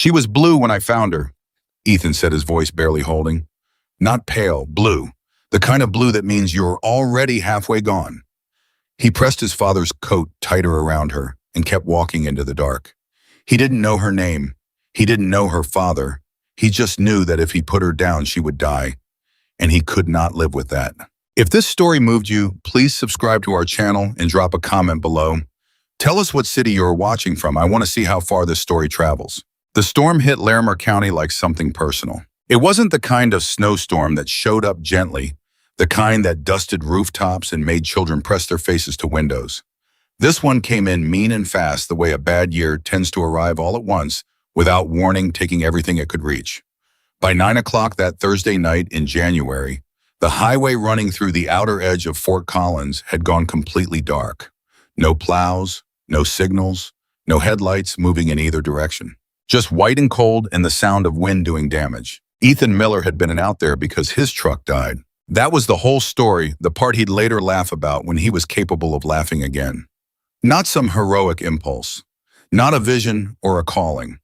She was blue when I found her, Ethan said, his voice barely holding. Not pale, blue. The kind of blue that means you're already halfway gone. He pressed his father's coat tighter around her and kept walking into the dark. He didn't know her name. He didn't know her father. He just knew that if he put her down, she would die, and he could not live with that. If this story moved you, please subscribe to our channel and drop a comment below. Tell us what city you're watching from. I want to see how far this story travels. The storm hit Larimer County like something personal. It wasn't the kind of snowstorm that showed up gently, the kind that dusted rooftops and made children press their faces to windows. This one came in mean and fast, the way a bad year tends to arrive all at once, without warning, taking everything it could reach. By 9 o'clock that Thursday night in January, the highway running through the outer edge of Fort Collins had gone completely dark. No plows, no signals, no headlights moving in either direction. Just white and cold and the sound of wind doing damage. Ethan Miller had been out there because his truck died. That was the whole story, the part he'd later laugh about when he was capable of laughing again. Not some heroic impulse. Not a vision or a calling.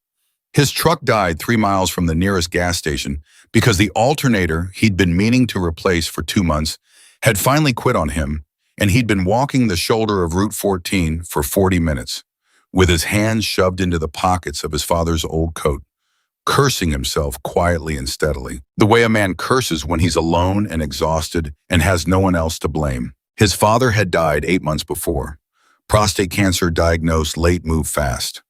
His truck died 3 miles from the nearest gas station because the alternator he'd been meaning to replace for 2 months had finally quit on him, and he'd been walking the shoulder of Route 14 for 40 minutes, with his hands shoved into the pockets of his father's old coat, cursing himself quietly and steadily, the way a man curses when he's alone and exhausted and has no one else to blame. His father had died 8 months before. Prostate cancer diagnosed late, moved fast.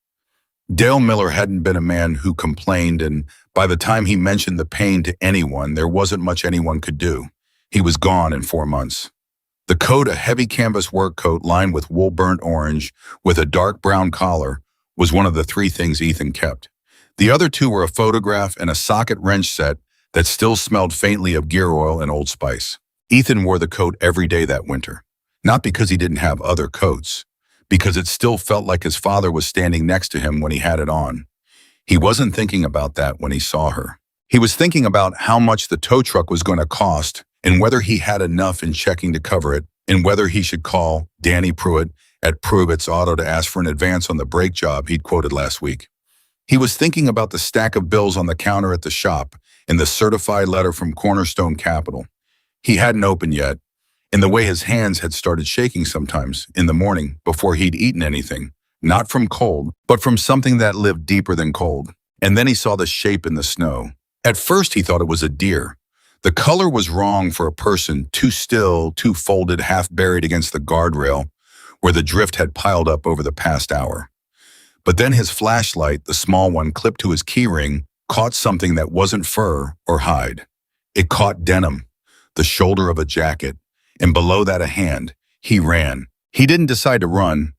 Dale Miller hadn't been a man who complained, and by the time he mentioned the pain to anyone, there wasn't much anyone could do. He was gone in 4 months. The coat, a heavy canvas work coat lined with wool burnt orange with a dark brown collar, was one of the 3 things Ethan kept. The other 2 were a photograph and a socket wrench set that still smelled faintly of gear oil and Old Spice. Ethan wore the coat every day that winter, not because he didn't have other coats, because it still felt like his father was standing next to him when he had it on. He wasn't thinking about that when he saw her. He was thinking about how much the tow truck was going to cost and whether he had enough in checking to cover it and whether he should call Danny Pruitt at Pruitt's Auto to ask for an advance on the brake job he'd quoted last week. He was thinking about the stack of bills on the counter at the shop and the certified letter from Cornerstone Capital. He hadn't opened yet, and the way his hands had started shaking sometimes in the morning before he'd eaten anything, not from cold, but from something that lived deeper than cold. And then he saw the shape in the snow. At first he thought it was a deer. The color was wrong for a person, too still, too folded, half buried against the guardrail where the drift had piled up over the past hour. But then his flashlight, the small one clipped to his keyring, caught something that wasn't fur or hide. It caught denim, the shoulder of a jacket, and below that a hand. He ran. He didn't decide to run.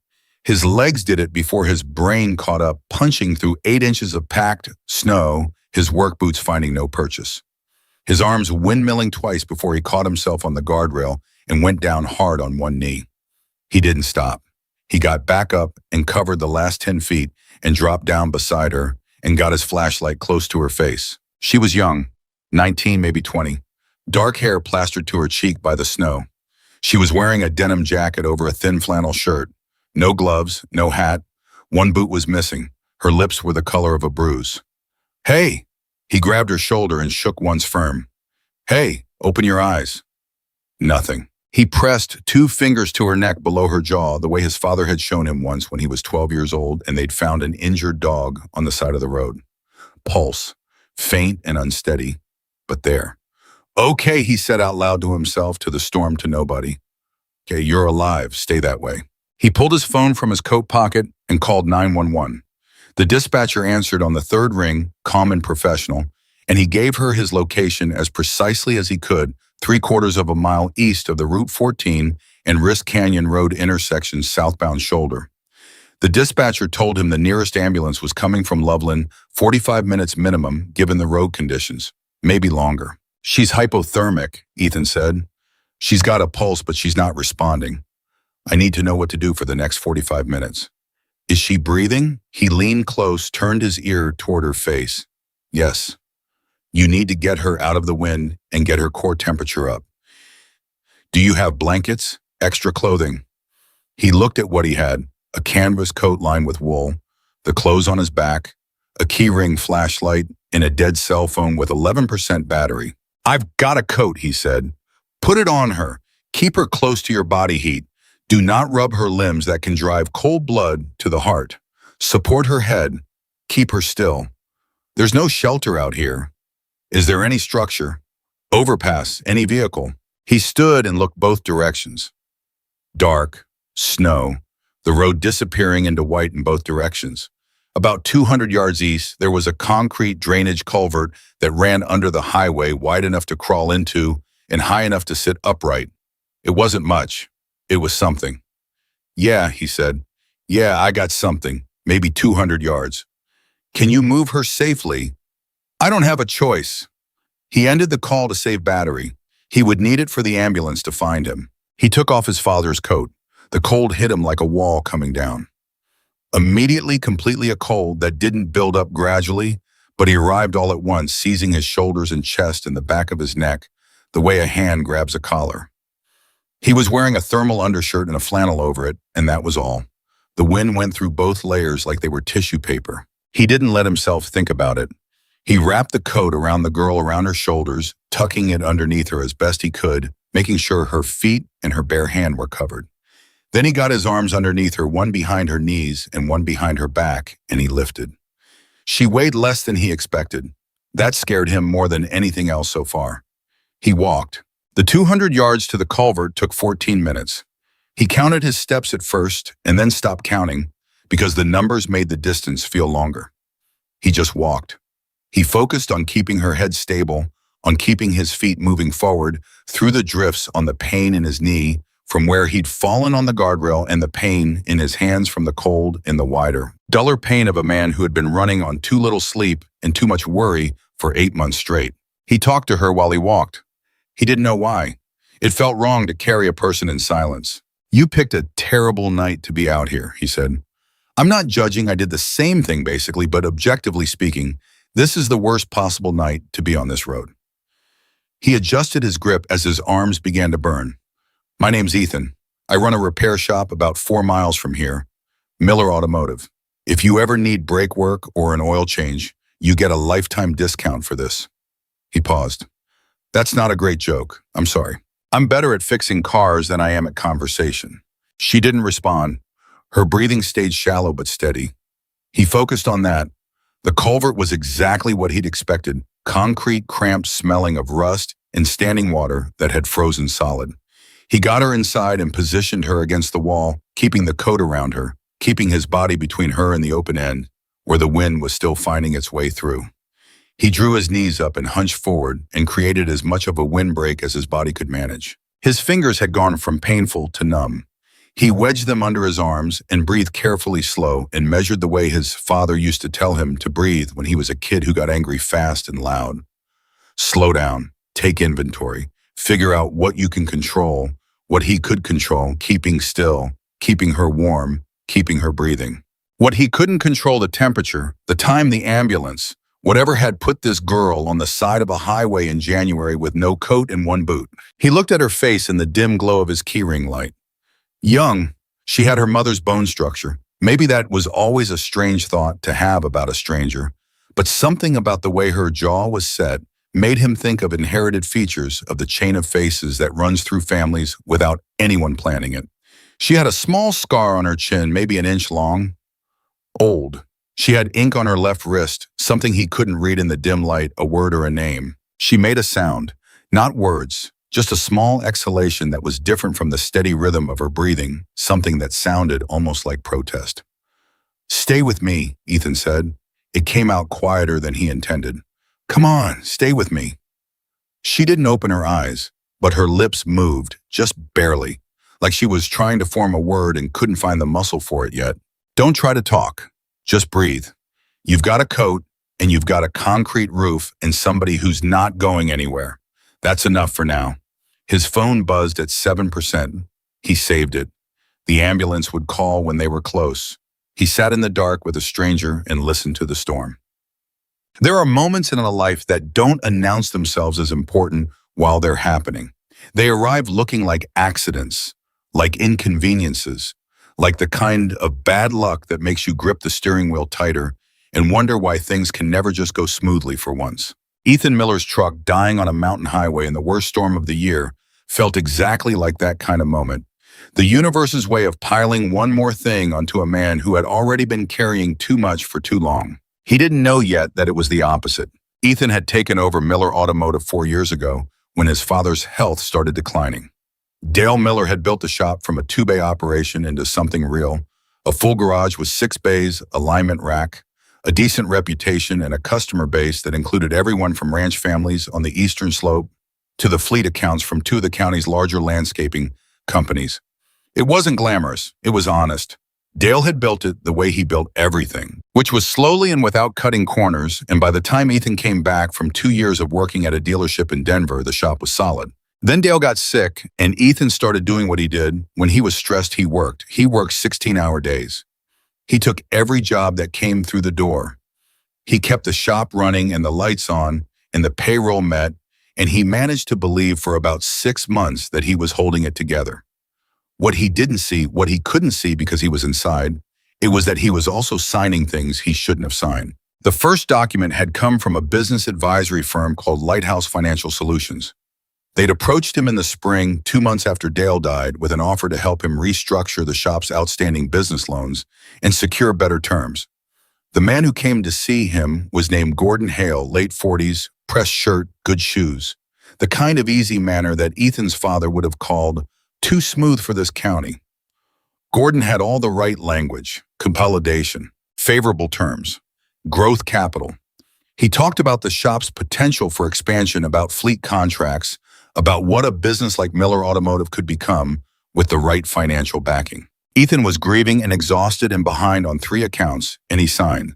His legs did it before his brain caught up, punching through 8 inches of packed snow, his work boots finding no purchase. His arms windmilling twice before he caught himself on the guardrail and went down hard on one knee. He didn't stop. He got back up and covered the last 10 feet and dropped down beside her and got his flashlight close to her face. She was young, 19, maybe 20, dark hair plastered to her cheek by the snow. She was wearing a denim jacket over a thin flannel shirt. No gloves, no hat. One boot was missing. Her lips were the color of a bruise. "Hey!" He grabbed her shoulder and shook once firm. "Hey, open your eyes." Nothing. He pressed 2 fingers to her neck below her jaw, the way his father had shown him once when he was 12 years old and they'd found an injured dog on the side of the road. Pulse, faint and unsteady, but there. "Okay," he said out loud to himself, to the storm, to nobody. "Okay, you're alive. Stay that way." He pulled his phone from his coat pocket and called 911. The dispatcher answered on the 3rd ring, calm and professional, and he gave her his location as precisely as he could, 3/4 of a mile east of the Route 14 and Risk Canyon Road intersection southbound shoulder. The dispatcher told him the nearest ambulance was coming from Loveland, 45 minutes minimum given the road conditions, maybe longer. "She's hypothermic," Ethan said. "She's got a pulse, but she's not responding. I need to know what to do for the next 45 minutes. Is she breathing?" He leaned close, turned his ear toward her face. "Yes. You need to get her out of the wind and get her core temperature up. Do you have blankets? Extra clothing?" He looked at what he had, a canvas coat lined with wool, the clothes on his back, a keyring flashlight, and a dead cell phone with 11% battery. "I've got a coat," he said. "Put it on her. Keep her close to your body heat. Do not rub her limbs that can drive cold blood to the heart. Support her head. Keep her still. There's no shelter out here. Is there any structure? Overpass, any vehicle?" He stood and looked both directions. Dark, snow, the road disappearing into white in both directions. About 200 yards east, there was a concrete drainage culvert that ran under the highway, wide enough to crawl into and high enough to sit upright. It wasn't much. It was something. "Yeah," he said. "Yeah, I got something. Maybe 200 yards. Can you move her safely?" "I don't have a choice." He ended the call to save battery. He would need it for the ambulance to find him. He took off his father's coat. The cold hit him like a wall coming down. Immediately, completely a cold that didn't build up gradually, but he arrived all at once, seizing his shoulders and chest and the back of his neck, the way a hand grabs a collar. He was wearing a thermal undershirt and a flannel over it, and that was all. The wind went through both layers like they were tissue paper. He didn't let himself think about it. He wrapped the coat around the girl around her shoulders, tucking it underneath her as best he could, making sure her feet and her bare hand were covered. Then he got his arms underneath her, one behind her knees and one behind her back, and he lifted. She weighed less than he expected. That scared him more than anything else so far. He walked. The 200 yards to the culvert took 14 minutes. He counted his steps at first and then stopped counting because the numbers made the distance feel longer. He just walked. He focused on keeping her head stable, on keeping his feet moving forward through the drifts on the pain in his knee from where he'd fallen on the guardrail and the pain in his hands from the cold and the wider, duller pain of a man who had been running on too little sleep and too much worry for 8 months straight. He talked to her while he walked. He didn't know why. It felt wrong to carry a person in silence. "You picked a terrible night to be out here," he said. "I'm not judging, I did the same thing basically, but objectively speaking, this is the worst possible night to be on this road." He adjusted his grip as his arms began to burn. "My name's Ethan. I run a repair shop about 4 miles from here, Miller Automotive. If you ever need brake work or an oil change, you get a lifetime discount for this." He paused. "That's not a great joke. I'm sorry. I'm better at fixing cars than I am at conversation." She didn't respond. Her breathing stayed shallow but steady. He focused on that. The culvert was exactly what he'd expected, concrete cramped smelling of rust and standing water that had frozen solid. He got her inside and positioned her against the wall, keeping the coat around her, keeping his body between her and the open end, where the wind was still finding its way through. He drew his knees up and hunched forward and created as much of a windbreak as his body could manage. His fingers had gone from painful to numb. He wedged them under his arms and breathed carefully slow and measured the way his father used to tell him to breathe when he was a kid who got angry fast and loud. Slow down, take inventory, figure out what you can control, what he could control, keeping still, keeping her warm, keeping her breathing. What he couldn't control, the temperature, the time, the ambulance, whatever had put this girl on the side of a highway in January with no coat and one boot. He looked at her face in the dim glow of his keyring light. Young, she had her mother's bone structure. Maybe that was always a strange thought to have about a stranger, but something about the way her jaw was set made him think of inherited features of the chain of faces that runs through families without anyone planning it. She had a small scar on her chin, maybe an inch long. Old. She had ink on her left wrist, something he couldn't read in the dim light, a word or a name. She made a sound, not words, just a small exhalation that was different from the steady rhythm of her breathing, something that sounded almost like protest. "Stay with me," Ethan said. It came out quieter than he intended. "Come on, stay with me." She didn't open her eyes, but her lips moved, just barely, like she was trying to form a word and couldn't find the muscle for it yet. "Don't try to talk. Just breathe. You've got a coat, and you've got a concrete roof and somebody who's not going anywhere. That's enough for now." His phone buzzed at 7%. He saved it. The ambulance would call when they were close. He sat in the dark with a stranger and listened to the storm. There are moments in a life that don't announce themselves as important while they're happening. They arrive looking like accidents, like inconveniences, like the kind of bad luck that makes you grip the steering wheel tighter and wonder why things can never just go smoothly for once. Ethan Miller's truck dying on a mountain highway in the worst storm of the year felt exactly like that kind of moment. The universe's way of piling one more thing onto a man who had already been carrying too much for too long. He didn't know yet that it was the opposite. Ethan had taken over Miller Automotive 4 years ago when his father's health started declining. Dale Miller had built the shop from a two-bay operation into something real, a full garage with 6 bays, alignment rack, a decent reputation, and a customer base that included everyone from ranch families on the eastern slope to the fleet accounts from 2 of the county's larger landscaping companies. It wasn't glamorous, it was honest. Dale had built it the way he built everything, which was slowly and without cutting corners, and by the time Ethan came back from 2 years of working at a dealership in Denver, the shop was solid. Then Dale got sick, and Ethan started doing what he did. When he was stressed, he worked. He worked 16-hour days. He took every job that came through the door. He kept the shop running and the lights on and the payroll met, and he managed to believe for about 6 months that he was holding it together. What he didn't see, what he couldn't see because he was inside, it was that he was also signing things he shouldn't have signed. The first document had come from a business advisory firm called Lighthouse Financial Solutions. They'd approached him in the spring, 2 months after Dale died, with an offer to help him restructure the shop's outstanding business loans and secure better terms. The man who came to see him was named Gordon Hale, late 40s, pressed shirt, good shoes. The kind of easy manner that Ethan's father would have called too smooth for this county. Gordon had all the right language: consolidation, favorable terms, growth capital. He talked about the shop's potential for expansion, about fleet contracts, about what a business like Miller Automotive could become with the right financial backing. Ethan was grieving and exhausted and behind on 3 accounts, and he signed.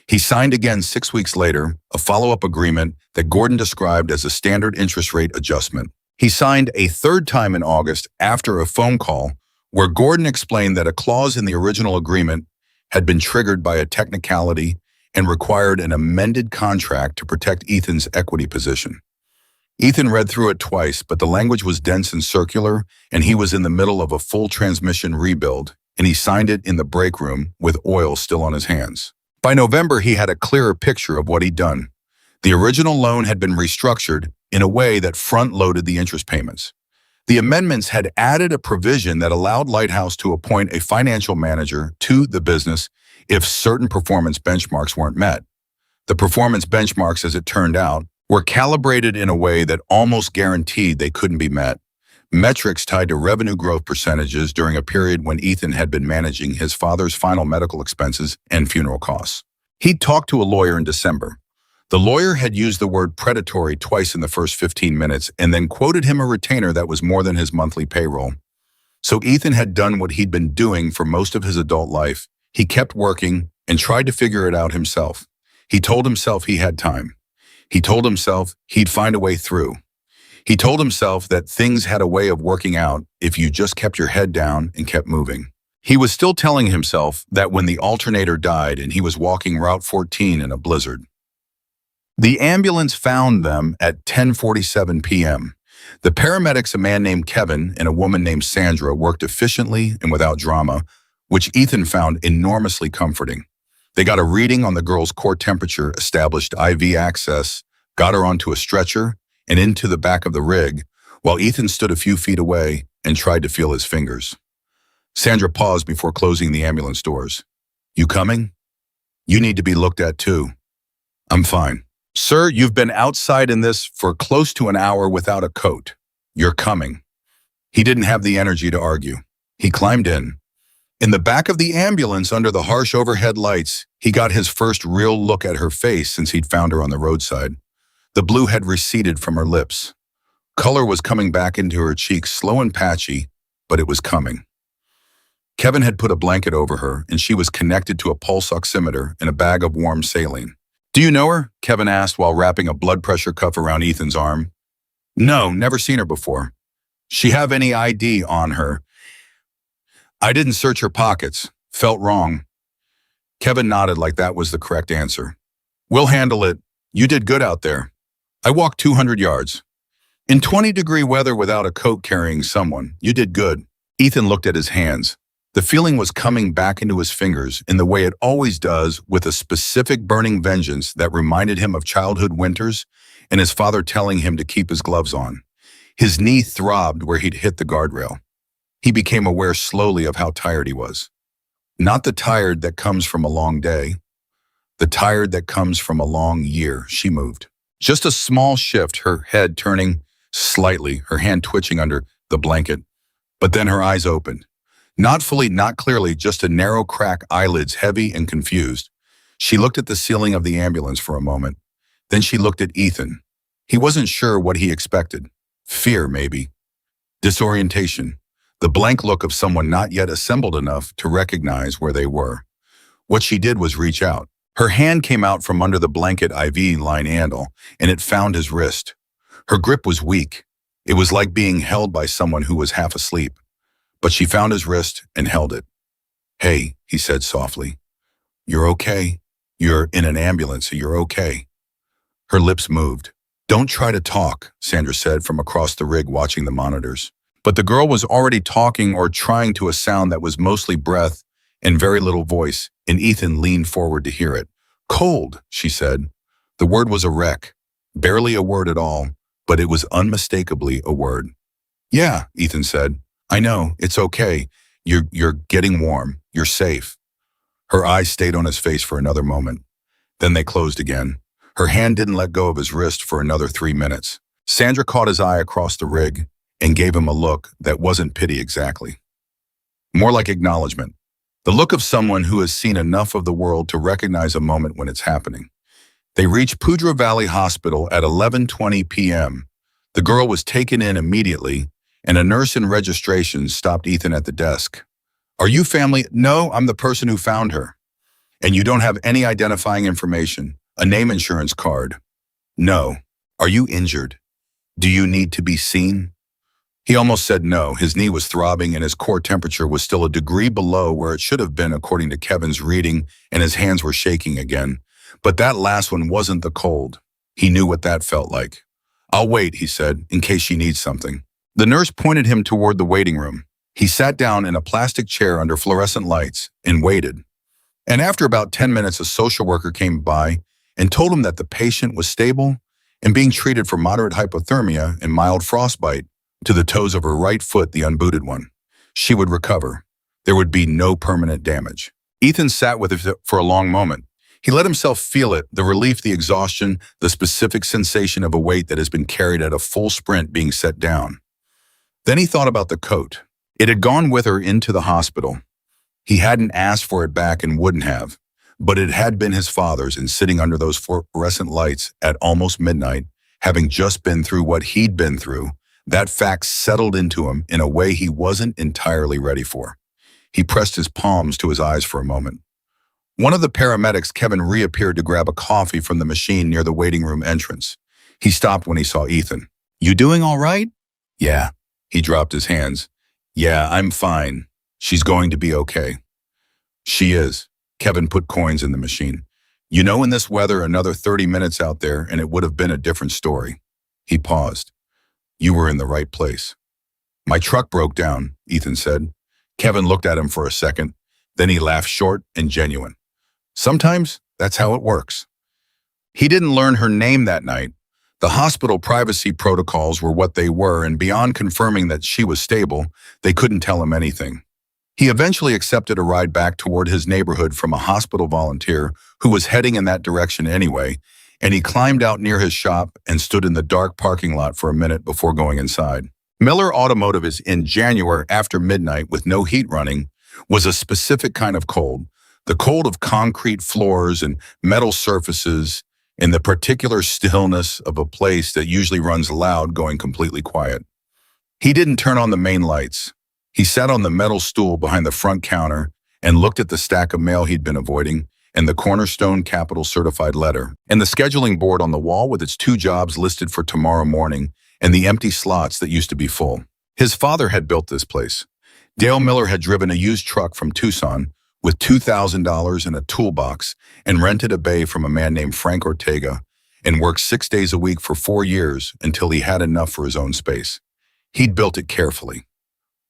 He signed again 6 weeks later, a follow-up agreement that Gordon described as a standard interest rate adjustment. He signed a 3rd time in August after a phone call where Gordon explained that a clause in the original agreement had been triggered by a technicality and required an amended contract to protect Ethan's equity position. Ethan read through it twice, but the language was dense and circular, and he was in the middle of a full transmission rebuild, and he signed it in the break room with oil still on his hands. By November, he had a clearer picture of what he'd done. The original loan had been restructured in a way that front-loaded the interest payments. The amendments had added a provision that allowed Lighthouse to appoint a financial manager to the business if certain performance benchmarks weren't met. The performance benchmarks, as it turned out, were calibrated in a way that almost guaranteed they couldn't be met. Metrics tied to revenue growth percentages during a period when Ethan had been managing his father's final medical expenses and funeral costs. He'd talked to a lawyer in December. The lawyer had used the word predatory twice in the first 15 minutes and then quoted him a retainer that was more than his monthly payroll. So Ethan had done what he'd been doing for most of his adult life. He kept working and tried to figure it out himself. He told himself he had time. He told himself he'd find a way through. He told himself that things had a way of working out if you just kept your head down and kept moving. He was still telling himself that when the alternator died and he was walking Route 14 in a blizzard. The ambulance found them at 10:47 p.m. The paramedics, a man named Kevin and a woman named Sandra, worked efficiently and without drama, which Ethan found enormously comforting. They got a reading on the girl's core temperature, established IV access, got her onto a stretcher and into the back of the rig, while Ethan stood a few feet away and tried to feel his fingers. Sandra paused before closing the ambulance doors. "You coming? You need to be looked at too." "I'm fine." "Sir, you've been outside in this for close to an hour without a coat. You're coming." He didn't have the energy to argue. He climbed in. In the back of the ambulance, under the harsh overhead lights, he got his first real look at her face since he'd found her on the roadside. The blue had receded from her lips. Color was coming back into her cheeks, slow and patchy, but it was coming. Kevin had put a blanket over her, and she was connected to a pulse oximeter and a bag of warm saline. "Do you know her?" Kevin asked while wrapping a blood pressure cuff around Ethan's arm. "No, never seen her before." "She have any ID on her?" "I didn't search her pockets. Felt wrong." Kevin nodded like that was the correct answer. "We'll handle it. You did good out there. I walked 200 yards. In 20-degree weather without a coat carrying someone, you did good." Ethan looked at his hands. The feeling was coming back into his fingers in the way it always does, with a specific burning vengeance that reminded him of childhood winters and his father telling him to keep his gloves on. His knee throbbed where he'd hit the guardrail. He became aware slowly of how tired he was. Not the tired that comes from a long day, the tired that comes from a long year. She moved. Just a small shift, her head turning slightly, her hand twitching under the blanket. But then her eyes opened. Not fully, not clearly, just a narrow crack, eyelids heavy and confused. She looked at the ceiling of the ambulance for a moment. Then she looked at Ethan. He wasn't sure what he expected. Fear, maybe. Disorientation. The blank look of someone not yet assembled enough to recognize where they were. What she did was reach out. Her hand came out from under the blanket IV line handle, and it found his wrist. Her grip was weak. It was like being held by someone who was half asleep. But she found his wrist and held it. "Hey," he said softly. "You're okay. You're in an ambulance, so you're okay." Her lips moved. "Don't try to talk," Sandra said from across the rig watching the monitors. But the girl was already talking or trying to a sound that was mostly breath and very little voice, and Ethan leaned forward to hear it. "Cold," she said. The word was a wreck. Barely a word at all, but it was unmistakably a word. "Yeah," Ethan said. "I know, it's okay. You're getting warm. You're safe." Her eyes stayed on his face for another moment. Then they closed again. Her hand didn't let go of his wrist for another 3 minutes. Sandra caught his eye across the rig and gave him a look that wasn't pity exactly. More like acknowledgement. The look of someone who has seen enough of the world to recognize a moment when it's happening. They reached Pudra Valley Hospital at 11:20 p.m. The girl was taken in immediately, and a nurse in registration stopped Ethan at the desk. "Are you family?" "No, I'm the person who found her." "And you don't have any identifying information? A name insurance card?" "No." "Are you injured? Do you need to be seen?" He almost said no. His knee was throbbing and his core temperature was still a degree below where it should have been according to Kevin's reading, and his hands were shaking again. But that last one wasn't the cold. He knew what that felt like. "I'll wait," he said, "in case she needs something." The nurse pointed him toward the waiting room. He sat down in a plastic chair under fluorescent lights and waited. And after about 10 minutes, a social worker came by and told him that the patient was stable and being treated for moderate hypothermia and mild frostbite to the toes of her right foot, the unbooted one. She would recover. There would be no permanent damage. Ethan sat with it for a long moment. He let himself feel it, the relief, the exhaustion, the specific sensation of a weight that has been carried at a full sprint being set down. Then he thought about the coat. It had gone with her into the hospital. He hadn't asked for it back and wouldn't have, but it had been his father's, and sitting under those fluorescent lights at almost midnight, having just been through what he'd been through, that fact settled into him in a way he wasn't entirely ready for. He pressed his palms to his eyes for a moment. One of the paramedics, Kevin, reappeared to grab a coffee from the machine near the waiting room entrance. He stopped when he saw Ethan. "You doing all right?" "Yeah." He dropped his hands. "Yeah, I'm fine. She's going to be okay." "She is." Kevin put coins in the machine. "You know, in this weather, another 30 minutes out there, and it would have been a different story." He paused. "You were in the right place." "My truck broke down," Ethan said. Kevin looked at him for a second. Then he laughed, short and genuine. "Sometimes that's how it works." He didn't learn her name that night. The hospital privacy protocols were what they were, and beyond confirming that she was stable, they couldn't tell him anything. He eventually accepted a ride back toward his neighborhood from a hospital volunteer who was heading in that direction anyway, and he climbed out near his shop and stood in the dark parking lot for a minute before going inside. Miller Automotive is in January after midnight with no heat running was a specific kind of cold, the cold of concrete floors and metal surfaces, in the particular stillness of a place that usually runs loud going completely quiet. He didn't turn on the main lights. He sat on the metal stool behind the front counter and looked at the stack of mail he'd been avoiding, and the Cornerstone Capital certified letter, and the scheduling board on the wall with its 2 jobs listed for tomorrow morning, and the empty slots that used to be full. His father had built this place. Dale Miller had driven a used truck from Tucson with $2,000 in a toolbox and rented a bay from a man named Frank Ortega and worked 6 days a week for 4 years until he had enough for his own space. He'd built it carefully.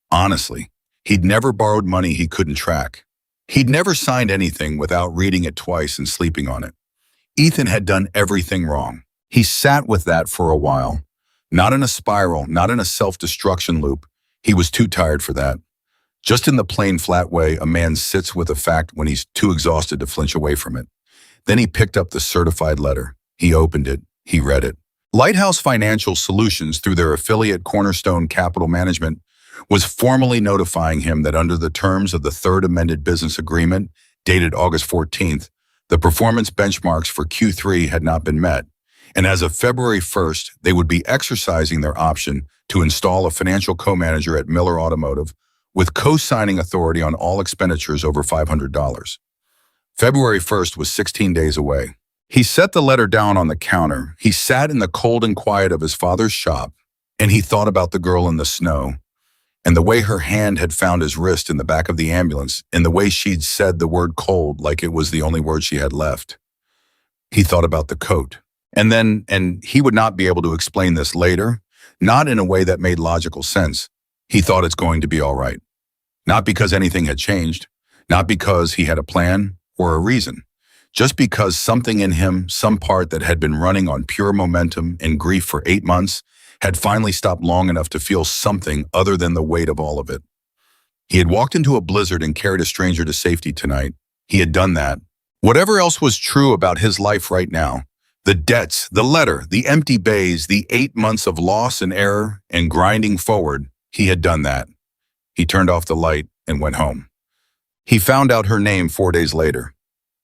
Honestly, He'd never borrowed money he couldn't track. He'd never signed anything without reading it twice and sleeping on it. Ethan had done everything wrong. He sat with that for a while. Not in a spiral, not in a self-destruction loop. He was too tired for that. Just in the plain, flat way a man sits with a fact when he's too exhausted to flinch away from it. Then he picked up the certified letter. He opened it. He read it. Lighthouse Financial Solutions, through their affiliate Cornerstone Capital Management, was formally notifying him that under the terms of the Third Amended Business Agreement, dated August 14th, the performance benchmarks for Q3 had not been met, and as of February 1st, they would be exercising their option to install a financial co-manager at Miller Automotive with co-signing authority on all expenditures over $500. February 1st was 16 days away. He set the letter down on the counter. He sat in the cold and quiet of his father's shop, and he thought about the girl in the snow, and the way her hand had found his wrist in the back of the ambulance, and the way she'd said the word cold like it was the only word she had left. He thought about the coat. And he would not be able to explain this later, not in a way that made logical sense. He thought it's going to be all right. Not because anything had changed, not because he had a plan or a reason, just because something in him, some part that had been running on pure momentum and grief for 8 months, had finally stopped long enough to feel something other than the weight of all of it. He had walked into a blizzard and carried a stranger to safety tonight. He had done that. Whatever else was true about his life right now, the debts, the letter, the empty bays, the 8 months of loss and error and grinding forward, he had done that. He turned off the light and went home. He found out her name 4 days later.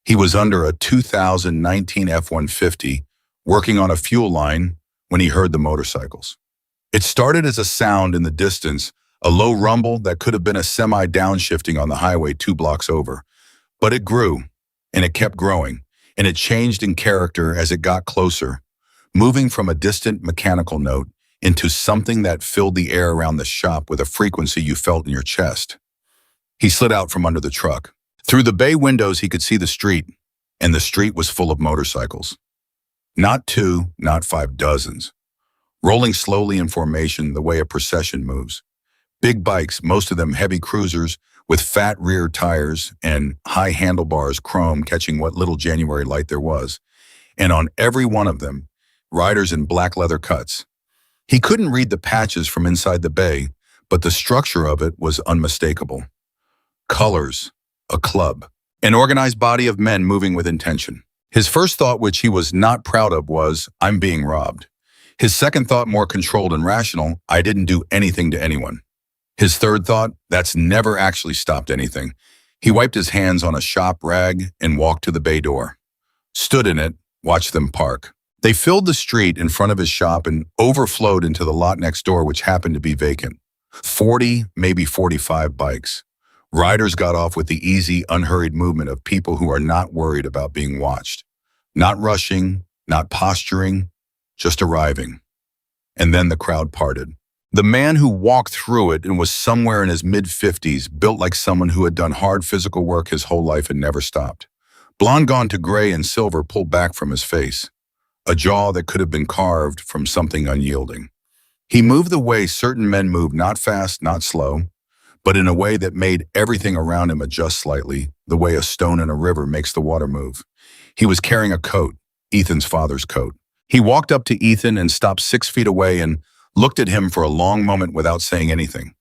He was under a 2019 F-150, working on a fuel line when he heard the motorcycles. It started as a sound in the distance, a low rumble that could have been a semi-downshifting on the highway 2 blocks over. But it grew, and it kept growing, and it changed in character as it got closer, moving from a distant mechanical note into something that filled the air around the shop with a frequency you felt in your chest. He slid out from under the truck. Through the bay windows, he could see the street, and the street was full of motorcycles. Not 2, not 5 dozens. Rolling slowly in formation the way a procession moves. Big bikes, most of them heavy cruisers, with fat rear tires and high handlebars, chrome catching what little January light there was. And on every one of them, riders in black leather cuts. He couldn't read the patches from inside the bay, but the structure of it was unmistakable. Colors, a club, an organized body of men moving with intention. His first thought, which he was not proud of, was, I'm being robbed. His second thought, more controlled and rational, I didn't do anything to anyone. His third thought, that's never actually stopped anything. He wiped his hands on a shop rag and walked to the bay door. Stood in it, watched them park. They filled the street in front of his shop and overflowed into the lot next door, which happened to be vacant. 40, maybe 45 bikes. Riders got off with the easy, unhurried movement of people who are not worried about being watched. Not rushing, not posturing, just arriving. And then the crowd parted. The man who walked through it and was somewhere in his mid-50s, built like someone who had done hard physical work his whole life and never stopped. Blonde gone to gray and silver pulled back from his face. A jaw that could have been carved from something unyielding. He moved the way certain men move, not fast, not slow, but in a way that made everything around him adjust slightly, the way a stone in a river makes the water move. He was carrying a coat, Ethan's father's coat. He walked up to Ethan and stopped 6 feet away and looked at him for a long moment without saying anything.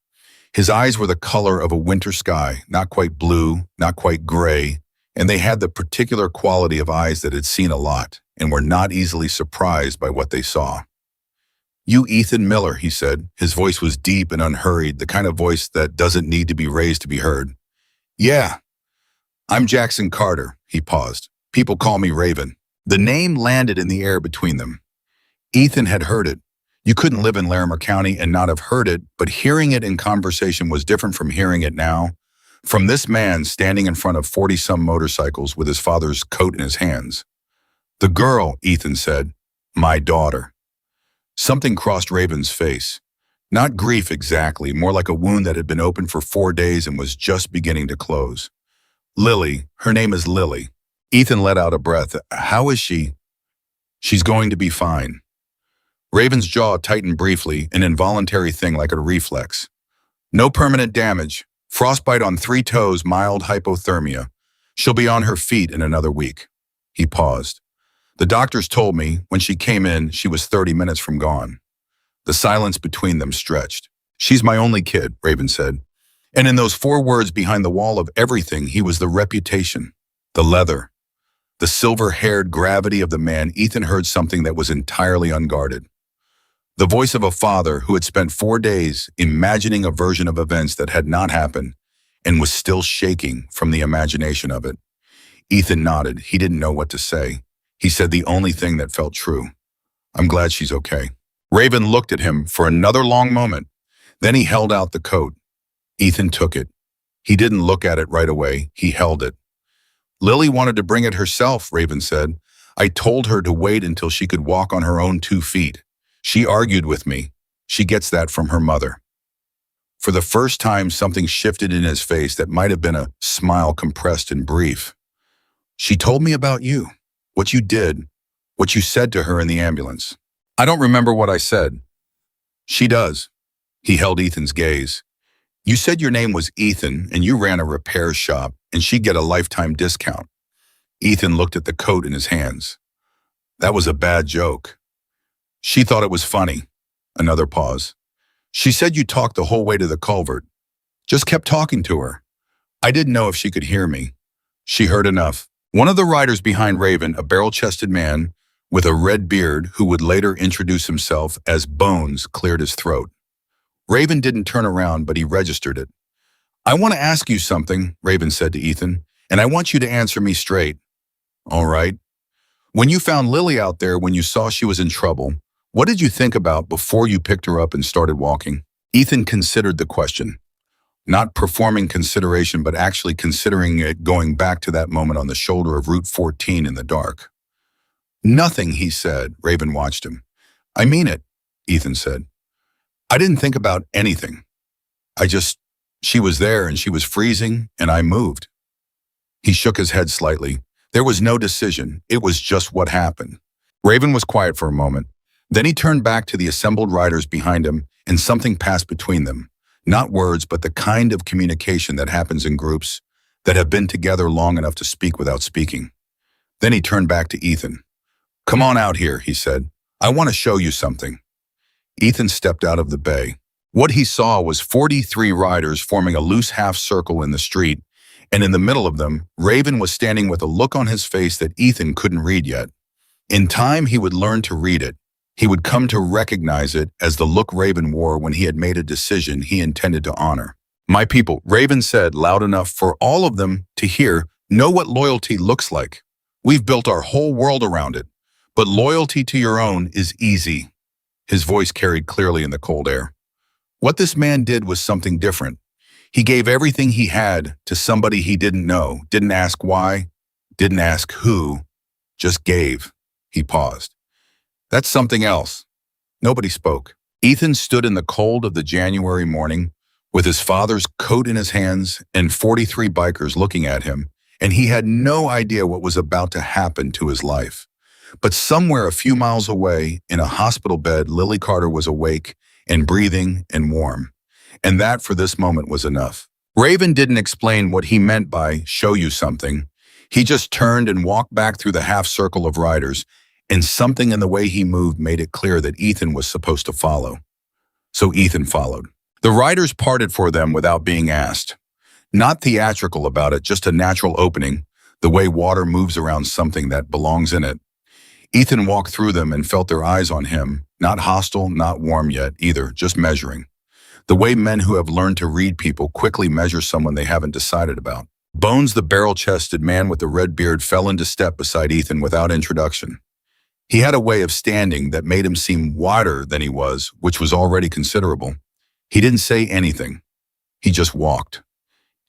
His eyes were the color of a winter sky, not quite blue, not quite gray, and they had the particular quality of eyes that had seen a lot and were not easily surprised by what they saw. You Ethan Miller, he said. His voice was deep and unhurried, the kind of voice that doesn't need to be raised to be heard. Yeah, I'm Jackson Carter, he paused. People call me Raven. The name landed in the air between them. Ethan had heard it. You couldn't live in Larimer County and not have heard it, but hearing it in conversation was different from hearing it now. From this man standing in front of 40-some motorcycles with his father's coat in his hands. The girl, Ethan said, my daughter. Something crossed Raven's face. Not grief exactly, more like a wound that had been open for 4 days and was just beginning to close. Lily, her name is Lily. Ethan let out a breath. How is she? She's going to be fine. Raven's jaw tightened briefly, an involuntary thing like a reflex. No permanent damage. Frostbite on 3 toes, mild hypothermia. She'll be on her feet in another week. He paused. The doctors told me when she came in, she was 30 minutes from gone. The silence between them stretched. She's my only kid, Raven said. And in those 4 words behind the wall of everything, he was the reputation, the leather, the silver-haired gravity of the man. Ethan heard something that was entirely unguarded. The voice of a father who had spent 4 days imagining a version of events that had not happened and was still shaking from the imagination of it. Ethan nodded. He didn't know what to say. He said the only thing that felt true. I'm glad she's okay. Raven looked at him for another long moment. Then he held out the coat. Ethan took it. He didn't look at it right away. He held it. Lily wanted to bring it herself, Raven said. I told her to wait until she could walk on her own 2 feet. She argued with me. She gets that from her mother. For the first time, something shifted in his face that might have been a smile compressed and brief. She told me about you, what you did, what you said to her in the ambulance. I don't remember what I said. She does. He held Ethan's gaze. You said your name was Ethan and you ran a repair shop and she'd get a lifetime discount. Ethan looked at the coat in his hands. That was a bad joke. She thought it was funny. Another pause. She said you talked the whole way to the culvert. Just kept talking to her. I didn't know if she could hear me. She heard enough. One of the riders behind Raven, a barrel-chested man with a red beard who would later introduce himself as Bones, cleared his throat. Raven didn't turn around, but he registered it. I want to ask you something, Raven said to Ethan, and I want you to answer me straight. All right. When you found Lily out there, when you saw she was in trouble, what did you think about before you picked her up and started walking? Ethan considered the question. Not performing consideration, but actually considering it, going back to that moment on the shoulder of Route 14 in the dark. Nothing, he said. Raven watched him. I mean it, Ethan said. I didn't think about anything. She was there and she was freezing and I moved. He shook his head slightly. There was no decision. It was just what happened. Raven was quiet for a moment. Then he turned back to the assembled riders behind him and something passed between them. Not words, but the kind of communication that happens in groups that have been together long enough to speak without speaking. Then he turned back to Ethan. Come on out here, he said. I want to show you something. Ethan stepped out of the bay. What he saw was 43 riders forming a loose half circle in the street, and in the middle of them, Raven was standing with a look on his face that Ethan couldn't read yet. In time, he would learn to read it. He would come to recognize it as the look Raven wore when he had made a decision he intended to honor. My people, Raven said loud enough for all of them to hear, know what loyalty looks like. We've built our whole world around it, but loyalty to your own is easy. His voice carried clearly in the cold air. What this man did was something different. He gave everything he had to somebody he didn't know, didn't ask why, didn't ask who, just gave. He paused. That's something else. Nobody spoke. Ethan stood in the cold of the January morning with his father's coat in his hands and 43 bikers looking at him, and he had no idea what was about to happen to his life. But somewhere a few miles away, in a hospital bed, Lily Carter was awake and breathing and warm. And that, for this moment, was enough. Raven didn't explain what he meant by show you something. He just turned and walked back through the half circle of riders, and something in the way he moved made it clear that Ethan was supposed to follow. So Ethan followed. The riders parted for them without being asked. Not theatrical about it, just a natural opening, the way water moves around something that belongs in it. Ethan walked through them and felt their eyes on him, not hostile, not warm yet either, just measuring. The way men who have learned to read people quickly measure someone they haven't decided about. Bones, the barrel-chested man with the red beard, fell into step beside Ethan without introduction. He had a way of standing that made him seem wider than he was, which was already considerable. He didn't say anything. He just walked.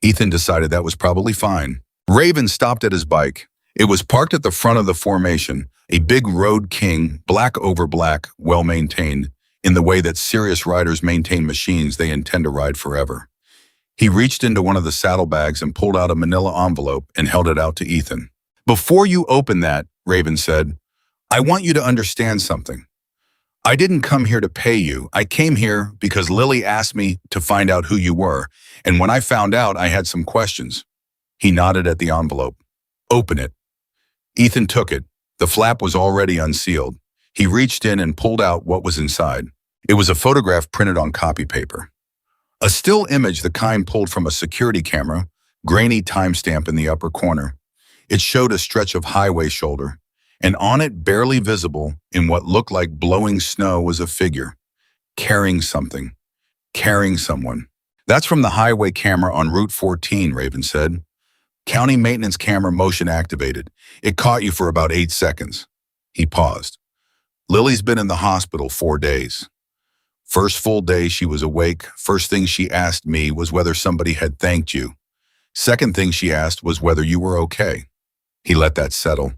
Ethan decided that was probably fine. Raven stopped at his bike. It was parked at the front of the formation, a big Road King, black over black, well-maintained, in the way that serious riders maintain machines they intend to ride forever. He reached into one of the saddlebags and pulled out a manila envelope and held it out to Ethan. Before you open that, Raven said, I want you to understand something. I didn't come here to pay you. I came here because Lily asked me to find out who you were. And when I found out, I had some questions. He nodded at the envelope. Open it. Ethan took it. The flap was already unsealed. He reached in and pulled out what was inside. It was a photograph printed on copy paper. A still image, the kind pulled from a security camera, grainy timestamp in the upper corner. It showed a stretch of highway shoulder, and on it, barely visible, in what looked like blowing snow, was a figure, carrying something, carrying someone. That's from the highway camera on Route 14, Raven said. County maintenance camera motion activated. It caught you for about 8 seconds. He paused. Lily's been in the hospital 4 days. First full day she was awake, first thing she asked me was whether somebody had thanked you. Second thing she asked was whether you were okay. He let that settle.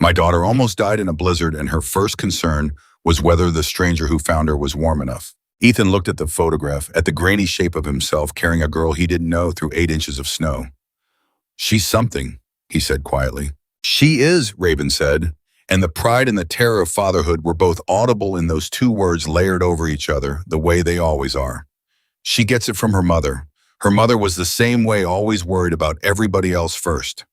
My daughter almost died in a blizzard, and her first concern was whether the stranger who found her was warm enough. Ethan looked at the photograph, at the grainy shape of himself carrying a girl he didn't know through 8 inches of snow. She's something, he said quietly. She is, Raven said, and the pride and the terror of fatherhood were both audible in those 2 words layered over each other, the way they always are. She gets it from her mother. Her mother was the same way, always worried about everybody else first.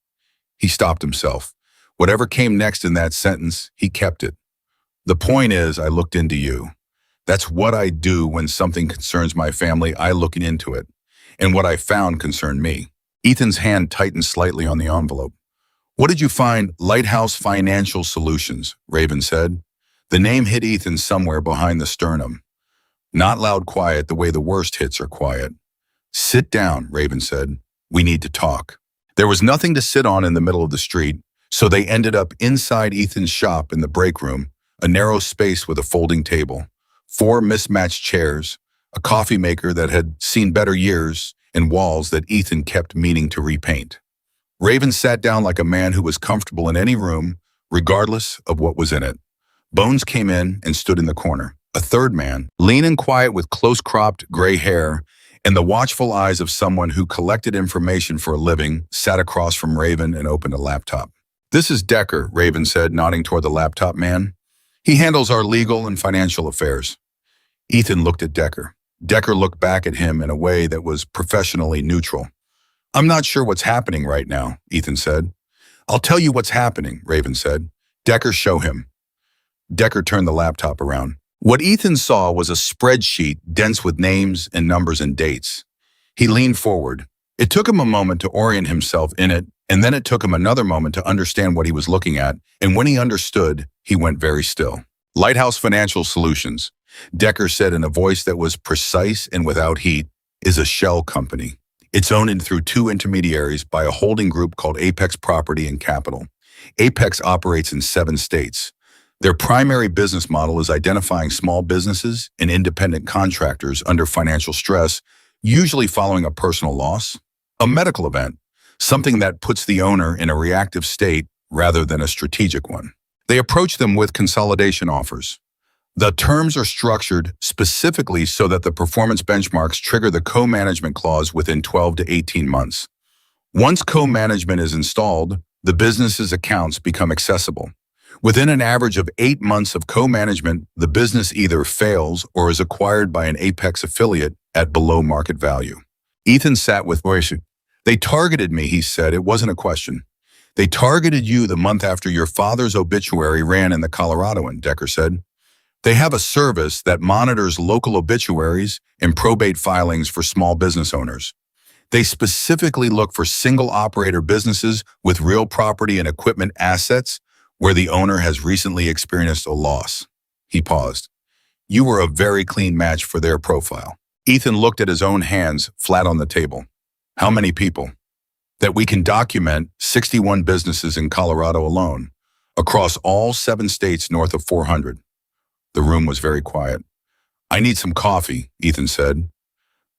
He stopped himself. Whatever came next in that sentence, he kept it. The point is, I looked into you. That's what I do when something concerns my family. I look into it. And what I found concerned me. Ethan's hand tightened slightly on the envelope. What did you find? Lighthouse Financial Solutions, Raven said. The name hit Ethan somewhere behind the sternum. Not loud quiet the way the worst hits are quiet. Sit down, Raven said. We need to talk. There was nothing to sit on in the middle of the street, so they ended up inside Ethan's shop in the break room, a narrow space with a folding table, 4 mismatched chairs, a coffee maker that had seen better years, and walls that Ethan kept meaning to repaint. Raven sat down like a man who was comfortable in any room, regardless of what was in it. Bones came in and stood in the corner. A third man, lean and quiet with close-cropped gray hair and the watchful eyes of someone who collected information for a living, sat across from Raven and opened a laptop. This is Decker, Raven said, nodding toward the laptop man. He handles our legal and financial affairs. Ethan looked at Decker. Decker looked back at him in a way that was professionally neutral. I'm not sure what's happening right now, Ethan said. I'll tell you what's happening, Raven said. Decker, show him. Decker turned the laptop around. What Ethan saw was a spreadsheet dense with names and numbers and dates. He leaned forward. It took him a moment to orient himself in it, and then it took him another moment to understand what he was looking at, and when he understood, he went very still. Lighthouse Financial Solutions, Decker said in a voice that was precise and without heat, is a shell company. It's owned through 2 intermediaries by a holding group called Apex Property and Capital. Apex operates in 7 states. Their primary business model is identifying small businesses and independent contractors under financial stress, usually following a personal loss, a medical event, something that puts the owner in a reactive state rather than a strategic one. They approach them with consolidation offers. The terms are structured specifically so that the performance benchmarks trigger the co-management clause within 12 to 18 months. Once co-management is installed, the business's accounts become accessible. Within an average of 8 months of co-management, the business either fails or is acquired by an Apex affiliate at below market value. Ethan sat with voice. They targeted me, he said. It wasn't a question. They targeted you the month after your father's obituary ran in the Coloradoan, Decker said. They have a service that monitors local obituaries and probate filings for small business owners. They specifically look for single operator businesses with real property and equipment assets where the owner has recently experienced a loss. He paused. You were a very clean match for their profile. Ethan looked at his own hands flat on the table. How many people? That we can document 61 businesses in Colorado alone, across all 7 states north of 400. The room was very quiet. I need some coffee, Ethan said.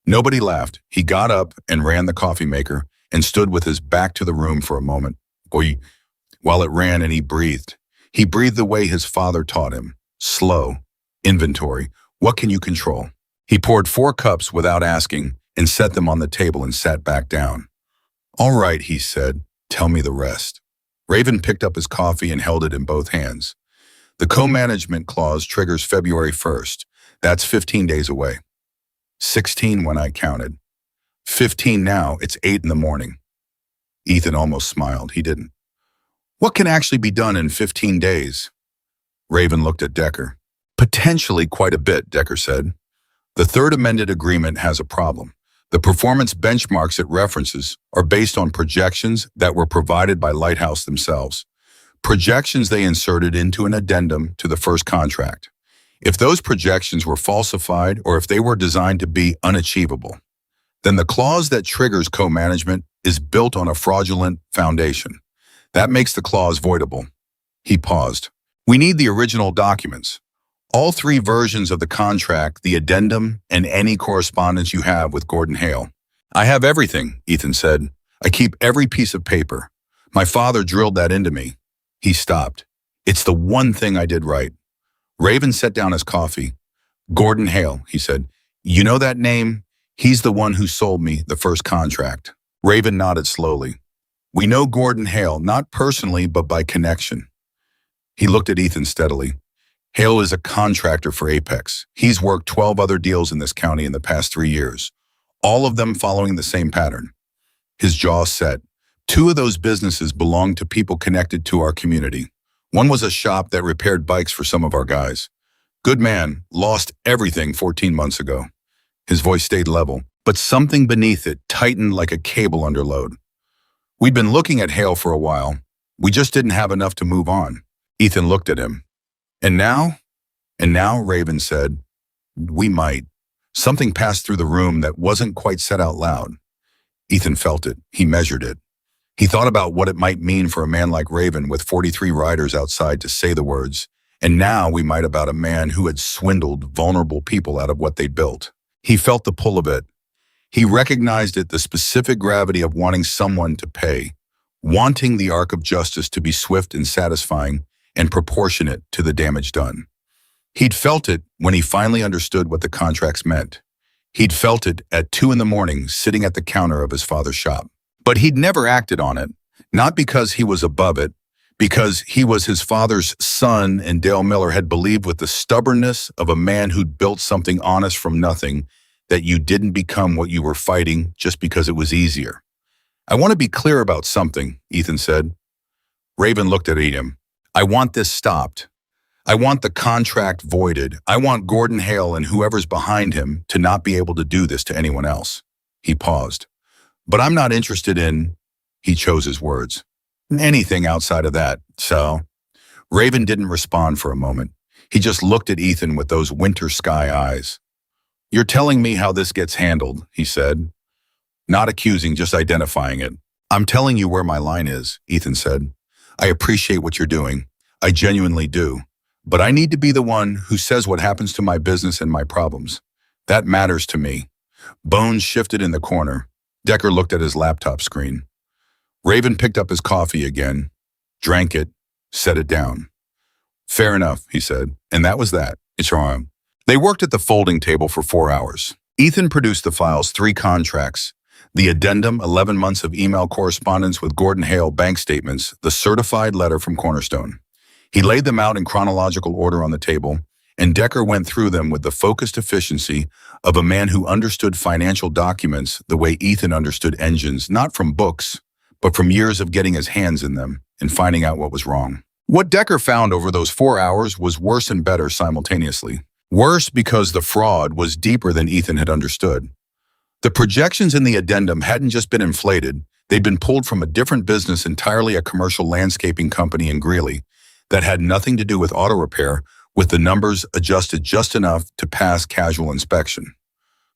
Nobody laughed. He got up and ran the coffee maker and stood with his back to the room for a moment. While it ran and he breathed. He breathed the way his father taught him. Slow. Inventory. What can you control? He poured 4 cups without asking and set them on the table and sat back down. All right, he said. Tell me the rest. Raven picked up his coffee and held it in both hands. The co-management clause triggers February 1st. That's 15 days away. 16 when I counted. 15 now, it's 8 in the morning. Ethan almost smiled. He didn't. What can actually be done in 15 days? Raven looked at Decker. Potentially quite a bit, Decker said. The third amended agreement has a problem. The performance benchmarks it references are based on projections that were provided by Lighthouse themselves. Projections they inserted into an addendum to the first contract. If those projections were falsified or if they were designed to be unachievable, then the clause that triggers co-management is built on a fraudulent foundation. That makes the clause voidable. He paused. We need the original documents. All three versions of the contract, the addendum, and any correspondence you have with Gordon Hale. I have everything, Ethan said. I keep every piece of paper. My father drilled that into me. He stopped. It's the one thing I did right. Raven set down his coffee. Gordon Hale, he said. You know that name? He's the one who sold me the first contract. Raven nodded slowly. We know Gordon Hale, not personally, but by connection. He looked at Ethan steadily. Hale is a contractor for Apex. He's worked 12 other deals in this county in the past 3 years, all of them following the same pattern. His jaw set. 2 of those businesses belonged to people connected to our community. One was a shop that repaired bikes for some of our guys. Good man, lost everything 14 months ago. His voice stayed level, but something beneath it tightened like a cable under load. We'd been looking at Hale for a while. We just didn't have enough to move on. Ethan looked at him. And now, Raven said, we might. Something passed through the room that wasn't quite said out loud. Ethan felt it. He measured it. He thought about what it might mean for a man like Raven with 43 riders outside to say the words. And now we might about a man who had swindled vulnerable people out of what they'd built. He felt the pull of it. He recognized it, the specific gravity of wanting someone to pay, wanting the arc of justice to be swift and satisfying and proportionate to the damage done. He'd felt it when he finally understood what the contracts meant. He'd felt it at 2 in the morning, sitting at the counter of his father's shop. But he'd never acted on it, not because he was above it, because he was his father's son and Dale Miller had believed with the stubbornness of a man who'd built something honest from nothing that you didn't become what you were fighting just because it was easier. I want to be clear about something, Ethan said. Raven looked at him. I want this stopped. I want the contract voided. I want Gordon Hale and whoever's behind him to not be able to do this to anyone else. He paused. But I'm not interested in, he chose his words, anything outside of that, so. Raven didn't respond for a moment. He just looked at Ethan with those winter sky eyes. You're telling me how this gets handled, he said. Not accusing, just identifying it. I'm telling you where my line is, Ethan said. I appreciate what you're doing. I genuinely do. But I need to be the one who says what happens to my business and my problems. That matters to me. Bones shifted in the corner. Decker looked at his laptop screen. Raven picked up his coffee again, drank it, set it down. Fair enough, he said, and that was that. It's wrong. They worked at the folding table for 4 hours. Ethan produced the files, 3 contracts, the addendum, 11 months of email correspondence with Gordon Hale bank statements, the certified letter from Cornerstone. He laid them out in chronological order on the table, and Decker went through them with the focused efficiency of a man who understood financial documents the way Ethan understood engines, not from books, but from years of getting his hands in them and finding out what was wrong. What Decker found over those 4 hours was worse and better simultaneously. Worse because the fraud was deeper than Ethan had understood. The projections in the addendum hadn't just been inflated, they'd been pulled from a different business, entirely a commercial landscaping company in Greeley, that had nothing to do with auto repair, with the numbers adjusted just enough to pass casual inspection.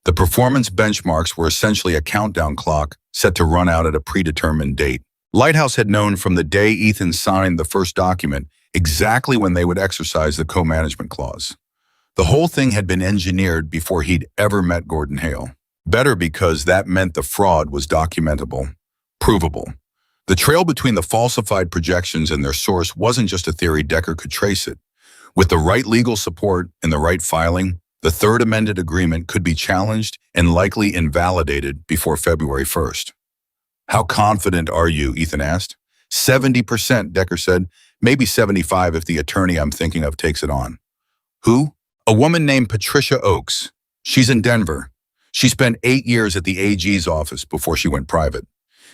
The performance benchmarks were essentially a countdown clock set to run out at a predetermined date. Lighthouse had known from the day Ethan signed the first document exactly when they would exercise the co-management clause. The whole thing had been engineered before he'd ever met Gordon Hale. Better because that meant the fraud was documentable, provable. The trail between the falsified projections and their source wasn't just a theory. Decker could trace it. With the right legal support and the right filing, the third amended agreement could be challenged and likely invalidated before February 1st. How confident are you, Ethan asked. 70%, Decker said. Maybe 75 if the attorney I'm thinking of takes it on. Who? A woman named Patricia Oakes. She's in Denver. She spent 8 years at the AG's office before she went private.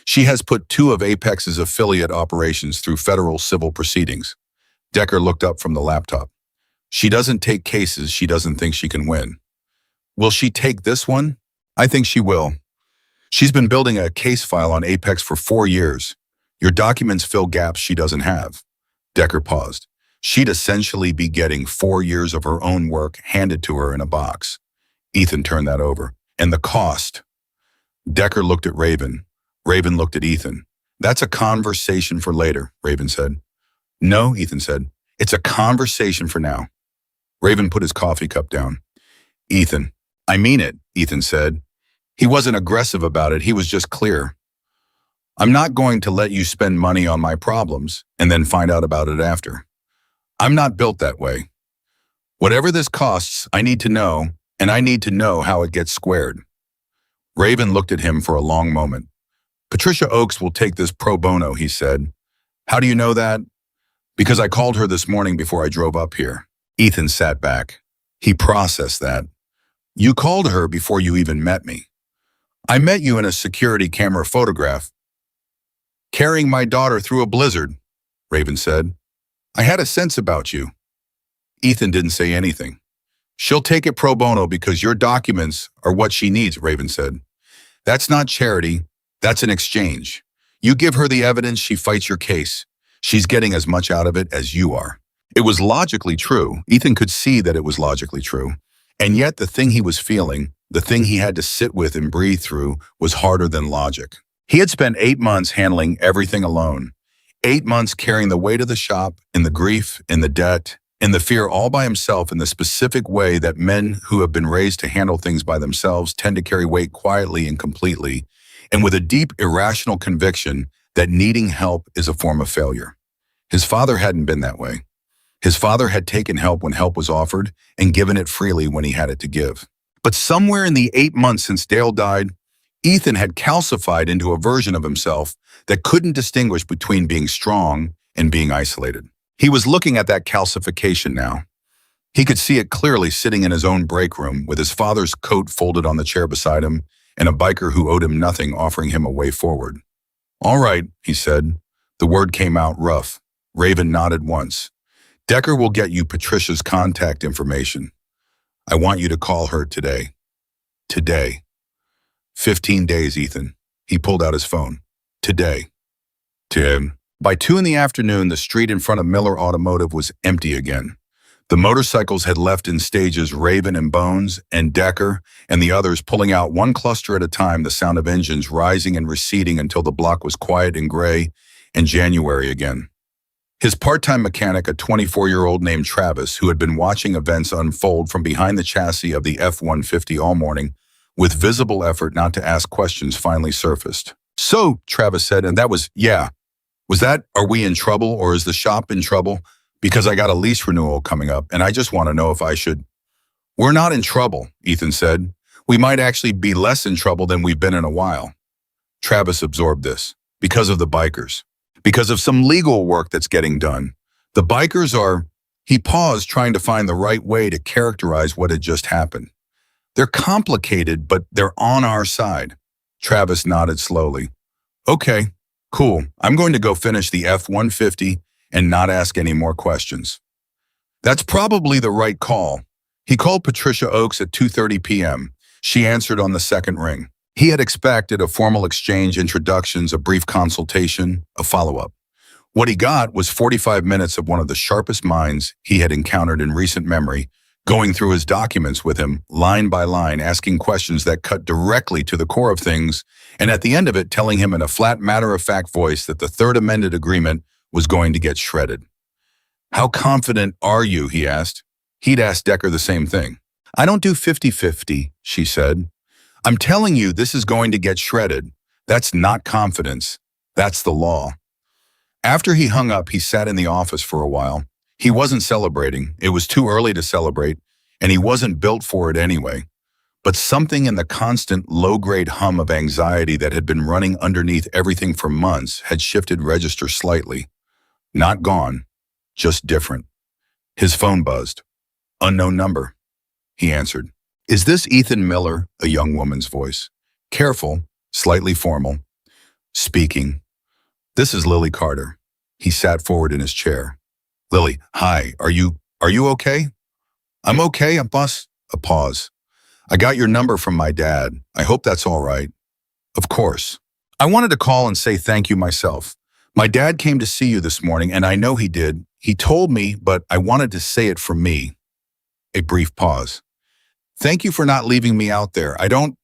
She has put 2 of Apex's affiliate operations through federal civil proceedings. Decker looked up from the laptop. She doesn't take cases she doesn't think she can win. Will she take this one? I think she will. She's been building a case file on Apex for 4 years. Your documents fill gaps she doesn't have. Decker paused. She'd essentially be getting 4 years of her own work handed to her in a box. Ethan turned that over. And the cost. Decker looked at Raven. Raven looked at Ethan. That's a conversation for later, Raven said. No, Ethan said. It's a conversation for now. Raven put his coffee cup down. Ethan, I mean it, Ethan said. He wasn't aggressive about it, he was just clear. I'm not going to let you spend money on my problems and then find out about it after. I'm not built that way. Whatever this costs, I need to know, and I need to know how it gets squared. Raven looked at him for a long moment. Patricia Oakes will take this pro bono, he said. How do you know that? Because I called her this morning before I drove up here. Ethan sat back. He processed that. You called her before you even met me. I met you in a security camera photograph, carrying my daughter through a blizzard, Raven said. I had a sense about you. Ethan didn't say anything. She'll take it pro bono because your documents are what she needs, Raven said. That's not charity, that's an exchange. You give her the evidence, she fights your case. She's getting as much out of it as you are. It was logically true. Ethan could see that it was logically true. And yet the thing he was feeling, the thing he had to sit with and breathe through, was harder than logic. He had spent 8 months handling everything alone. 8 months carrying the weight of the shop, in the grief, in the debt, in the fear all by himself in the specific way that men who have been raised to handle things by themselves tend to carry weight quietly and completely, and with a deep, irrational conviction that needing help is a form of failure. His father hadn't been that way. His father had taken help when help was offered and given it freely when he had it to give. But somewhere in the 8 months since Dale died, Ethan had calcified into a version of himself that couldn't distinguish between being strong and being isolated. He was looking at that calcification now. He could see it clearly sitting in his own break room with his father's coat folded on the chair beside him and a biker who owed him nothing offering him a way forward. All right, he said. The word came out rough. Raven nodded once. Decker will get you Patricia's contact information. I want you to call her today. Today. 15 days, Ethan. He pulled out his phone. Today. Tim. By 2 in the afternoon, the street in front of Miller Automotive was empty again. The motorcycles had left in stages Raven and Bones and Decker and the others pulling out one cluster at a time, the sound of engines rising and receding until the block was quiet and gray and January again. His part-time mechanic, a 24-year-old named Travis, who had been watching events unfold from behind the chassis of the F-150 all morning, with visible effort not to ask questions, finally surfaced. So, Travis said, and that was, yeah. Was that, are we in trouble or is the shop in trouble? Because I got a lease renewal coming up and I just want to know if I should. We're not in trouble, Ethan said. We might actually be less in trouble than we've been in a while. Travis absorbed this. Because of the bikers. Because of some legal work that's getting done. The bikers are, he paused trying to find the right way to characterize what had just happened. They're complicated, but they're on our side. Travis nodded slowly. Okay, cool. I'm going to go finish the F-150 and not ask any more questions. That's probably the right call. He called Patricia Oakes at 2:30 p.m. She answered on the second ring. He had expected a formal exchange, introductions, a brief consultation, a follow-up. What he got was 45 minutes of one of the sharpest minds he had encountered in recent memory, going through his documents with him, line by line, asking questions that cut directly to the core of things, and at the end of it, telling him in a flat, matter-of-fact voice that the third amended agreement was going to get shredded. How confident are you, he asked. He'd asked Decker the same thing. I don't do 50-50, she said. I'm telling you this is going to get shredded. That's not confidence. That's the law. After he hung up, he sat in the office for a while. He wasn't celebrating. It was too early to celebrate, and he wasn't built for it anyway. But something in the constant low-grade hum of anxiety that had been running underneath everything for months had shifted register slightly. Not gone, just different. His phone buzzed. Unknown number, he answered. Is this Ethan Miller? A young woman's voice. Careful, slightly formal. Speaking. This is Lily Carter. He sat forward in his chair. Lily, hi, are you okay? I'm okay, boss. A pause. I got your number from my dad. I hope that's all right. Of course. I wanted to call and say thank you myself. My dad came to see you this morning, and I know he did. He told me, but I wanted to say it for me. A brief pause. Thank you for not leaving me out there. I don't...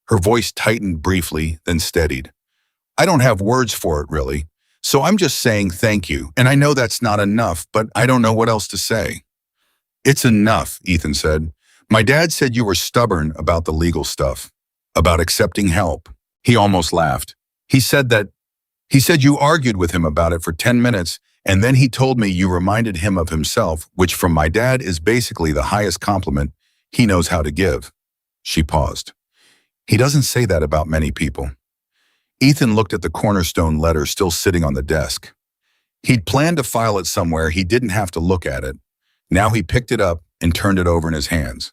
Her voice tightened briefly, then steadied. I don't have words for it, really. So I'm just saying thank you. And I know that's not enough, but I don't know what else to say. It's enough, Ethan said. My dad said you were stubborn about the legal stuff, about accepting help. He almost laughed. He said you argued with him about it for 10 minutes, and then he told me you reminded him of himself, which from my dad is basically the highest compliment he knows how to give. She paused. He doesn't say that about many people. Ethan looked at the cornerstone letter still sitting on the desk. He'd planned to file it somewhere he didn't have to look at it. Now he picked it up and turned it over in his hands.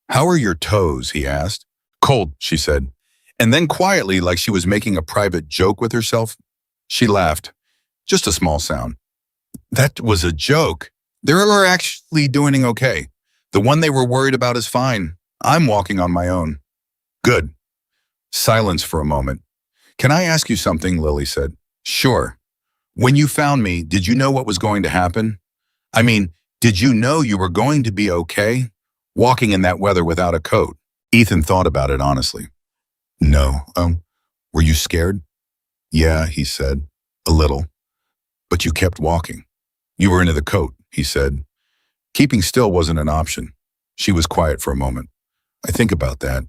How are your toes? He asked. Cold, she said. And then quietly, like she was making a private joke with herself, she laughed. Just a small sound. That was a joke. They're actually doing okay. The one they were worried about is fine. I'm walking on my own. Good. Silence for a moment. Can I ask you something? Lily said. Sure. When you found me, did you know what was going to happen? I mean, did you know you were going to be okay? Walking in that weather without a coat. Ethan thought about it honestly. No. Were you scared? Yeah, he said. A little. But you kept walking. You were into the coat, he said. Keeping still wasn't an option. She was quiet for a moment. I think about that.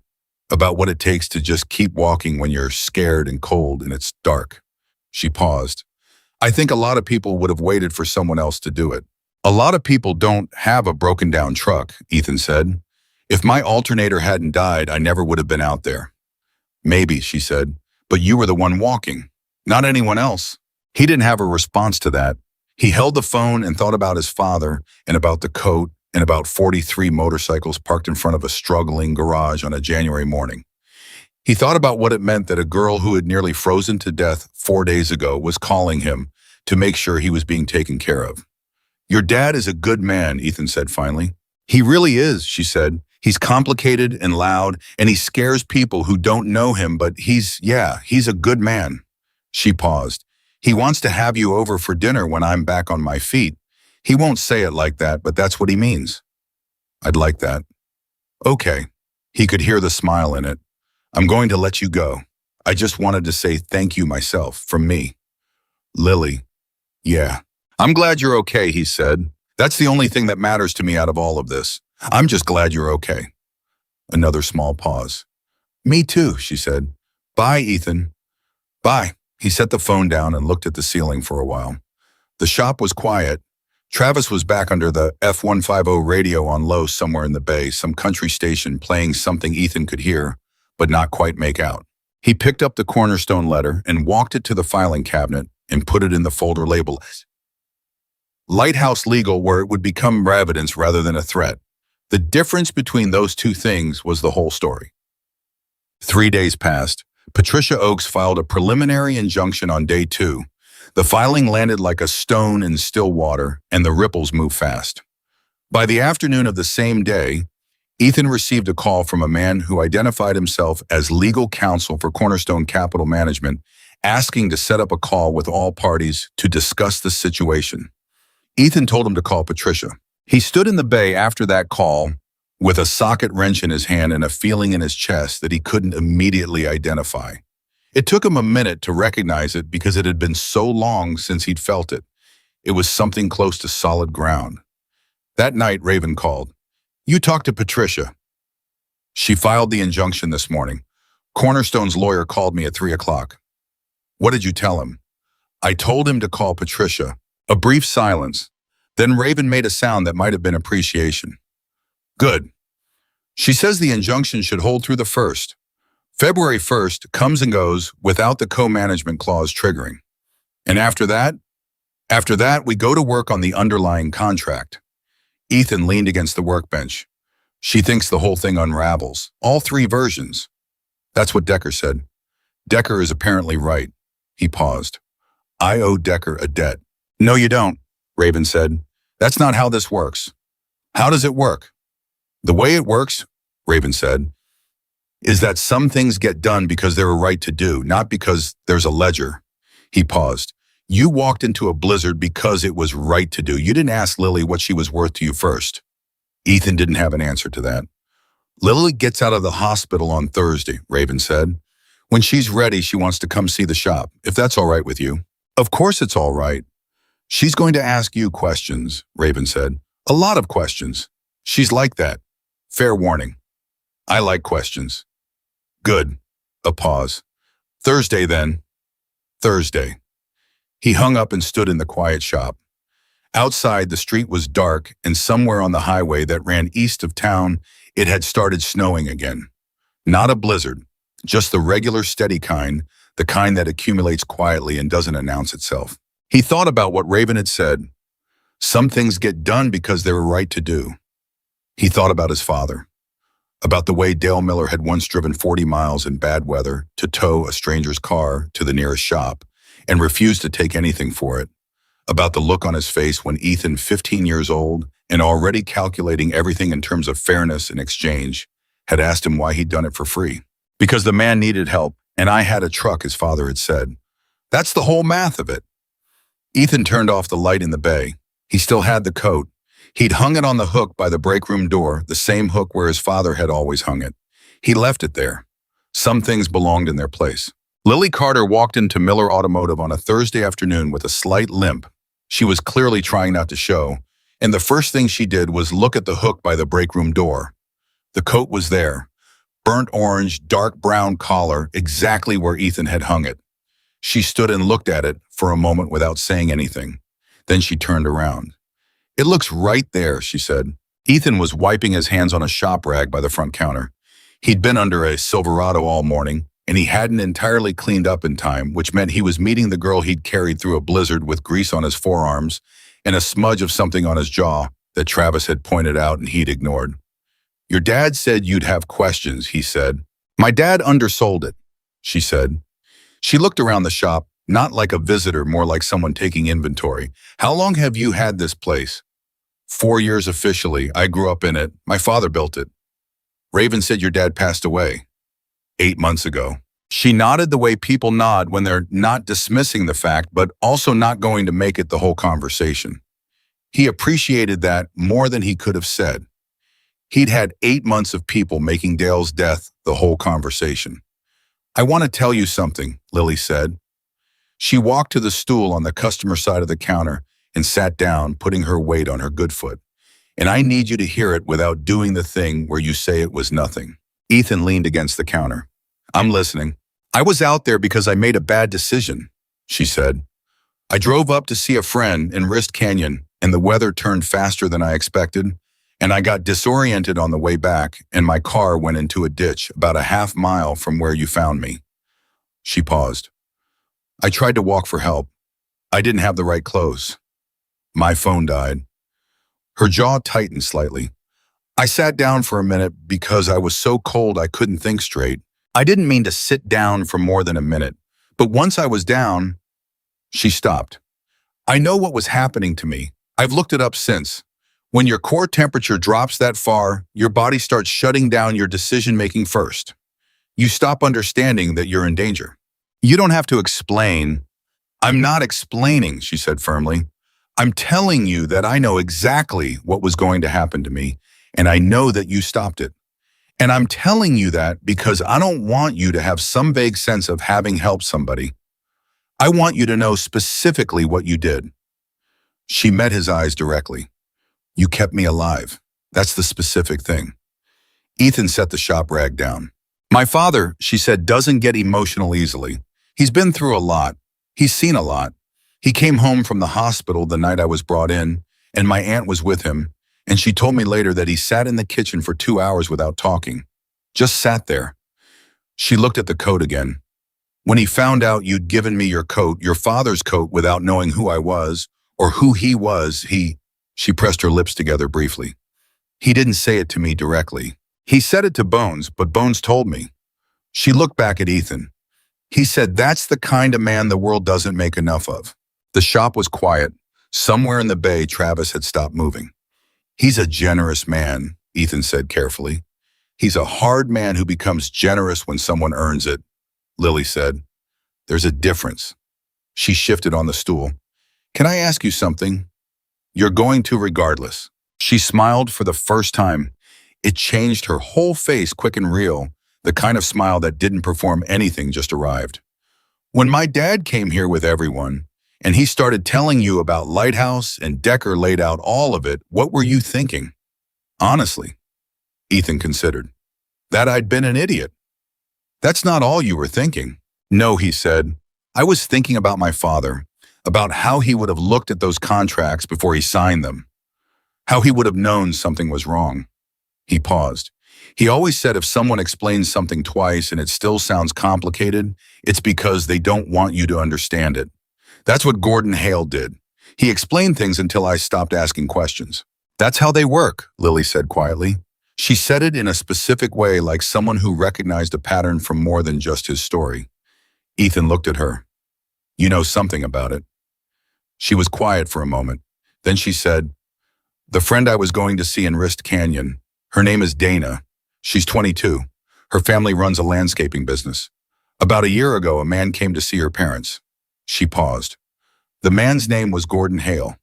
About what it takes to just keep walking when you're scared and cold and it's dark. She paused. I think a lot of people would have waited for someone else to do it. A lot of people don't have a broken down truck, Ethan said. If my alternator hadn't died, I never would have been out there. Maybe, she said, but you were the one walking, not anyone else. He didn't have a response to that. He held the phone and thought about his father and about the coat and about 43 motorcycles parked in front of a struggling garage on a January morning. He thought about what it meant that a girl who had nearly frozen to death 4 days ago was calling him to make sure he was being taken care of. Your dad is a good man, Ethan said finally. He really is, she said. He's complicated and loud, and he scares people who don't know him, but he's a good man. She paused. He wants to have you over for dinner when I'm back on my feet. He won't say it like that, but that's what he means. I'd like that. Okay. He could hear the smile in it. I'm going to let you go. I just wanted to say thank you myself, from me. Lily. Yeah. I'm glad you're okay, he said. That's the only thing that matters to me out of all of this. I'm just glad you're okay. Another small pause. Me too, she said. Bye, Ethan. Bye. He set the phone down and looked at the ceiling for a while. The shop was quiet. Travis was back under the F150 radio on low somewhere in the bay, some country station playing something Ethan could hear, but not quite make out. He picked up the cornerstone letter and walked it to the filing cabinet and put it in the folder labeled Lighthouse Legal, where it would become evidence rather than a threat. The difference between those two things was the whole story. 3 days passed. Patricia Oakes filed a preliminary injunction on day 2. The filing landed like a stone in still water, and the ripples moved fast. By the afternoon of the same day, Ethan received a call from a man who identified himself as legal counsel for Cornerstone Capital Management, asking to set up a call with all parties to discuss the situation. Ethan told him to call Patricia. He stood in the bay after that call with a socket wrench in his hand and a feeling in his chest that he couldn't immediately identify. It took him a minute to recognize it because it had been so long since he'd felt it. It was something close to solid ground. That night, Raven called. You talked to Patricia. She filed the injunction this morning. Cornerstone's lawyer called me at 3 o'clock. What did you tell him? I told him to call Patricia. A brief silence. Then Raven made a sound that might have been appreciation. Good. She says the injunction should hold through the 1st. February 1st comes and goes without the co-management clause triggering. And after that, we go to work on the underlying contract. Ethan leaned against the workbench. She thinks the whole thing unravels. All three versions. That's what Decker said. Decker is apparently right. He paused. I owe Decker a debt. No, you don't, Raven said. That's not how this works. How does it work? The way it works, Raven said, is that some things get done because they're a right to do, not because there's a ledger. He paused. You walked into a blizzard because it was right to do. You didn't ask Lily what she was worth to you first. Ethan didn't have an answer to that. Lily gets out of the hospital on Thursday, Raven said. When she's ready, she wants to come see the shop, if that's all right with you. Of course it's all right. She's going to ask you questions, Raven said. A lot of questions. She's like that. Fair warning. I like questions. Good. A pause. Thursday, then. Thursday. He hung up and stood in the quiet shop. Outside, the street was dark, and somewhere on the highway that ran east of town, it had started snowing again. Not a blizzard, just the regular steady kind, the kind that accumulates quietly and doesn't announce itself. He thought about what Raven had said. Some things get done because they're a right to do. He thought about his father, about the way Dale Miller had once driven 40 miles in bad weather to tow a stranger's car to the nearest shop and refused to take anything for it, about the look on his face when Ethan, 15 years old and already calculating everything in terms of fairness and exchange, had asked him why he'd done it for free. Because the man needed help, and I had a truck, his father had said. That's the whole math of it. Ethan turned off the light in the bay. He still had the coat. He'd hung it on the hook by the break room door, the same hook where his father had always hung it. He left it there. Some things belonged in their place. Lily Carter walked into Miller Automotive on a Thursday afternoon with a slight limp. She was clearly trying not to show, and the first thing she did was look at the hook by the break room door. The coat was there. Burnt orange, dark brown collar, exactly where Ethan had hung it. She stood and looked at it for a moment without saying anything. Then she turned around. It looks right there, she said. Ethan was wiping his hands on a shop rag by the front counter. He'd been under a Silverado all morning, and he hadn't entirely cleaned up in time, which meant he was meeting the girl he'd carried through a blizzard with grease on his forearms and a smudge of something on his jaw that Travis had pointed out and he'd ignored. Your dad said you'd have questions, he said. My dad undersold it, she said. She looked around the shop, not like a visitor, more like someone taking inventory. How long have you had this place? 4 years officially. I grew up in it. My father built it. Raven said your dad passed away 8 months ago. She nodded the way people nod when they're not dismissing the fact, but also not going to make it the whole conversation. He appreciated that more than he could have said. He'd had 8 months of people making Dale's death the whole conversation. I want to tell you something, Lily said. She walked to the stool on the customer side of the counter and sat down, putting her weight on her good foot. And I need you to hear it without doing the thing where you say it was nothing. Ethan leaned against the counter. I'm listening. I was out there because I made a bad decision, she said. I drove up to see a friend in Wrist Canyon, and the weather turned faster than I expected, and I got disoriented on the way back, and my car went into a ditch about a half mile from where you found me. She paused. I tried to walk for help. I didn't have the right clothes. My phone died. Her jaw tightened slightly. I sat down for a minute because I was so cold I couldn't think straight. I didn't mean to sit down for more than a minute, but once I was down, she stopped. I know what was happening to me. I've looked it up since. When your core temperature drops that far, your body starts shutting down your decision-making first. You stop understanding that you're in danger. You don't have to explain. I'm not explaining, she said firmly. I'm telling you that I know exactly what was going to happen to me, and I know that you stopped it. And I'm telling you that because I don't want you to have some vague sense of having helped somebody. I want you to know specifically what you did. She met his eyes directly. You kept me alive. That's the specific thing. Ethan set the shop rag down. My father, she said, doesn't get emotional easily. He's been through a lot. He's seen a lot. He came home from the hospital the night I was brought in, and my aunt was with him, And she told me later that he sat in the kitchen for 2 hours without talking. Just sat there. She looked at the coat again. When he found out you'd given me your coat, your father's coat, without knowing who I was or who he was, she pressed her lips together briefly. He didn't say it to me directly. He said it to Bones, but Bones told me. She looked back at Ethan. He said, that's the kind of man the world doesn't make enough of. The shop was quiet. Somewhere in the bay, Travis had stopped moving. He's a generous man, Ethan said carefully. He's a hard man who becomes generous when someone earns it, Lily said. There's a difference. She shifted on the stool. Can I ask you something? You're going to regardless. She smiled for the first time. It changed her whole face, quick and real, the kind of smile that didn't perform anything, just arrived. When my dad came here with everyone, and he started telling you about Lighthouse and Decker laid out all of it, what were you thinking? Honestly, Ethan considered. That I'd been an idiot. That's not all you were thinking. No, he said. I was thinking about my father, about how he would have looked at those contracts before he signed them, how he would have known something was wrong. He paused. He always said if someone explains something twice and it still sounds complicated, it's because they don't want you to understand it. That's what Gordon Hale did. He explained things until I stopped asking questions. That's how they work, Lily said quietly. She said it in a specific way, like someone who recognized a pattern from more than just his story. Ethan looked at her. You know something about it. She was quiet for a moment. Then she said, the friend I was going to see in Wrist Canyon, her name is Dana. She's 22. Her family runs a landscaping business. About a year ago, a man came to see her parents. She paused. The man's name was Gordon Hale.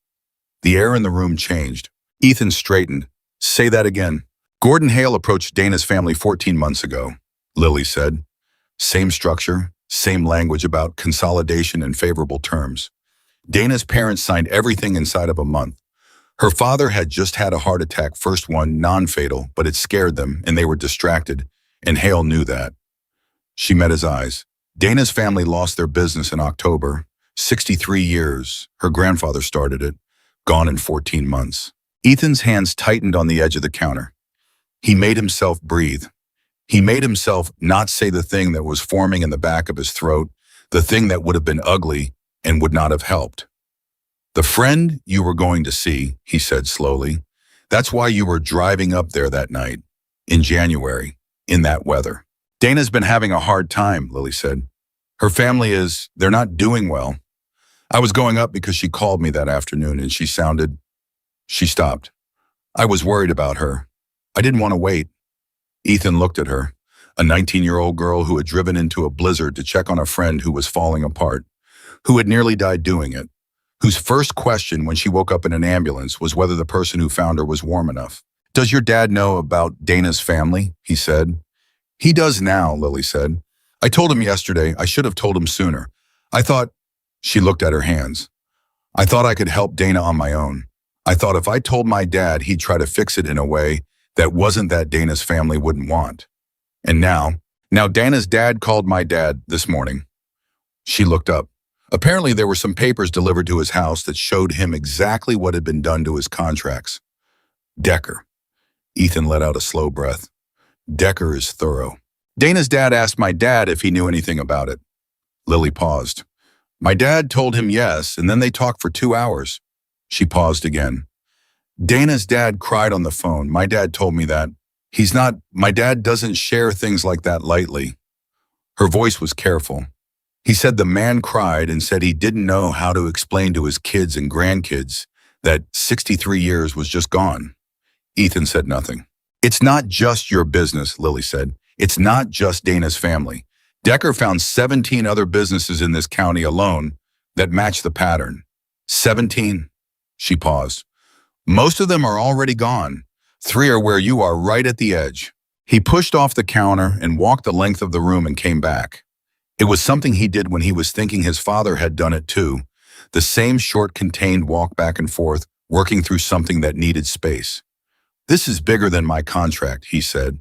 The air in the room changed. Ethan straightened. Say that again. Gordon Hale approached Dana's family 14 months ago, Lily said. Same structure, same language about consolidation and favorable terms. Dana's parents signed everything inside of a month. Her father had just had a heart attack, first one non-fatal, but it scared them and they were distracted, and Hale knew that. She met his eyes. Dana's family lost their business in October. 63 years. Her grandfather started it. Gone in 14 months. Ethan's hands tightened on the edge of the counter. He made himself breathe. He made himself not say the thing that was forming in the back of his throat, the thing that would have been ugly and would not have helped. The friend you were going to see, he said slowly, that's why you were driving up there that night, in January, in that weather. Dana's been having a hard time, Lily said. Her family they're not doing well. I was going up because she called me that afternoon and she stopped. I was worried about her. I didn't want to wait. Ethan looked at her, a 19-year-old girl who had driven into a blizzard to check on a friend who was falling apart, who had nearly died doing it, whose first question when she woke up in an ambulance was whether the person who found her was warm enough. Does your dad know about Dana's family? He said. He does now, Lily said. I told him yesterday. I should have told him sooner. I thought, she looked at her hands. I thought I could help Dana on my own. I thought if I told my dad, he'd try to fix it in a way that Dana's family wouldn't want. And now Dana's dad called my dad this morning. She looked up. Apparently there were some papers delivered to his house that showed him exactly what had been done to his contracts. Decker. Ethan let out a slow breath. Decker is thorough. Dana's dad asked my dad if he knew anything about it. Lily paused. My dad told him yes, and then they talked for 2 hours. She paused again. Dana's dad cried on the phone. My dad told me that. My dad doesn't share things like that lightly. Her voice was careful. He said the man cried and said he didn't know how to explain to his kids and grandkids that 63 years was just gone. Ethan said nothing. It's not just your business, Lily said. It's not just Dana's family. Decker found 17 other businesses in this county alone that match the pattern. 17. She paused. Most of them are already gone. 3 are where you are, right at the edge. He pushed off the counter and walked the length of the room and came back. It was something he did when he was thinking his father had done it too. The same short, contained walk back and forth, working through something that needed space. This is bigger than my contract, he said.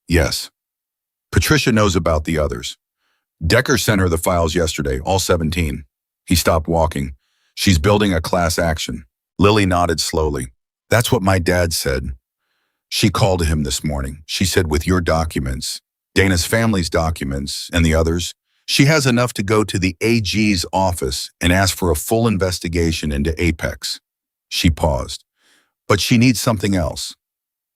Yes. Patricia knows about the others. Decker sent her the files yesterday, all 17. He stopped walking. She's building a class action. Lily nodded slowly. That's what my dad said. She called him this morning. She said, with your documents, Dana's family's documents, and the others, she has enough to go to the AG's office and ask for a full investigation into Apex. She paused. But she needs something else.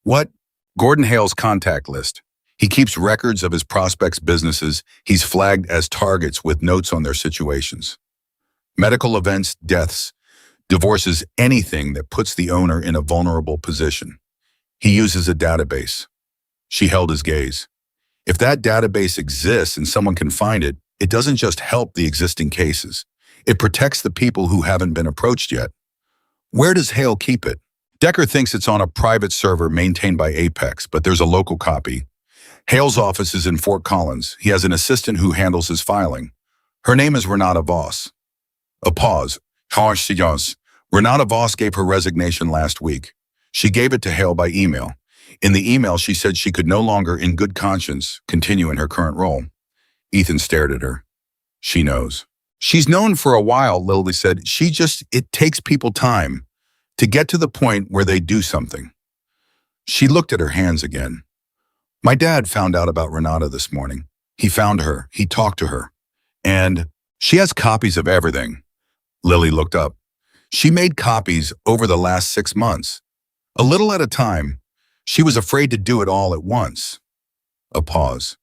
What? Gordon Hale's contact list. He keeps records of his prospects' businesses he's flagged as targets with notes on their situations. Medical events, deaths, divorces, anything that puts the owner in a vulnerable position. He uses a database. She held his gaze. If that database exists and someone can find it, it doesn't just help the existing cases. It protects the people who haven't been approached yet. Where does Hale keep it? Decker thinks it's on a private server maintained by Apex, but there's a local copy. Hale's office is in Fort Collins. He has an assistant who handles his filing. Her name is Renata Voss. A pause. Renata Voss gave her resignation last week. She gave it to Hale by email. In the email, she said she could no longer, in good conscience, continue in her current role. Ethan stared at her. She knows. She's known for a while, Lily said. It takes people time to get to the point where they do something. She looked at her hands again. My dad found out about Renata this morning. He found her. He talked to her. And she has copies of everything. Lily looked up. She made copies over the last 6 months. A little at a time. She was afraid to do it all at once. A pause.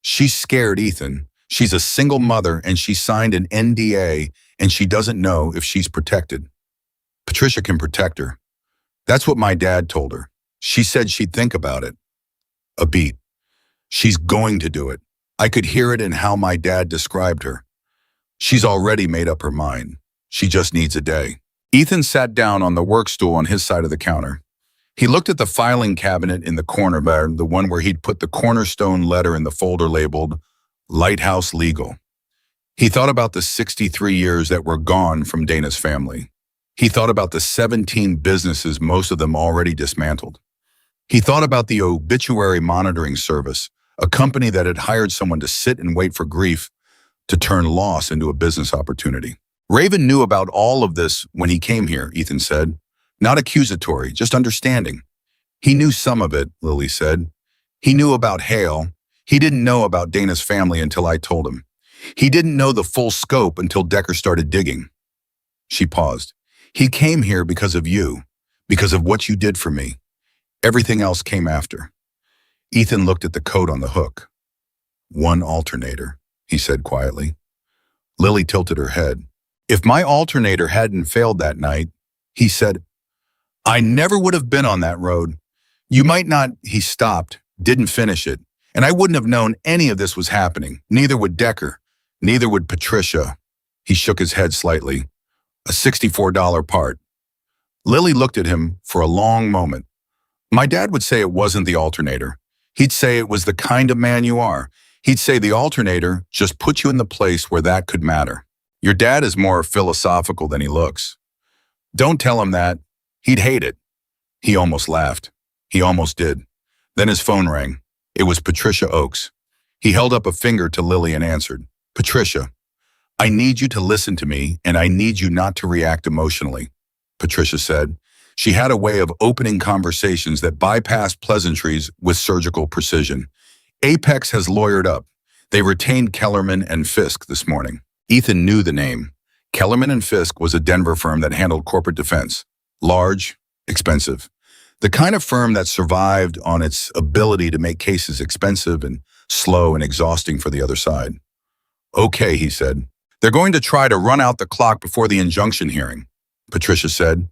She's scared, Ethan. She's a single mother and she signed an NDA and she doesn't know if she's protected. Patricia can protect her. That's what my dad told her. She said she'd think about it. A beat. She's going to do it. I could hear it in how my dad described her. She's already made up her mind. She just needs a day. Ethan sat down on the work stool on his side of the counter. He looked at the filing cabinet in the corner, the one where he'd put the cornerstone letter in the folder labeled Lighthouse Legal. He thought about the 63 years that were gone from Dana's family. He thought about the 17 businesses, most of them already dismantled. He thought about the obituary monitoring service, a company that had hired someone to sit and wait for grief to turn loss into a business opportunity. Raven knew about all of this when he came here, Ethan said. Not accusatory, just understanding. He knew some of it, Lily said. He knew about Hale. He didn't know about Dana's family until I told him. He didn't know the full scope until Decker started digging. She paused. He came here because of you, because of what you did for me. Everything else came after. Ethan looked at the coat on the hook. One alternator, he said quietly. Lily tilted her head. If my alternator hadn't failed that night, he said, I never would have been on that road. You might not, he stopped, didn't finish it, and I wouldn't have known any of this was happening. Neither would Decker, neither would Patricia. He shook his head slightly. A $64 part. Lily looked at him for a long moment. My dad would say it wasn't the alternator. He'd say it was the kind of man you are. He'd say the alternator just put you in the place where that could matter. Your dad is more philosophical than he looks. Don't tell him that. He'd hate it. He almost laughed. He almost did. Then his phone rang. It was Patricia Oakes. He held up a finger to Lily and answered. Patricia, I need you to listen to me, and I need you not to react emotionally, Patricia said. She had a way of opening conversations that bypassed pleasantries with surgical precision. Apex has lawyered up. They retained Kellerman and Fisk this morning. Ethan knew the name. Kellerman and Fisk was a Denver firm that handled corporate defense. Large, expensive. The kind of firm that survived on its ability to make cases expensive and slow and exhausting for the other side. Okay, he said. They're going to try to run out the clock before the injunction hearing, Patricia said.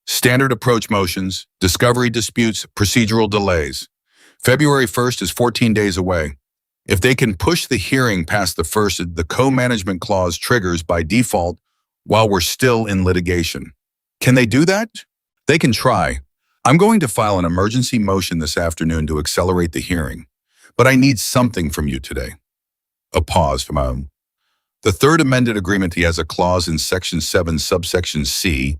Standard approach motions, discovery disputes, procedural delays. February 1st is 14 days away. If they can push the hearing past the 1st, the co-management clause triggers by default while we're still in litigation. Can they do that? They can try. I'm going to file an emergency motion this afternoon to accelerate the hearing, but I need something from you today. A pause from the third amended agreement. He has a clause in Section 7, subsection C,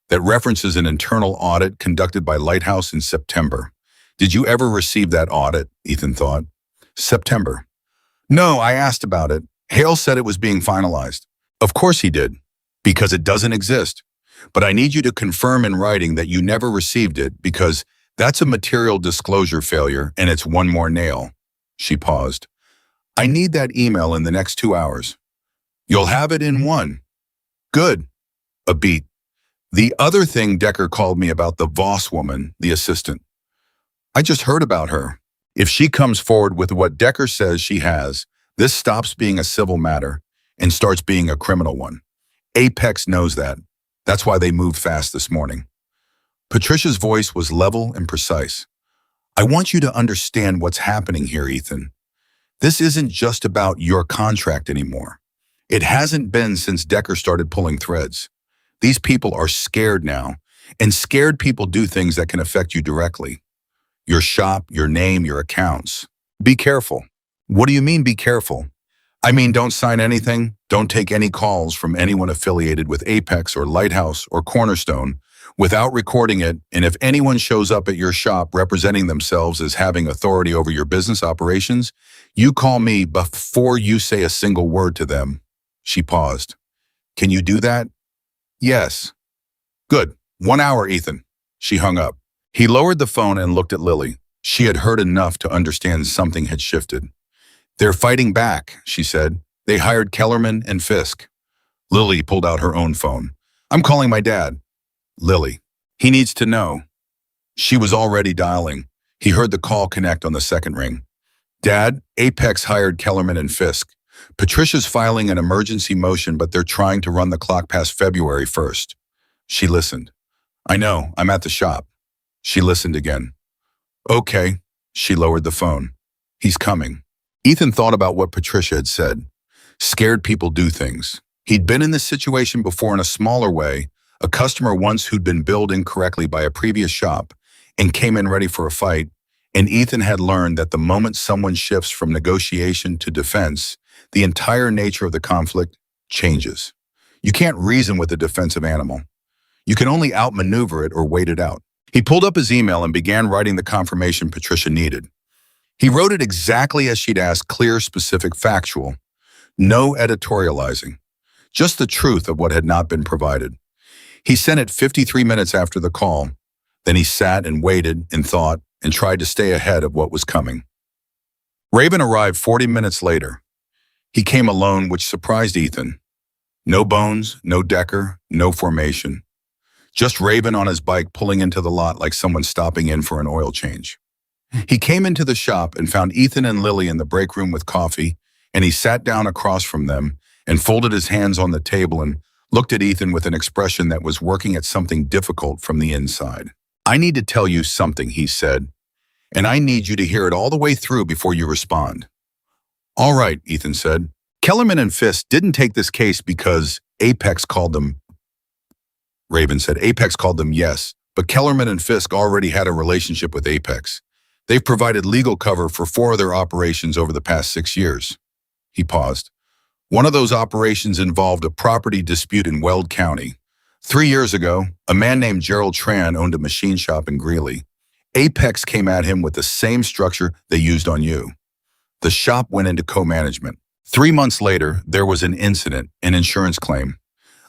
that references an internal audit conducted by Lighthouse in September. Did you ever receive that audit? Ethan thought. September. No, I asked about it. Hale said it was being finalized. Of course he did, because it doesn't exist. But I need you to confirm in writing that you never received it because that's a material disclosure failure and it's one more nail. She paused. I need that email in the next 2 hours. You'll have it in one. Good. A beat. The other thing Decker called me about the Voss woman, the assistant. I just heard about her. If she comes forward with what Decker says she has, this stops being a civil matter and starts being a criminal one. Apex knows that. That's why they moved fast this morning. Patricia's voice was level and precise. I want you to understand what's happening here, Ethan. This isn't just about your contract anymore. It hasn't been since Decker started pulling threads. These people are scared now, and scared people do things that can affect you directly. Your shop, your name, your accounts. Be careful. What do you mean be careful? I mean, don't sign anything, don't take any calls from anyone affiliated with Apex or Lighthouse or Cornerstone without recording it, and if anyone shows up at your shop representing themselves as having authority over your business operations, you call me before you say a single word to them. She paused. Can you do that? Yes. Good. 1 hour, Ethan. She hung up. He lowered the phone and looked at Lily. She had heard enough to understand something had shifted. They're fighting back, she said. They hired Kellerman and Fisk. Lily pulled out her own phone. I'm calling my dad. Lily. He needs to know. She was already dialing. He heard the call connect on the second ring. Dad, Apex hired Kellerman and Fisk. Patricia's filing an emergency motion, but they're trying to run the clock past February 1st. She listened. I know, I'm at the shop. She listened again. Okay. She lowered the phone. He's coming. Ethan thought about what Patricia had said. Scared people do things. He'd been in this situation before in a smaller way, a customer once who'd been billed incorrectly by a previous shop and came in ready for a fight, and Ethan had learned that the moment someone shifts from negotiation to defense, the entire nature of the conflict changes. You can't reason with a defensive animal. You can only outmaneuver it or wait it out. He pulled up his email and began writing the confirmation Patricia needed. He wrote it exactly as she'd asked, clear, specific, factual. No editorializing. Just the truth of what had not been provided. He sent it 53 minutes after the call. Then he sat and waited and thought and tried to stay ahead of what was coming. Raven arrived 40 minutes later. He came alone, which surprised Ethan. No Bones, no Decker, no formation. Just Raven on his bike pulling into the lot like someone stopping in for an oil change. He came into the shop and found Ethan and Lily in the break room with coffee, and he sat down across from them and folded his hands on the table and looked at Ethan with an expression that was working at something difficult from the inside. I need to tell you something, he said, and I need you to hear it all the way through before you respond. All right, Ethan said. Kellerman and Fisk didn't take this case because Apex called them. Raven said Apex called them, yes, but Kellerman and Fisk already had a relationship with Apex. They've provided legal cover for 4 of their operations over the past 6 years. He paused. One of those operations involved a property dispute in Weld County. 3 years ago, a man named Gerald Tran owned a machine shop in Greeley. Apex came at him with the same structure they used on you. The shop went into co-management. 3 months later, there was an incident, an insurance claim.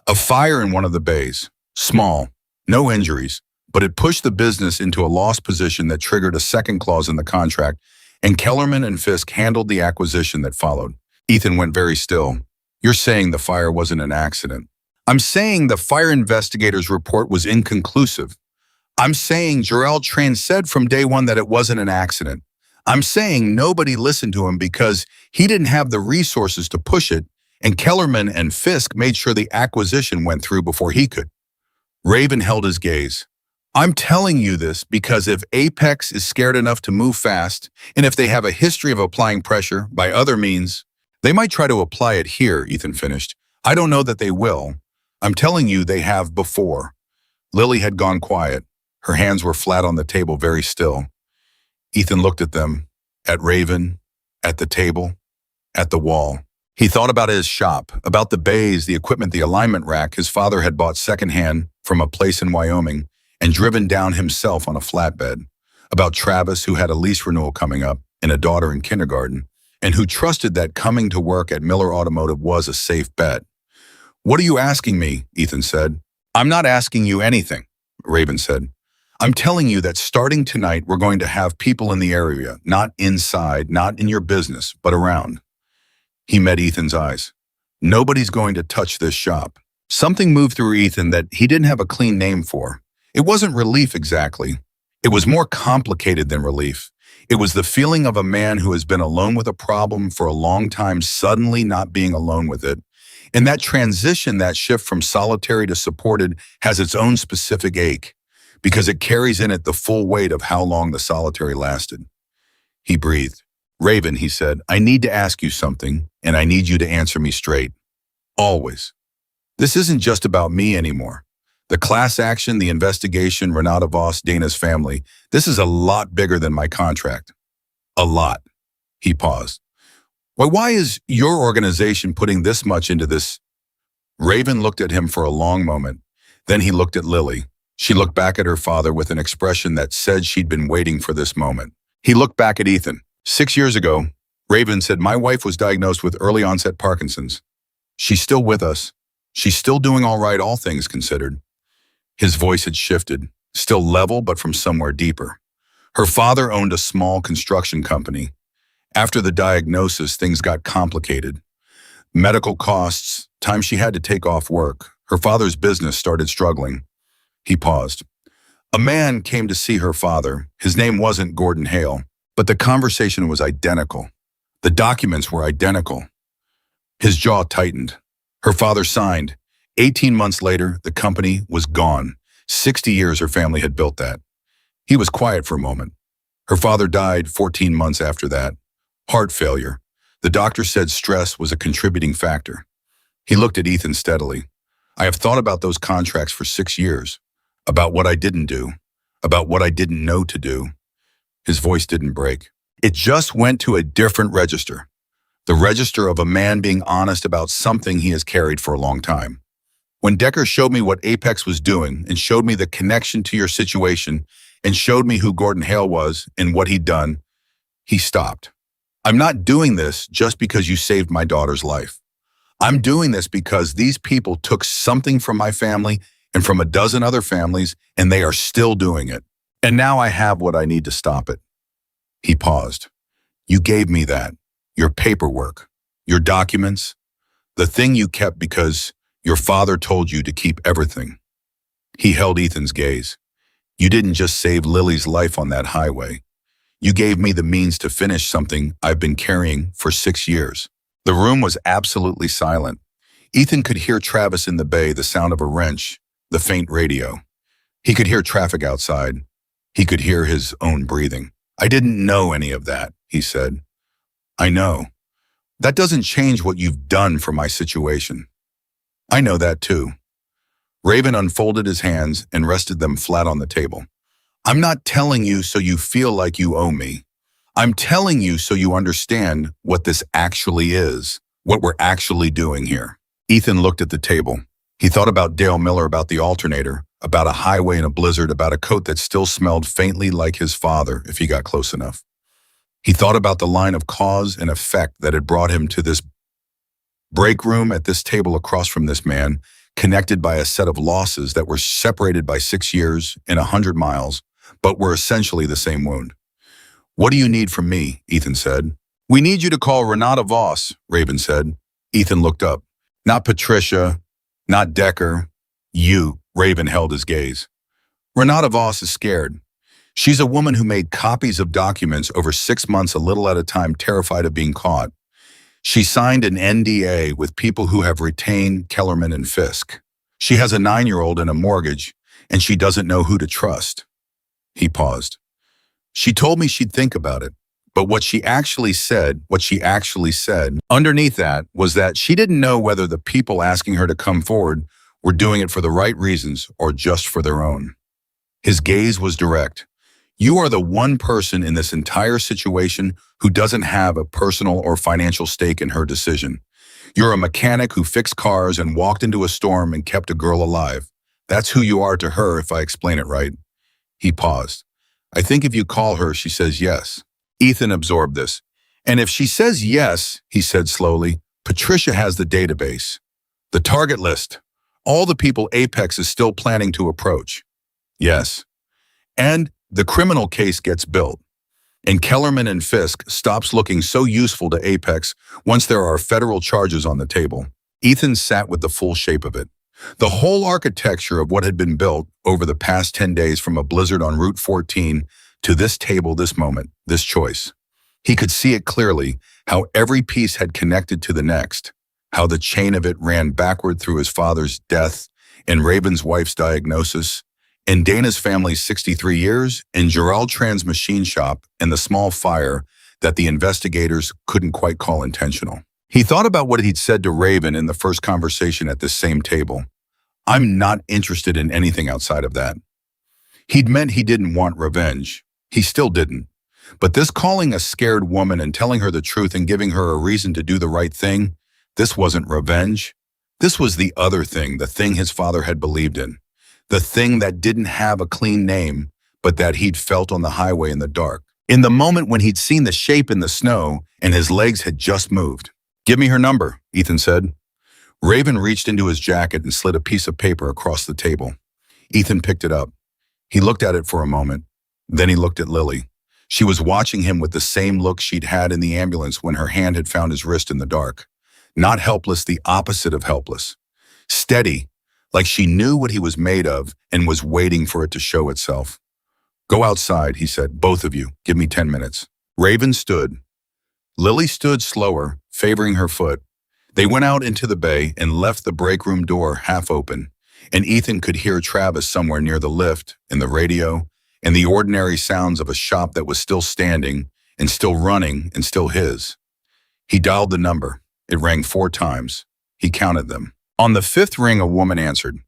A fire in one of the bays. Small, no injuries, but it pushed the business into a loss position that triggered a second clause in the contract, and Kellerman and Fisk handled the acquisition that followed. Ethan went very still. You're saying the fire wasn't an accident. I'm saying the fire investigator's report was inconclusive. I'm saying Gerald Tran said from day one that it wasn't an accident. I'm saying nobody listened to him because he didn't have the resources to push it, and Kellerman and Fisk made sure the acquisition went through before he could. Raven held his gaze. I'm telling you this because if Apex is scared enough to move fast, and if they have a history of applying pressure by other means, they might try to apply it here, Ethan finished. I don't know that they will. I'm telling you they have before. Lily had gone quiet. Her hands were flat on the table, very still. Ethan looked at them, at Raven, at the table, at the wall. He thought about his shop, about the bays, the equipment, the alignment rack his father had bought secondhand from a place in Wyoming and driven down himself on a flatbed, about Travis, who had a lease renewal coming up and a daughter in kindergarten, and who trusted that coming to work at Miller Automotive was a safe bet. What are you asking me? Ethan said. I'm not asking you anything, Raven said. I'm telling you that starting tonight, we're going to have people in the area, not inside, not in your business, but around. He met Ethan's eyes. Nobody's going to touch this shop. Something moved through Ethan that he didn't have a clean name for. It wasn't relief exactly. It was more complicated than relief. It was the feeling of a man who has been alone with a problem for a long time suddenly not being alone with it. And that transition, that shift from solitary to supported, has its own specific ache because it carries in it the full weight of how long the solitary lasted. He breathed. Raven, he said, I need to ask you something, and I need you to answer me straight. Always. This isn't just about me anymore. The class action, the investigation, Renata Voss, Dana's family, this is a lot bigger than my contract. A lot. He paused. Why is your organization putting this much into this? Raven looked at him for a long moment. Then he looked at Lily. She looked back at her father with an expression that said she'd been waiting for this moment. He looked back at Ethan. 6 years ago, Raven said, my wife was diagnosed with early onset Parkinson's. She's still with us. She's still doing all right, all things considered. His voice had shifted, still level, but from somewhere deeper. Her father owned a small construction company. After the diagnosis, things got complicated. Medical costs, time she had to take off work. Her father's business started struggling. He paused. A man came to see her father. His name wasn't Gordon Hale, but the conversation was identical. The documents were identical. His jaw tightened. Her father signed. 18 months later, the company was gone. 60 years her family had built that. He was quiet for a moment. Her father died 14 months after that. Heart failure. The doctor said stress was a contributing factor. He looked at Ethan steadily. I have thought about those contracts for 6 years. About what I didn't do. About what I didn't know to do. His voice didn't break. It just went to a different register. The register of a man being honest about something he has carried for a long time. When Decker showed me what Apex was doing and showed me the connection to your situation and showed me who Gordon Hale was and what he'd done, he stopped. I'm not doing this just because you saved my daughter's life. I'm doing this because these people took something from my family and from a dozen other families, and they are still doing it. And now I have what I need to stop it. He paused. You gave me that. Your paperwork, your documents, the thing you kept because your father told you to keep everything. He held Ethan's gaze. You didn't just save Lily's life on that highway. You gave me the means to finish something I've been carrying for 6 years. The room was absolutely silent. Ethan could hear Travis in the bay, the sound of a wrench, the faint radio. He could hear traffic outside. He could hear his own breathing. I didn't know any of that, he said. I know. That doesn't change what you've done for my situation. I know that too. Raven unfolded his hands and rested them flat on the table. I'm not telling you so you feel like you owe me. I'm telling you so you understand what this actually is, what we're actually doing here. Ethan looked at the table. He thought about Dale Miller, about the alternator, about a highway in a blizzard, about a coat that still smelled faintly like his father if he got close enough. He thought about the line of cause and effect that had brought him to this break room at this table across from this man, connected by a set of losses that were separated by 6 years and 100 miles, but were essentially the same wound. What do you need from me? Ethan said. We need you to call Renata Voss, Raven said. Ethan looked up. Not Patricia, not Decker. You, Raven held his gaze. Renata Voss is scared. She's a woman who made copies of documents over 6 months, a little at a time, terrified of being caught. She signed an NDA with people who have retained Kellerman and Fisk. She has a 9-year-old and a mortgage, and she doesn't know who to trust. He paused. She told me she'd think about it, but what she actually said underneath that was that she didn't know whether the people asking her to come forward were doing it for the right reasons or just for their own. His gaze was direct. You are the one person in this entire situation who doesn't have a personal or financial stake in her decision. You're a mechanic who fixed cars and walked into a storm and kept a girl alive. That's who you are to her, if I explain it right. He paused. I think if you call her, she says yes. Ethan absorbed this. And if she says yes, he said slowly, Patricia has the database, the target list, All the people Apex is still planning to approach. Yes. And the criminal case gets built. And Kellerman and Fisk stops looking so useful to Apex once there are federal charges on the table. Ethan sat with the full shape of it. The whole architecture of what had been built over the past 10 days, from a blizzard on Route 14 to this table, this moment, this choice. He could see it clearly, how every piece had connected to the next, how the chain of it ran backward through his father's death and Raven's wife's diagnosis, and Dana's family's 63 years, and Gerald Tran's machine shop, and the small fire that the investigators couldn't quite call intentional. He thought about what he'd said to Raven in the first conversation at this same table. I'm not interested in anything outside of that. He'd meant he didn't want revenge. He still didn't. But this calling a scared woman and telling her the truth and giving her a reason to do the right thing, this wasn't revenge. This was the other thing, the thing his father had believed in. The thing that didn't have a clean name, but that he'd felt on the highway in the dark. In the moment when he'd seen the shape in the snow and his legs had just moved. Give me her number, Ethan said. Raven reached into his jacket and slid a piece of paper across the table. Ethan picked it up. He looked at it for a moment. Then he looked at Lily. She was watching him with the same look she'd had in the ambulance when her hand had found his wrist in the dark. Not helpless, the opposite of helpless. Steady, like she knew what he was made of and was waiting for it to show itself. Go outside, he said. Both of you. Give me 10 minutes. Raven stood. Lily stood slower, favoring her foot. They went out into the bay and left the break room door half open, and Ethan could hear Travis somewhere near the lift, and the radio, and the ordinary sounds of a shop that was still standing and still running and still his. He dialed the number. It rang 4 times. He counted them. On the 5th ring, a woman answered.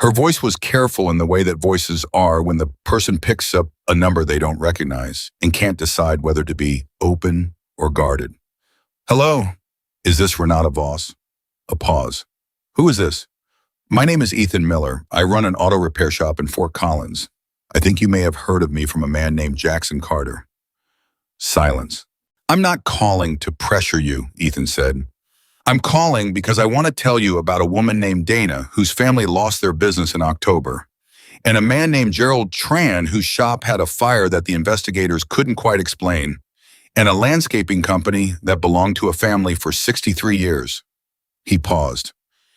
Her voice was careful in the way that voices are when the person picks up a number they don't recognize and can't decide whether to be open or guarded. Hello, is this Renata Voss? A pause. Who is this? My name is Ethan Miller. I run an auto repair shop in Fort Collins. I think you may have heard of me from a man named Jackson Carter. Silence. I'm not calling to pressure you, Ethan said. I'm calling because I want to tell you about a woman named Dana whose family lost their business in October, and a man named Gerald Tran whose shop had a fire that the investigators couldn't quite explain, and a landscaping company that belonged to a family for 63 years. He paused.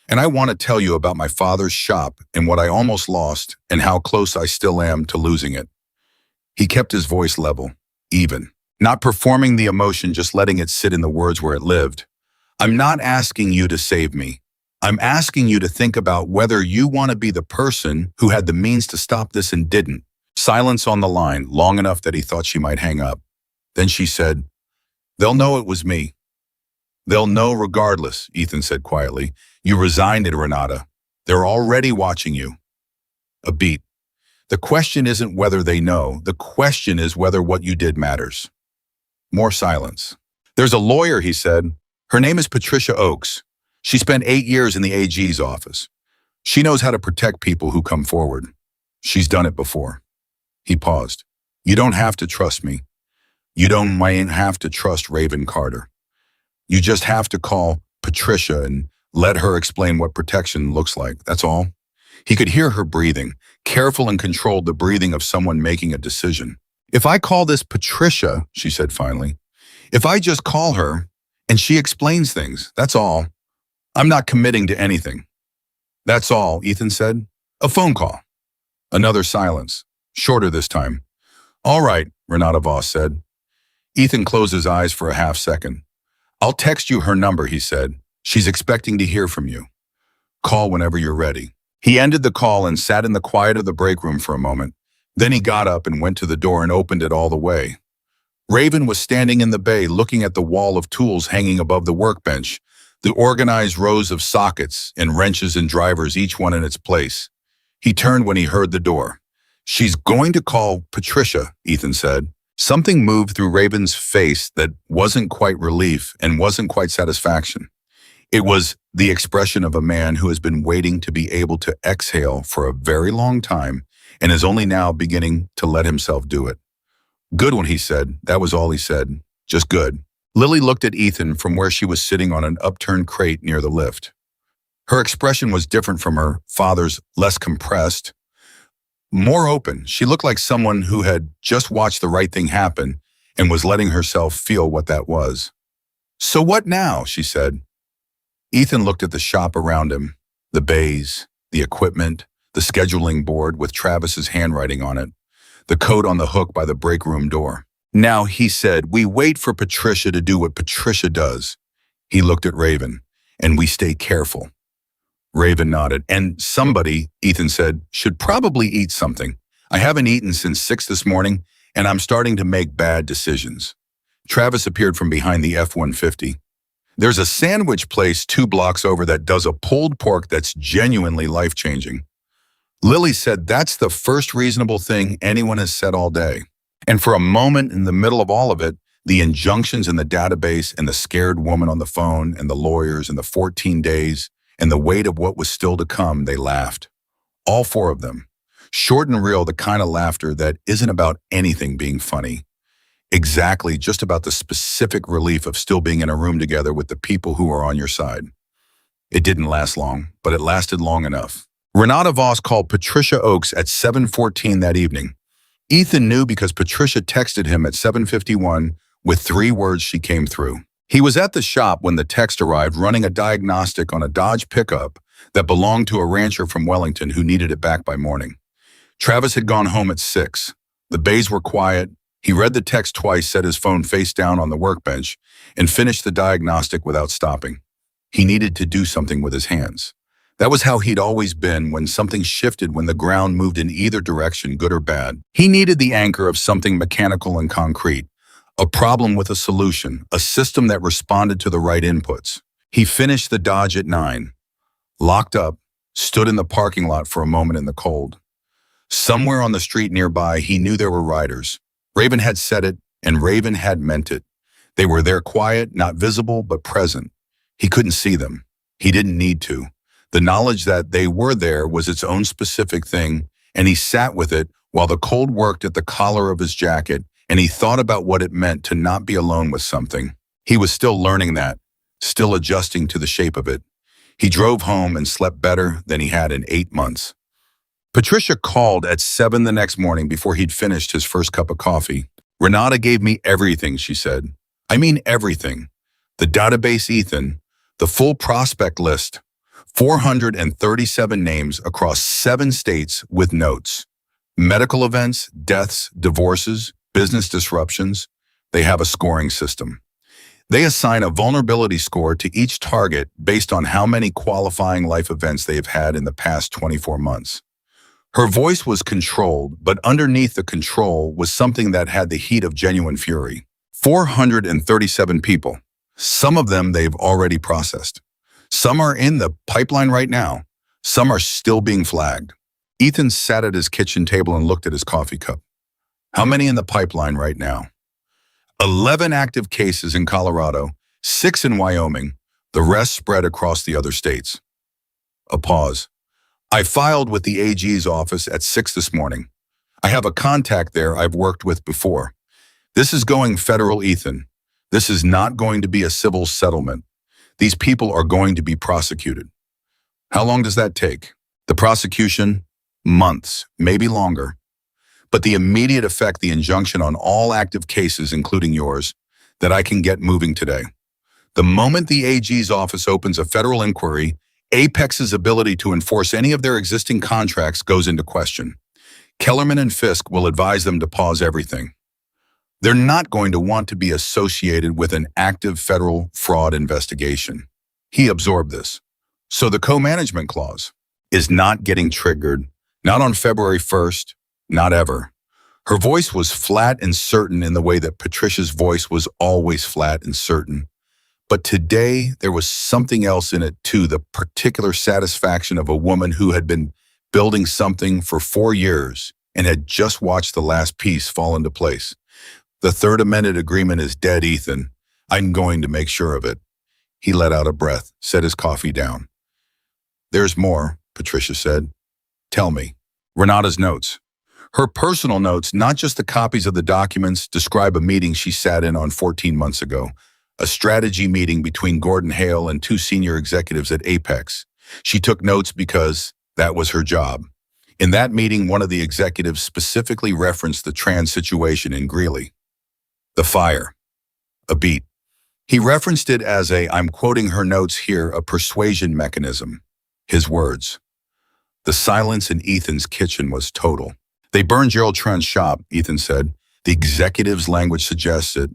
And I want to tell you about my father's shop and what I almost lost and how close I still am to losing it. He kept his voice level, even, not performing the emotion, just letting it sit in the words where it lived. I'm not asking you to save me. I'm asking you to think about whether you want to be the person who had the means to stop this and didn't. Silence on the line, long enough that he thought she might hang up. Then she said, They'll know it was me. They'll know regardless, Ethan said quietly. You resigned it, Renata. They're already watching you. A beat. The question isn't whether they know. The question is whether what you did matters. More silence. There's a lawyer, he said. Her name is Patricia Oakes. She spent 8 years in the AG's office. She knows how to protect people who come forward. She's done it before. He paused. You don't have to trust me. You don't have to trust Raven Carter. You just have to call Patricia and let her explain what protection looks like. That's all. He could hear her breathing, careful and controlled, the breathing of someone making a decision. If I call this Patricia, she said finally, if I just call her and she explains things, that's all. I'm not committing to anything. That's all, Ethan said. A phone call. Another silence, shorter this time. All right, Renata Voss said. Ethan closed his eyes for a half second. I'll text you her number, he said. She's expecting to hear from you. Call whenever you're ready. He ended the call and sat in the quiet of the break room for a moment. Then he got up and went to the door and opened it all the way. Raven was standing in the bay looking at the wall of tools hanging above the workbench, the organized rows of sockets and wrenches and drivers, each one in its place. He turned when he heard the door. She's going to call Patricia, Ethan said. Something moved through Raven's face that wasn't quite relief and wasn't quite satisfaction. It was the expression of a man who has been waiting to be able to exhale for a very long time and is only now beginning to let himself do it. Good one, he said. That was all he said. Just good. Lily looked at Ethan from where she was sitting on an upturned crate near the lift. Her expression was different from her father's, less compressed, more open. She looked like someone who had just watched the right thing happen and was letting herself feel what that was. "So what now?" she said. Ethan looked at the shop around him, the bays, the equipment, the scheduling board with Travis's handwriting on it, the coat on the hook by the break room door. "Now," he said, "we wait for Patricia to do what Patricia does." He looked at Raven, "And we stay careful." Raven nodded. "And somebody," Ethan said, "should probably eat something. I haven't eaten since 6 this morning, and I'm starting to make bad decisions." Travis appeared from behind the F-150. "There's a sandwich place 2 blocks over that does a pulled pork that's genuinely life-changing." Lily said that's the first reasonable thing anyone has said all day. And for a moment in the middle of all of it, the injunctions in the database and the scared woman on the phone and the lawyers and the 14 days and the weight of what was still to come, they laughed. All 4 of them. Short and real, the kind of laughter that isn't about anything being funny. Exactly, just about the specific relief of still being in a room together with the people who are on your side. It didn't last long, but it lasted long enough. Renata Voss called Patricia Oakes at 7:14 that evening. Ethan knew because Patricia texted him at 7:51 with 3 words she came through. He was at the shop when the text arrived, running a diagnostic on a Dodge pickup that belonged to a rancher from Wellington who needed it back by morning. Travis had gone home at 6. The bays were quiet. He read the text twice, set his phone face down on the workbench, and finished the diagnostic without stopping. He needed to do something with his hands. That was how he'd always been when something shifted, when the ground moved in either direction, good or bad. He needed the anchor of something mechanical and concrete, a problem with a solution, a system that responded to the right inputs. He finished the Dodge at 9, locked up, stood in the parking lot for a moment in the cold. Somewhere on the street nearby, he knew there were riders. Raven had said it, and Raven had meant it. They were there, quiet, not visible, but present. He couldn't see them. He didn't need to. The knowledge that they were there was its own specific thing, and he sat with it while the cold worked at the collar of his jacket, and he thought about what it meant to not be alone with something. He was still learning that, still adjusting to the shape of it. He drove home and slept better than he had in 8 months. Patricia called at 7 the next morning before he'd finished his first cup of coffee. "Renata gave me everything," she said. "I mean everything. The database, Ethan, the full prospect list, 437 names across 7 states with notes. Medical events, deaths, divorces, business disruptions. They have a scoring system. They assign a vulnerability score to each target based on how many qualifying life events they have had in the past 24 months. Her voice was controlled, but underneath the control was something that had the heat of genuine fury. 437 people. Some of them they've already processed. Some are in the pipeline right now. Some are still being flagged." Ethan sat at his kitchen table and looked at his coffee cup. "How many in the pipeline right now?" 11 active cases in Colorado, 6 in Wyoming, the rest spread across the other states. A pause. "I filed with the AG's office at 6 this morning. I have a contact there I've worked with before. This is going federal, Ethan. This is not going to be a civil settlement. These people are going to be prosecuted." "How long does that take?" "The prosecution? Months, maybe longer. But the immediate effect, the injunction on all active cases, including yours, that I can get moving today. The moment the AG's office opens a federal inquiry, Apex's ability to enforce any of their existing contracts goes into question. Kellerman and Fisk will advise them to pause everything. They're not going to want to be associated with an active federal fraud investigation." He absorbed this. "So the co-management clause is not getting triggered, not on February 1st, not ever." Her voice was flat and certain in the way that Patricia's voice was always flat and certain. But today, there was something else in it too, the particular satisfaction of a woman who had been building something for 4 years and had just watched the last piece fall into place. "The third amended agreement is dead, Ethan. I'm going to make sure of it." He let out a breath, set his coffee down. "There's more," Patricia said. "Tell me." Renata's notes. Her personal notes, not just the copies of the documents, describe a meeting she sat in on 14 months ago, a strategy meeting between Gordon Hale and 2 senior executives at Apex. She took notes because that was her job. In that meeting, one of the executives specifically referenced the trans situation in Greeley. The fire. A beat. He referenced it as I'm quoting her notes here, a persuasion mechanism. His words. The silence in Ethan's kitchen was total. They burned Gerald Trent's shop, Ethan said. The executive's language suggests it.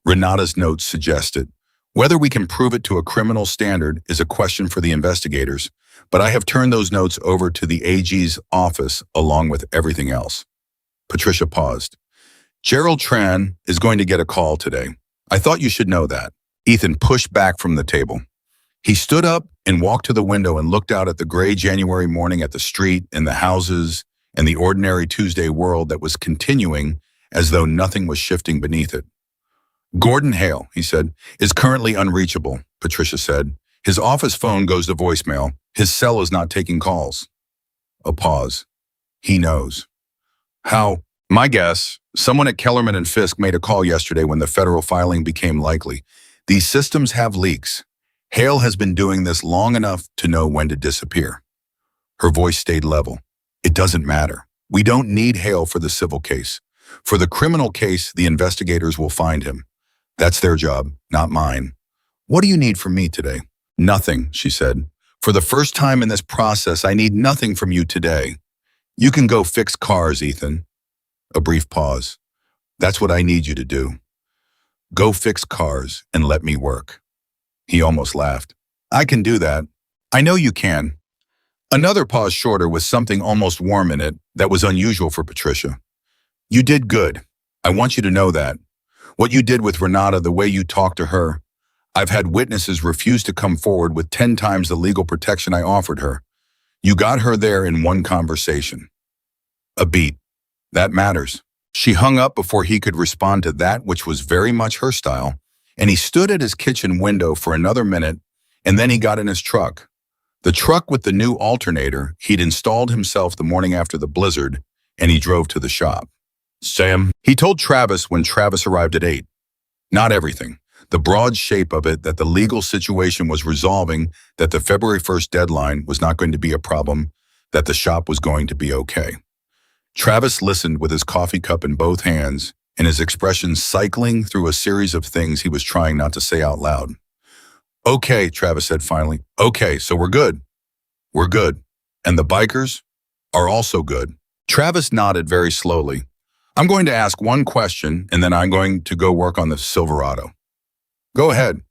Renata's notes suggest it. Whether we can prove it to a criminal standard is a question for the investigators, but I have turned those notes over to the AG's office along with everything else. Patricia paused. Gerald Tran is going to get a call today. I thought you should know that. Ethan pushed back from the table. He stood up and walked to the window and looked out at the gray January morning at the street and the houses and the ordinary Tuesday world that was continuing as though nothing was shifting beneath it. Gordon Hale, he said, is currently unreachable, Patricia said. His office phone goes to voicemail. His cell is not taking calls. A pause. He knows. How? My guess, someone at Kellerman and Fisk made a call yesterday when the federal filing became likely. These systems have leaks. Hale has been doing this long enough to know when to disappear. Her voice stayed level. It doesn't matter. We don't need Hale for the civil case. For the criminal case, the investigators will find him. That's their job, not mine. What do you need from me today? Nothing, she said. For the first time in this process, I need nothing from you today. You can go fix cars, Ethan. A brief pause. That's what I need you to do. Go fix cars and let me work. He almost laughed. I can do that. I know you can. Another pause shorter with something almost warm in it that was unusual for Patricia. You did good. I want you to know that. What you did with Renata, the way you talked to her. I've had witnesses refuse to come forward with 10 times the legal protection I offered her. You got her there in one conversation. A beat. That matters. She hung up before he could respond to that, which was very much her style, and he stood at his kitchen window for another minute, and then he got in his truck. The truck with the new alternator he'd installed himself the morning after the blizzard, and he drove to the shop. Sam, he told Travis when Travis arrived at 8. Not everything. The broad shape of it, that the legal situation was resolving, that the February 1st deadline was not going to be a problem, that the shop was going to be okay. Travis listened with his coffee cup in both hands and his expression cycling through a series of things he was trying not to say out loud. Okay, Travis said finally. Okay, so we're good. We're good. And the bikers are also good. Travis nodded very slowly. I'm going to ask one question and then I'm going to go work on the Silverado. Go ahead.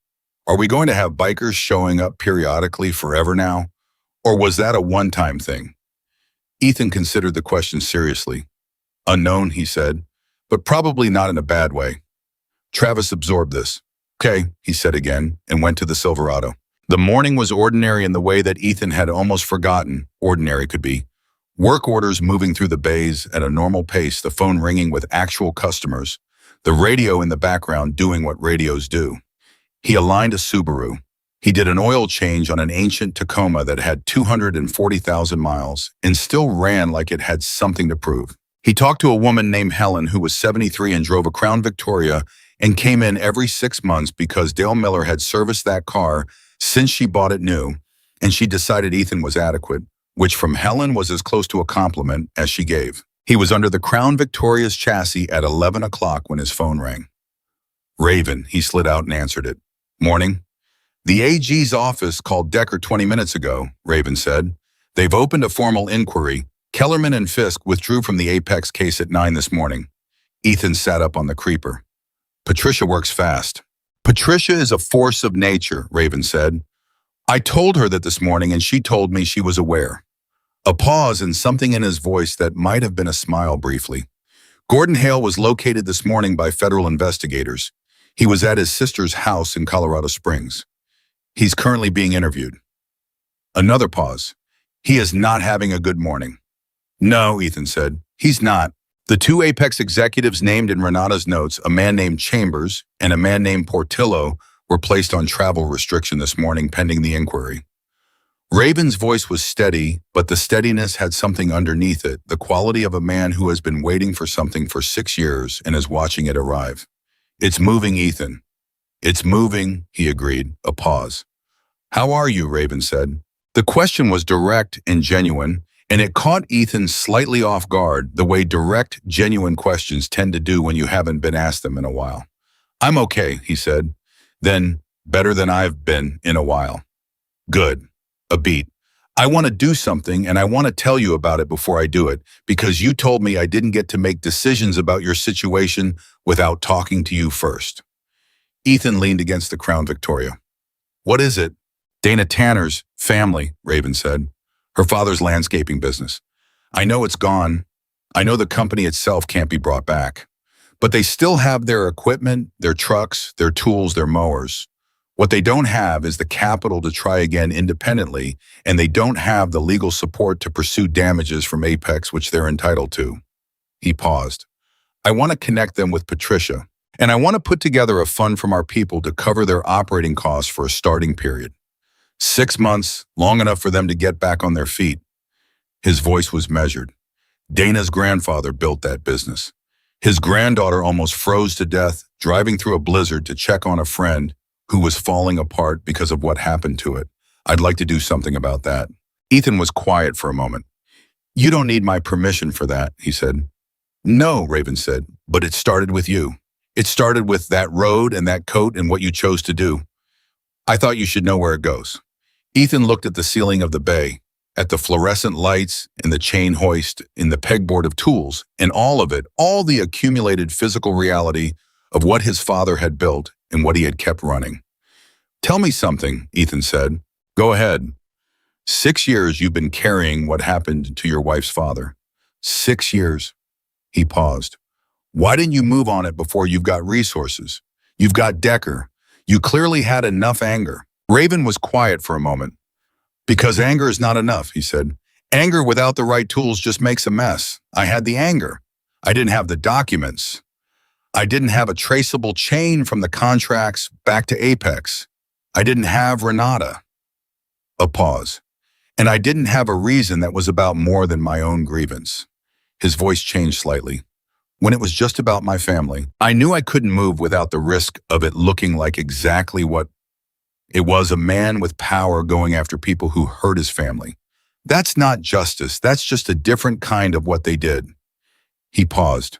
Are we going to have bikers showing up periodically forever now? Or was that a one-time thing? Ethan considered the question seriously. Unknown, he said, but probably not in a bad way. Travis absorbed this. Okay, he said again, and went to the Silverado. The morning was ordinary in the way that Ethan had almost forgotten ordinary could be. Work orders moving through the bays at a normal pace, the phone ringing with actual customers, the radio in the background doing what radios do. He aligned a Subaru. He did an oil change on an ancient Tacoma that had 240,000 miles and still ran like it had something to prove. He talked to a woman named Helen who was 73 and drove a Crown Victoria and came in every 6 months because Dale Miller had serviced that car since she bought it new, and she decided Ethan was adequate, which from Helen was as close to a compliment as she gave. He was under the Crown Victoria's chassis at 11 o'clock when his phone rang. Raven, he slid out and answered it. Morning. The AG's office called Decker 20 minutes ago, Raven said. They've opened a formal inquiry. Kellerman and Fisk withdrew from the Apex case at 9 this morning. Ethan sat up on the creeper. Patricia works fast. Patricia is a force of nature, Raven said. I told her that this morning and she told me she was aware. A pause and something in his voice that might have been a smile briefly. Gordon Hale was located this morning by federal investigators. He was at his sister's house in Colorado Springs. He's currently being interviewed. Another pause. He is not having a good morning. No, Ethan said. He's not. The two Apex executives named in Renata's notes, a man named Chambers and a man named Portillo, were placed on travel restriction this morning pending the inquiry. Raven's voice was steady, but the steadiness had something underneath it, the quality of a man who has been waiting for something for 6 years and is watching it arrive. It's moving, Ethan. It's moving, he agreed. A pause. How are you, Raven said. The question was direct and genuine, and it caught Ethan slightly off guard, the way direct, genuine questions tend to do when you haven't been asked them in a while. I'm okay, he said. Then, better than I've been in a while. Good. A beat. I want to do something, and I want to tell you about it before I do it, because you told me I didn't get to make decisions about your situation without talking to you first. Ethan leaned against the Crown Victoria. What is it? Dana Tanner's family, Raven said. Her father's landscaping business. I know it's gone. I know the company itself can't be brought back. But they still have their equipment, their trucks, their tools, their mowers. What they don't have is the capital to try again independently, and they don't have the legal support to pursue damages from Apex, which they're entitled to. He paused. I want to connect them with Patricia, and I want to put together a fund from our people to cover their operating costs for a starting period. 6 months, long enough for them to get back on their feet. His voice was measured. Dana's grandfather built that business. His granddaughter almost froze to death, driving through a blizzard to check on a friend who was falling apart because of what happened to it. I'd like to do something about that. Ethan was quiet for a moment. You don't need my permission for that, he said. No, Raven said, but it started with you. It started with that road and that coat and what you chose to do. I thought you should know where it goes. Ethan looked at the ceiling of the bay, at the fluorescent lights in the chain hoist, in the pegboard of tools, and all of it, all the accumulated physical reality of what his father had built and what he had kept running. Tell me something, Ethan said. Go ahead. 6 years you've been carrying what happened to your wife's father. 6 years. He paused. Why didn't you move on it before you've got resources? You've got Decker. You clearly had enough anger. Raven was quiet for a moment. Because anger is not enough, he said. Anger without the right tools just makes a mess. I had the anger. I didn't have the documents. I didn't have a traceable chain from the contracts back to Apex. I didn't have Renata. A pause. And I didn't have a reason that was about more than my own grievance. His voice changed slightly. When it was just about my family, I knew I couldn't move without the risk of it looking like exactly what it was, a man with power going after people who hurt his family. That's not justice. That's just a different kind of what they did. He paused.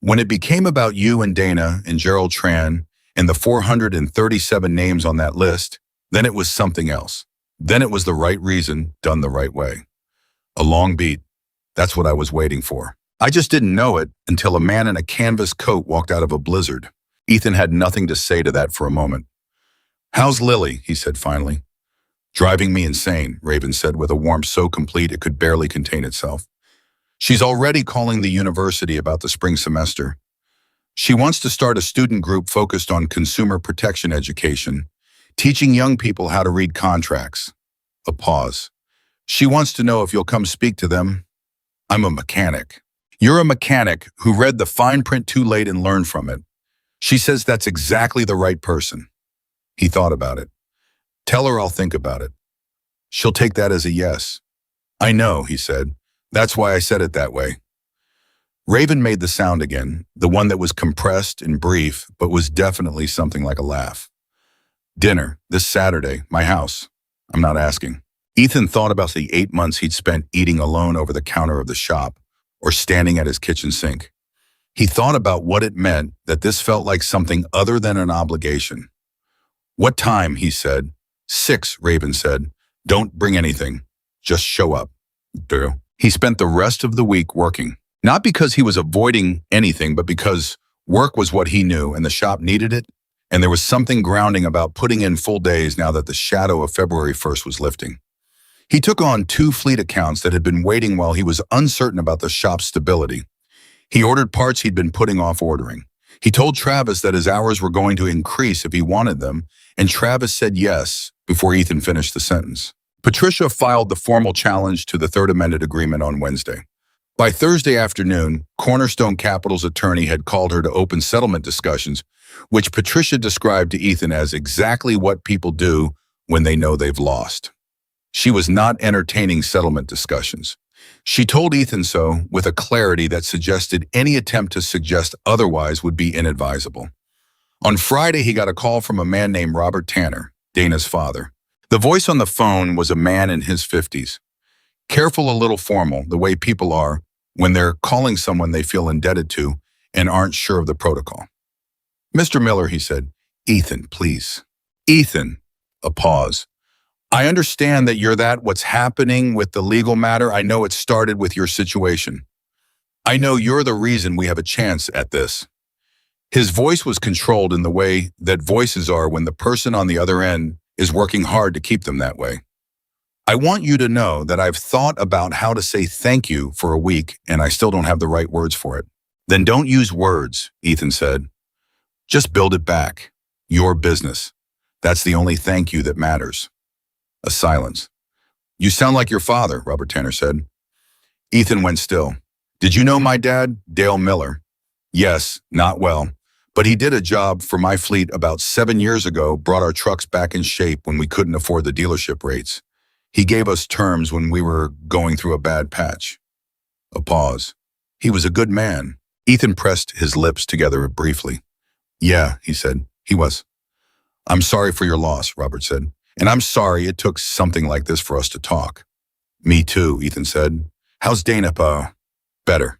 When it became about you and Dana and Gerald Tran and the 437 names on that list, then it was something else. Then it was the right reason, done the right way. A long beat. That's what I was waiting for. I just didn't know it until a man in a canvas coat walked out of a blizzard. Ethan had nothing to say to that for a moment. How's Lily? He said finally. Driving me insane, Raven said with a warmth so complete it could barely contain itself. She's already calling the university about the spring semester. She wants to start a student group focused on consumer protection education, teaching young people how to read contracts. A pause. She wants to know if you'll come speak to them. I'm a mechanic. You're a mechanic who read the fine print too late and learned from it. She says that's exactly the right person. He thought about it. Tell her I'll think about it. She'll take that as a yes. I know, he said. That's why I said it that way. Raven made the sound again, the one that was compressed and brief, but was definitely something like a laugh. Dinner, this Saturday, my house. I'm not asking. Ethan thought about the 8 months he'd spent eating alone over the counter of the shop, or standing at his kitchen sink. He thought about what it meant that this felt like something other than an obligation. What time, he said. 6, Raven said. Don't bring anything. Just show up. Drew. He spent the rest of the week working. Not because he was avoiding anything, but because work was what he knew and the shop needed it, and there was something grounding about putting in full days now that the shadow of February 1st was lifting. He took on 2 fleet accounts that had been waiting while he was uncertain about the shop's stability. He ordered parts he'd been putting off ordering. He told Travis that his hours were going to increase if he wanted them, and Travis said yes before Ethan finished the sentence. Patricia filed the formal challenge to the Third Amended Agreement on Wednesday. By Thursday afternoon, Cornerstone Capital's attorney had called her to open settlement discussions, which Patricia described to Ethan as exactly what people do when they know they've lost. She was not entertaining settlement discussions. She told Ethan so with a clarity that suggested any attempt to suggest otherwise would be inadvisable. On Friday, he got a call from a man named Robert Tanner, Dana's father. The voice on the phone was a man in his 50s. Careful, a little formal, the way people are when they're calling someone they feel indebted to and aren't sure of the protocol. Mr. Miller, he said. Ethan, please. Ethan. A pause. I understand that you're what's happening with the legal matter. I know it started with your situation. I know you're the reason we have a chance at this. His voice was controlled in the way that voices are when the person on the other end is working hard to keep them that way. I want you to know that I've thought about how to say thank you for a week and I still don't have the right words for it. Then don't use words, Ethan said. Just build it back. Your business. That's the only thank you that matters. A silence. You sound like your father, Robert Tanner said. Ethan went still. Did you know my dad, Dale Miller? Yes, not well. But he did a job for my fleet about 7 years ago, brought our trucks back in shape when we couldn't afford the dealership rates. He gave us terms when we were going through a bad patch. A pause. He was a good man. Ethan pressed his lips together briefly. Yeah, he said. He was. I'm sorry for your loss, Robert said. And I'm sorry it took something like this for us to talk. Me too, Ethan said. How's Dana, Pa? Better.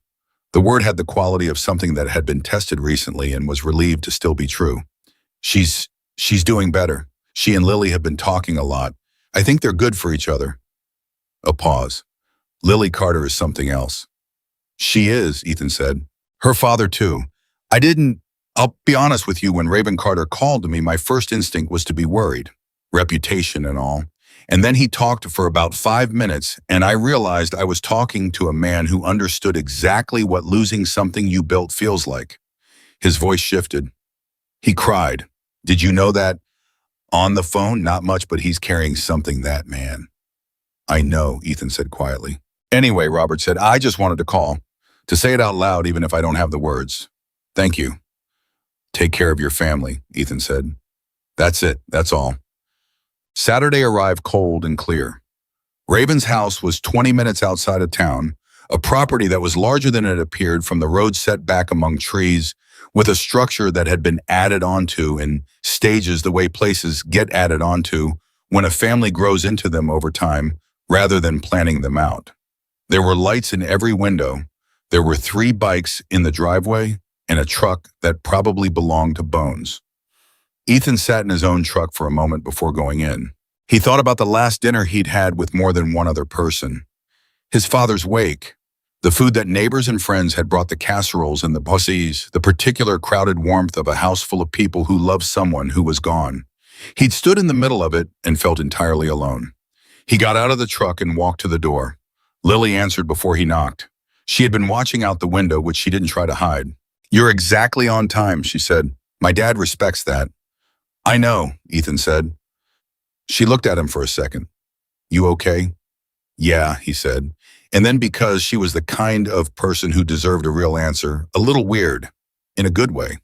The word had the quality of something that had been tested recently and was relieved to still be true. She's doing better. She and Lily have been talking a lot. I think they're good for each other. A pause. Lily Carter is something else. She is, Ethan said. Her father too. I'll be honest with you, when Raven Carter called to me, my first instinct was to be worried. Reputation and all. And then he talked for about 5 minutes, and I realized I was talking to a man who understood exactly what losing something you built feels like. His voice shifted. He cried. Did you know that? On the phone, not much, but he's carrying something, that man. I know, Ethan said quietly. Anyway, Robert said, I just wanted to call, to say it out loud even if I don't have the words. Thank you. Take care of your family, Ethan said. That's it, that's all. Saturday arrived cold and clear. Raven's house was 20 minutes outside of town, a property that was larger than it appeared from the road set back among trees, with a structure that had been added onto in stages the way places get added onto when a family grows into them over time rather than planning them out. There were lights in every window. There were 3 bikes in the driveway and a truck that probably belonged to Bones. Ethan sat in his own truck for a moment before going in. He thought about the last dinner he'd had with more than one other person. His father's wake, the food that neighbors and friends had brought, the casseroles and the pussies, the particular crowded warmth of a house full of people who loved someone who was gone. He'd stood in the middle of it and felt entirely alone. He got out of the truck and walked to the door. Lily answered before he knocked. She had been watching out the window, which she didn't try to hide. You're exactly on time, she said. My dad respects that. I know, Ethan said. She looked at him for a second. You okay? Yeah, he said. And then, because she was the kind of person who deserved a real answer, a little weird, in a good way.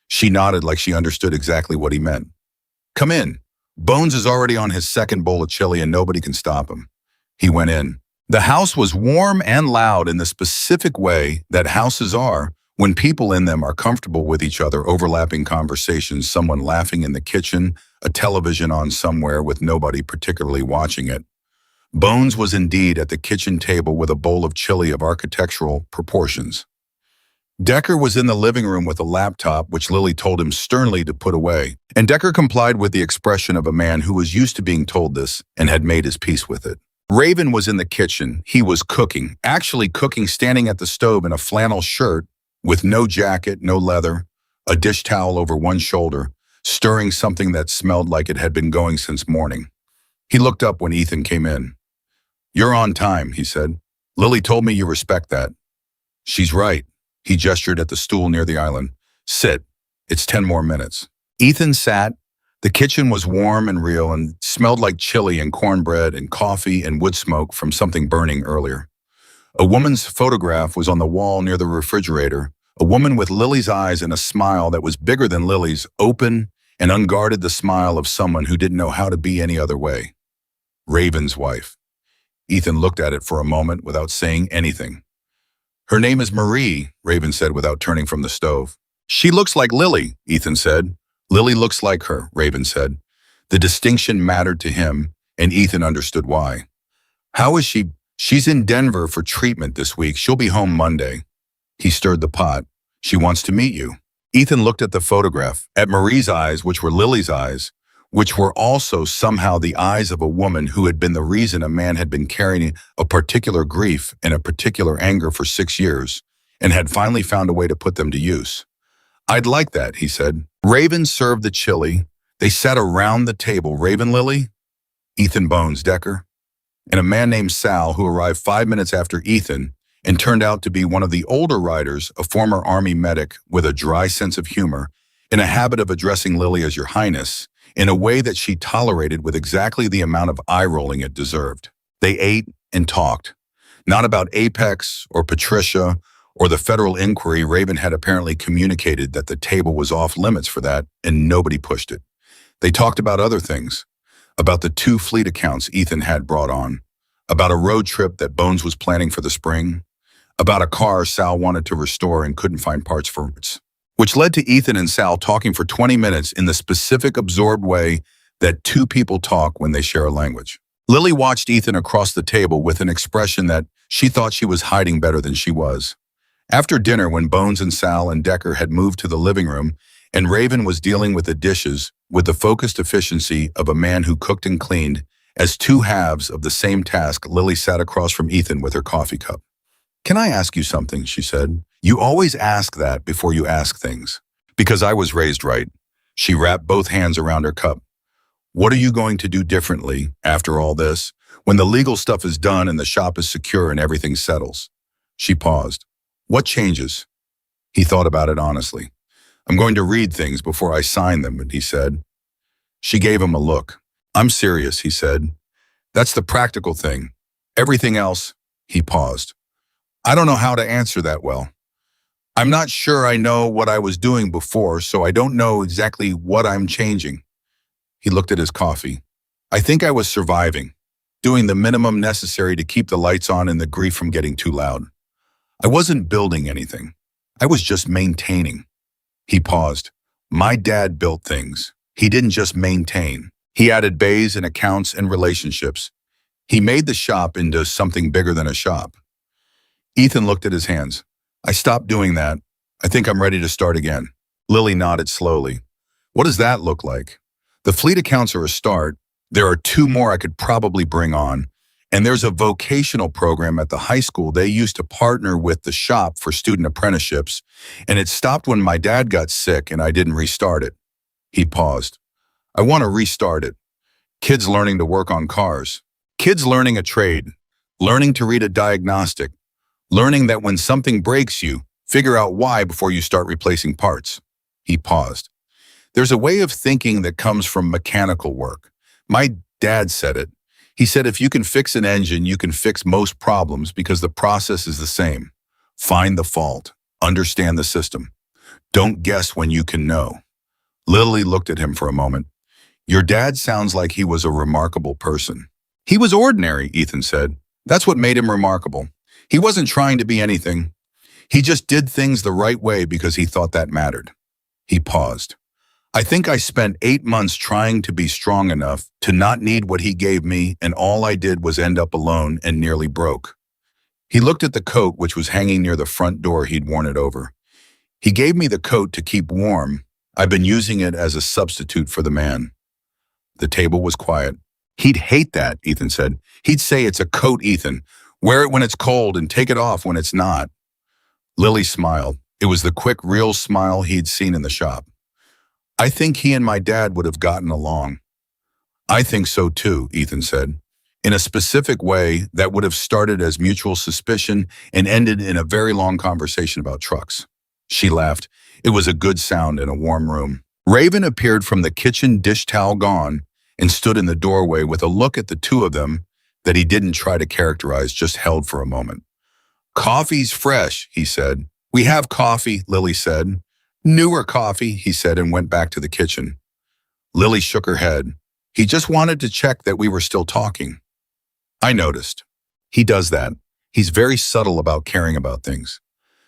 She nodded like she understood exactly what he meant. Come in. Bones is already on his second bowl of chili and nobody can stop him. He went in. The house was warm and loud in the specific way that houses are when people in them are comfortable with each other, overlapping conversations, someone laughing in the kitchen, a television on somewhere with nobody particularly watching it. Bones was indeed at the kitchen table with a bowl of chili of architectural proportions. Decker was in the living room with a laptop, which Lily told him sternly to put away, and Decker complied with the expression of a man who was used to being told this and had made his peace with it. Raven was in the kitchen. He was cooking, actually cooking, standing at the stove in a flannel shirt with no jacket, no leather, a dish towel over one shoulder, stirring something that smelled like it had been going since morning. He looked up when Ethan came in. You're on time, he said. Lily told me you respect that. She's right. He gestured at the stool near the island. Sit. It's 10 more minutes. Ethan sat. The kitchen was warm and real and smelled like chili and cornbread and coffee and wood smoke from something burning earlier. A woman's photograph was on the wall near the refrigerator, a woman with Lily's eyes and a smile that was bigger than Lily's, open and unguarded, the smile of someone who didn't know how to be any other way. Raven's wife. Ethan looked at it for a moment without saying anything. Her name is Marie, Raven said without turning from the stove. She looks like Lily, Ethan said. Lily looks like her, Raven said. The distinction mattered to him, and Ethan understood why. How is she? She's in Denver for treatment this week. She'll be home Monday. He stirred the pot. She wants to meet you. Ethan looked at the photograph, at Marie's eyes, which were Lily's eyes, which were also somehow the eyes of a woman who had been the reason a man had been carrying a particular grief and a particular anger for 6 years, and had finally found a way to put them to use. I'd like that, he said. Raven served the chili. They sat around the table. Raven, Lily, Ethan Bones Decker, and a man named Sal, who arrived 5 minutes after Ethan and turned out to be one of the older riders, a former Army medic with a dry sense of humor, in a habit of addressing Lily as Your Highness, in a way that she tolerated with exactly the amount of eye-rolling it deserved. They ate and talked, not about Apex or Patricia or the federal inquiry. Raven had apparently communicated that the table was off limits for that, and nobody pushed it. They talked about other things, about the 2 fleet accounts Ethan had brought on, about a road trip that Bones was planning for the spring, about a car Sal wanted to restore and couldn't find parts for it, which led to Ethan and Sal talking for 20 minutes in the specific absorbed way that 2 people talk when they share a language. Lily watched Ethan across the table with an expression that she thought she was hiding better than she was. After dinner, when Bones and Sal and Decker had moved to the living room and Raven was dealing with the dishes with the focused efficiency of a man who cooked and cleaned, as 2 halves of the same task, Lily sat across from Ethan with her coffee cup. Can I ask you something, she said. You always ask that before you ask things. Because I was raised right. She wrapped both hands around her cup. What are you going to do differently after all this, when the legal stuff is done and the shop is secure and everything settles? She paused. What changes? He thought about it honestly. I'm going to read things before I sign them, he said. She gave him a look. I'm serious, he said. That's the practical thing. Everything else, he paused. I don't know how to answer that well. I'm not sure I know what I was doing before, so I don't know exactly what I'm changing. He looked at his coffee. I think I was surviving, doing the minimum necessary to keep the lights on and the grief from getting too loud. I wasn't building anything. I was just maintaining. He paused. My dad built things. He didn't just maintain. He added bays and accounts and relationships. He made the shop into something bigger than a shop. Ethan looked at his hands. I stopped doing that. I think I'm ready to start again. Lily nodded slowly. What does that look like? The fleet accounts are a start. There are 2 more I could probably bring on. And there's a vocational program at the high school they used to partner with the shop for student apprenticeships, and it stopped when my dad got sick and I didn't restart it. He paused. I want to restart it. Kids learning to work on cars. Kids learning a trade. Learning to read a diagnostic. Learning that when something breaks you, figure out why before you start replacing parts. He paused. There's a way of thinking that comes from mechanical work. My dad said it. He said if you can fix an engine, you can fix most problems because the process is the same. Find the fault. Understand the system. Don't guess when you can know. Lily looked at him for a moment. Your dad sounds like he was a remarkable person. He was ordinary, Ethan said. That's what made him remarkable. He wasn't trying to be anything. He just did things the right way because he thought that mattered. He paused. I think I spent 8 months trying to be strong enough to not need what he gave me, and all I did was end up alone and nearly broke. He looked at the coat which was hanging near the front door. He'd worn it over. He gave me the coat to keep warm. I've been using it as a substitute for the man. The table was quiet. He'd hate that, Ethan said. He'd say it's a coat, Ethan. Wear it when it's cold and take it off when it's not. Lily smiled. It was the quick, real smile he'd seen in the shop. I think he and my dad would have gotten along. I think so too, Ethan said. In a specific way that would have started as mutual suspicion and ended in a very long conversation about trucks. She laughed. It was a good sound in a warm room. Raven appeared from the kitchen, dish towel gone, and stood in the doorway with a look at the 2 of them that he didn't try to characterize, just held for a moment. Coffee's fresh, he said. We have coffee, Lily said. Newer coffee, he said, and went back to the kitchen. Lily shook her head. He just wanted to check that we were still talking. I noticed. He does that. He's very subtle about caring about things.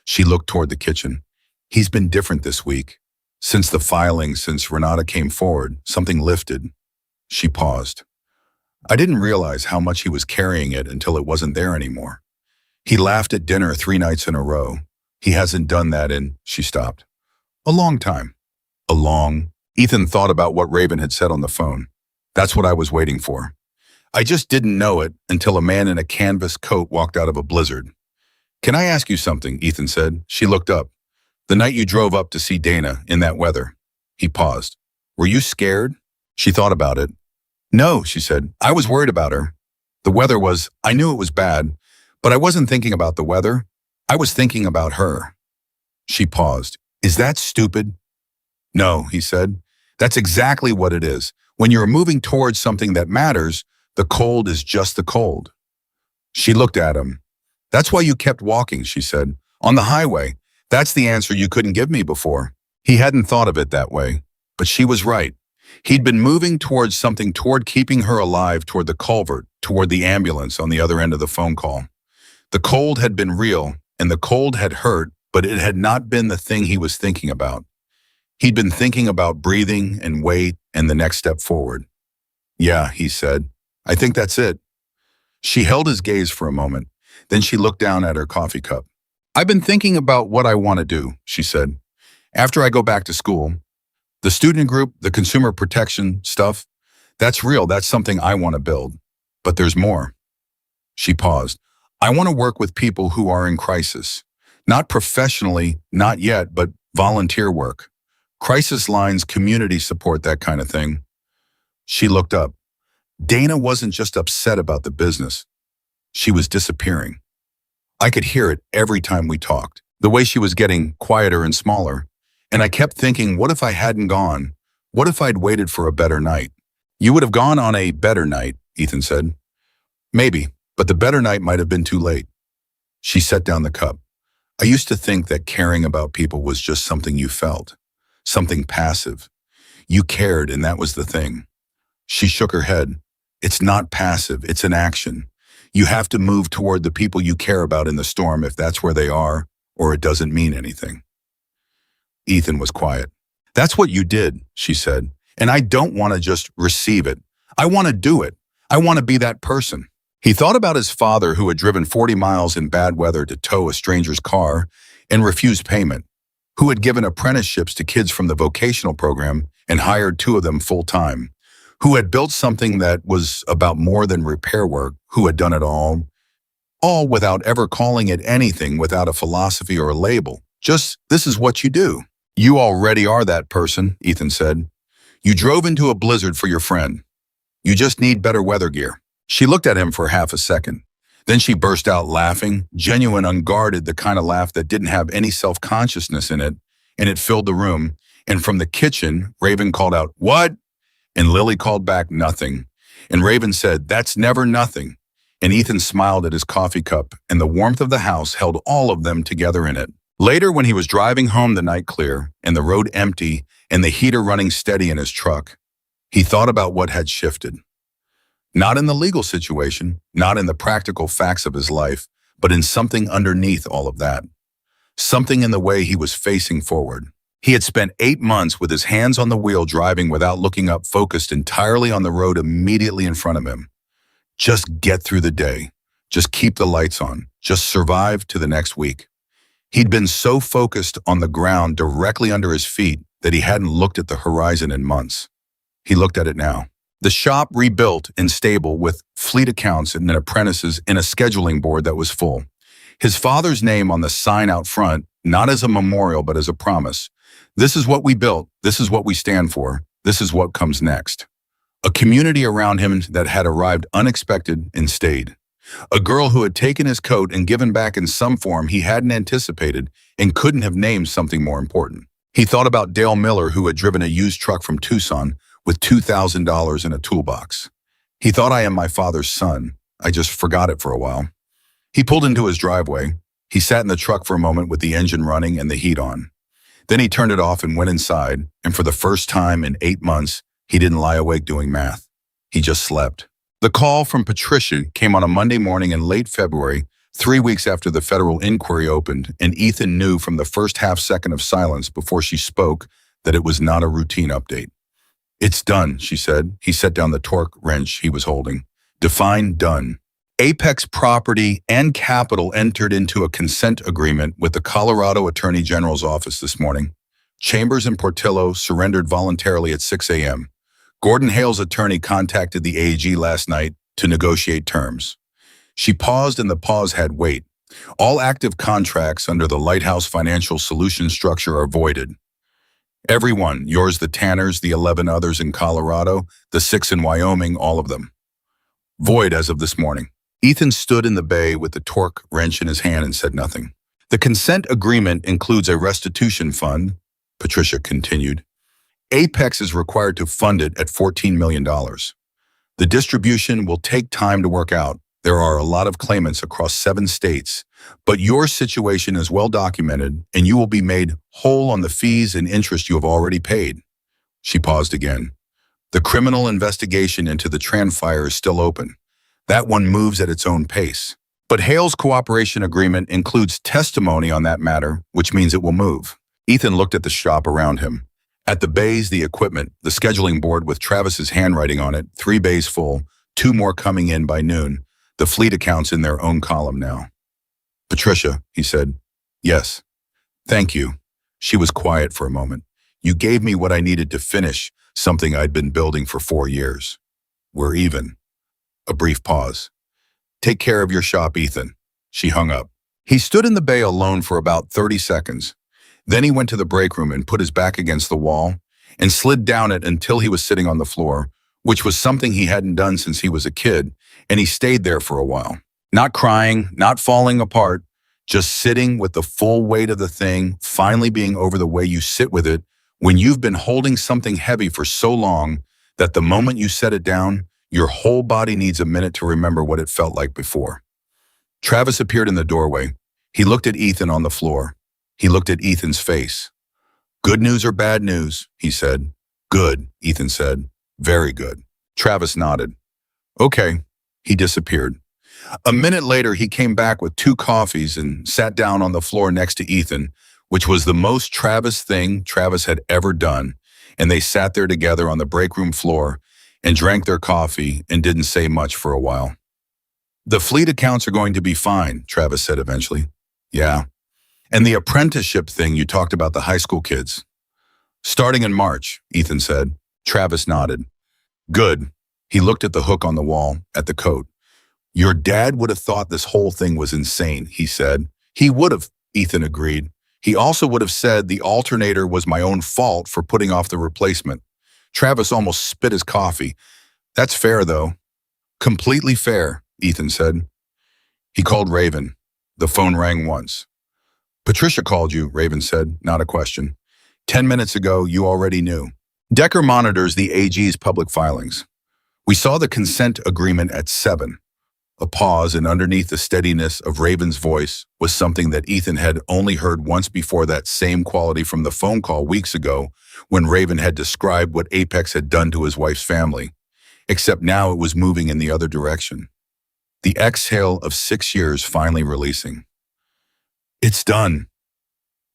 She looked toward the kitchen. He's been different this week. Since the filing, since Renata came forward, something lifted. She paused. I didn't realize how much he was carrying it until it wasn't there anymore. He laughed at dinner 3 nights in a row. He hasn't done that in, she stopped. A long time. A long. Ethan thought about what Raven had said on the phone. That's what I was waiting for. I just didn't know it until a man in a canvas coat walked out of a blizzard. Can I ask you something? Ethan said. She looked up. The night you drove up to see Dana in that weather. He paused. Were you scared? She thought about it. No, she said. I was worried about her. The weather was, I knew it was bad, but I wasn't thinking about the weather. I was thinking about her. She paused. Is that stupid? No, he said. That's exactly what it is. When you're moving towards something that matters, the cold is just the cold. She looked at him. That's why you kept walking, she said. On the highway. That's the answer you couldn't give me before. He hadn't thought of it that way, but she was right. He'd been moving towards something, toward keeping her alive, toward the culvert, toward the ambulance on the other end of the phone call. The cold had been real, and the cold had hurt, but it had not been the thing he was thinking about. He'd been thinking about breathing and weight and the next step forward. Yeah, he said. I think that's it. She held his gaze for a moment. Then she looked down at her coffee cup. I've been thinking about what I want to do, she said. After I go back to school, the student group, the consumer protection stuff, that's real. That's something I want to build. But there's more. She paused. I want to work with people who are in crisis. Not professionally, not yet, but volunteer work. Crisis lines, community support, that kind of thing. She looked up. Dana wasn't just upset about the business. She was disappearing. I could hear it every time we talked, the way she was getting quieter and smaller. And I kept thinking, what if I hadn't gone? What if I'd waited for a better night? You would have gone on a better night, Ethan said. Maybe, but the better night might have been too late. She set down the cup. I used to think that caring about people was just something you felt, something passive. You cared, and that was the thing. She shook her head. It's not passive, it's an action. You have to move toward the people you care about in the storm if that's where they are, or it doesn't mean anything. Ethan was quiet. That's what you did, she said, and I don't want to just receive it. I want to do it. I want to be that person. He thought about his father, who had driven 40 miles in bad weather to tow a stranger's car and refused payment, who had given apprenticeships to kids from the vocational program and hired 2 of them full-time, who had built something that was about more than repair work, who had done it all without ever calling it anything, without a philosophy or a label. Just, this is what you do. You already are that person, Ethan said. You drove into a blizzard for your friend. You just need better weather gear. She looked at him for half a second. Then she burst out laughing, genuine, unguarded, the kind of laugh that didn't have any self-consciousness in it, and it filled the room. And from the kitchen, Raven called out, "What?" And Lily called back, "Nothing." And Raven said, "That's never nothing." And Ethan smiled at his coffee cup, and the warmth of the house held all of them together in it. Later, when he was driving home, the night clear, and the road empty, and the heater running steady in his truck, he thought about what had shifted. Not in the legal situation, not in the practical facts of his life, but in something underneath all of that. Something in the way he was facing forward. He had spent 8 months with his hands on the wheel, driving without looking up, focused entirely on the road immediately in front of him. Just get through the day. Just keep the lights on. Just survive to the next week. He'd been so focused on the ground directly under his feet that he hadn't looked at the horizon in months. He looked at it now. The shop rebuilt and stable, with fleet accounts and apprentices, in a scheduling board that was full. His father's name on the sign out front, not as a memorial but as a promise. This is what we built. This is what we stand for. This is what comes next. A community around him that had arrived unexpected and stayed. A girl who had taken his coat and given back in some form he hadn't anticipated and couldn't have named something more important. He thought about Dale Miller, who had driven a used truck from Tucson with $2,000 in a toolbox. He thought, I am my father's son. I just forgot it for a while. He pulled into his driveway. He sat in the truck for a moment with the engine running and the heat on. Then he turned it off and went inside, and for the first time in 8 months, he didn't lie awake doing math. He just slept. The call from Patricia came on a Monday morning in late February, 3 weeks after the federal inquiry opened, and Ethan knew from the first half second of silence before she spoke that it was not a routine update. It's done, she said. He set down the torque wrench he was holding. Define done. Apex Property and Capital entered into a consent agreement with the Colorado Attorney General's office this morning. Chambers and Portillo surrendered voluntarily at 6 a.m. Gordon Hale's attorney contacted the AG last night to negotiate terms. She paused, and the pause had weight. All active contracts under the Lighthouse Financial Solutions structure are voided. Everyone, yours, the Tanners, the 11 others in Colorado, the 6 in Wyoming, all of them. Void as of this morning. Ethan stood in the bay with the torque wrench in his hand and said nothing. The consent agreement includes a restitution fund, Patricia continued. Apex is required to fund it at $14 million. The distribution will take time to work out. There are a lot of claimants across 7 states, but your situation is well documented and you will be made whole on the fees and interest you have already paid. She paused again. The criminal investigation into the Tran fire is still open. That one moves at its own pace. But Hale's cooperation agreement includes testimony on that matter, which means it will move. Ethan looked at the shop around him. At the bays, the equipment, the scheduling board with Travis's handwriting on it, 3 bays full, 2 more coming in by noon. The fleet accounts in their own column now. Patricia, he said. Yes. Thank you. She was quiet for a moment. You gave me what I needed to finish something I'd been building for 4 years. We're even. A brief pause. Take care of your shop, Ethan. She hung up. He stood in the bay alone for about 30 seconds. Then he went to the break room and put his back against the wall and slid down it until he was sitting on the floor, which was something he hadn't done since he was a kid, and he stayed there for a while. Not crying, not falling apart, just sitting with the full weight of the thing finally being over the way you sit with it when you've been holding something heavy for so long that the moment you set it down, your whole body needs a minute to remember what it felt like before. Travis appeared in the doorway. He looked at Ethan on the floor. He looked at Ethan's face. Good news or bad news, he said. Good, Ethan said. Very good. Travis nodded. Okay. He disappeared. A minute later, he came back with 2 coffees and sat down on the floor next to Ethan, which was the most Travis thing Travis had ever done, and they sat there together on the break room floor and drank their coffee and didn't say much for a while. The fleet accounts are going to be fine, Travis said eventually. Yeah. And the apprenticeship thing you talked about the high school kids. Starting in March, Ethan said. Travis nodded. Good. He looked at the hook on the wall, at the coat. Your dad would have thought this whole thing was insane, he said. He would have, Ethan agreed. He also would have said the alternator was my own fault for putting off the replacement. Travis almost spit his coffee. That's fair, though. Completely fair, Ethan said. He called Raven. The phone rang once. Patricia called you, Raven said, not a question. 10 minutes ago, you already knew. Decker monitors the AG's public filings. We saw the consent agreement at 7. A pause, and underneath the steadiness of Raven's voice was something that Ethan had only heard once before, that same quality from the phone call weeks ago when Raven had described what Apex had done to his wife's family, except now it was moving in the other direction. The exhale of 6 years finally releasing. It's done.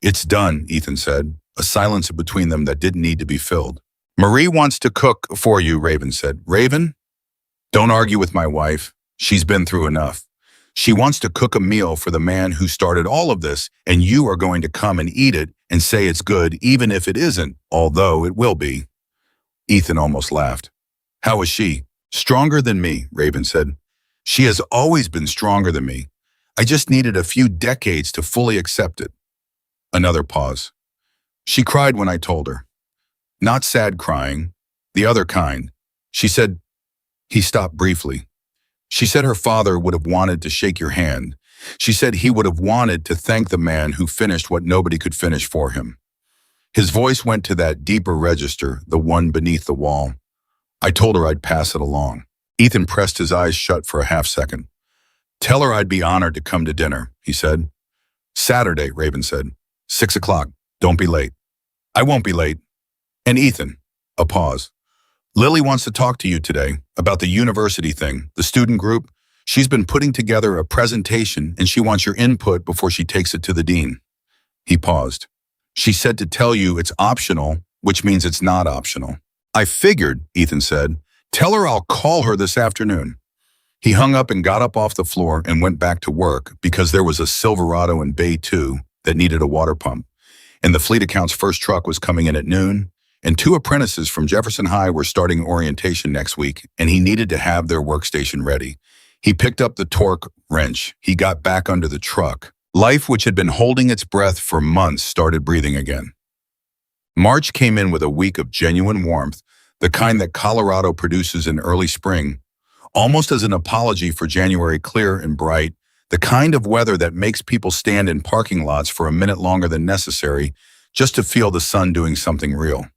It's done, Ethan said, a silence between them that didn't need to be filled. Marie wants to cook for you, Raven said. Raven? Don't argue with my wife. She's been through enough. She wants to cook a meal for the man who started all of this, and you are going to come and eat it and say it's good, even if it isn't, although it will be. Ethan almost laughed. How is she? Stronger than me, Raven said. She has always been stronger than me. I just needed a few decades to fully accept it. Another pause. She cried when I told her. Not sad crying, the other kind. She said, he stopped briefly. She said her father would have wanted to shake your hand. She said he would have wanted to thank the man who finished what nobody could finish for him. His voice went to that deeper register, the one beneath the wall. I told her I'd pass it along. Ethan pressed his eyes shut for a half second. Tell her I'd be honored to come to dinner, he said. Saturday, Raven said. 6 o'clock. Don't be late. I won't be late. And Ethan, a pause. Lily wants to talk to you today about the university thing, the student group. She's been putting together a presentation and she wants your input before she takes it to the dean. He paused. She said to tell you it's optional, which means it's not optional. I figured, Ethan said. Tell her I'll call her this afternoon. He hung up and got up off the floor and went back to work because there was a Silverado in Bay 2 that needed a water pump, and the fleet account's first truck was coming in at noon, and two apprentices from Jefferson High were starting orientation next week, and he needed to have their workstation ready. He picked up the torque wrench. He got back under the truck. Life, which had been holding its breath for months, started breathing again. March came in with a week of genuine warmth, the kind that Colorado produces in early spring, almost as an apology for January clear and bright, the kind of weather that makes people stand in parking lots for a minute longer than necessary just to feel the sun doing something real.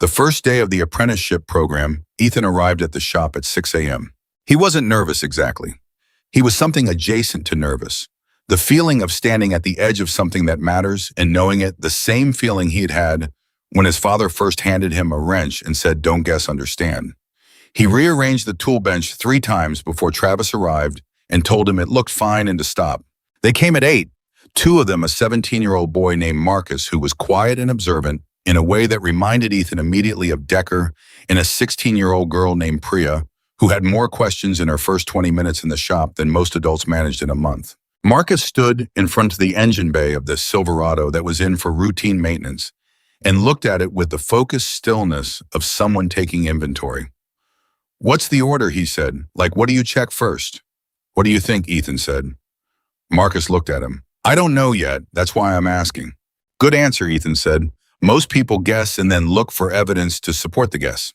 The first day of the apprenticeship program, Ethan arrived at the shop at 6 a.m. He wasn't nervous exactly. He was something adjacent to nervous. The feeling of standing at the edge of something that matters and knowing it, the same feeling he had had when his father first handed him a wrench and said, "Don't guess, understand." He rearranged the tool bench 3 times before Travis arrived and told him it looked fine and to stop. They came at 8, 2 of them a 17-year-old boy named Marcus who was quiet and observant in a way that reminded Ethan immediately of Decker, and a 16-year-old girl named Priya who had more questions in her first 20 minutes in the shop than most adults managed in a month. Marcus stood in front of the engine bay of the Silverado that was in for routine maintenance and looked at it with the focused stillness of someone taking inventory. "What's the order?" he said. "Like, what do you check first?" "What do you think?" Ethan said. Marcus looked at him. "I don't know yet. That's why I'm asking." "Good answer," Ethan said. "Most people guess and then look for evidence to support the guess.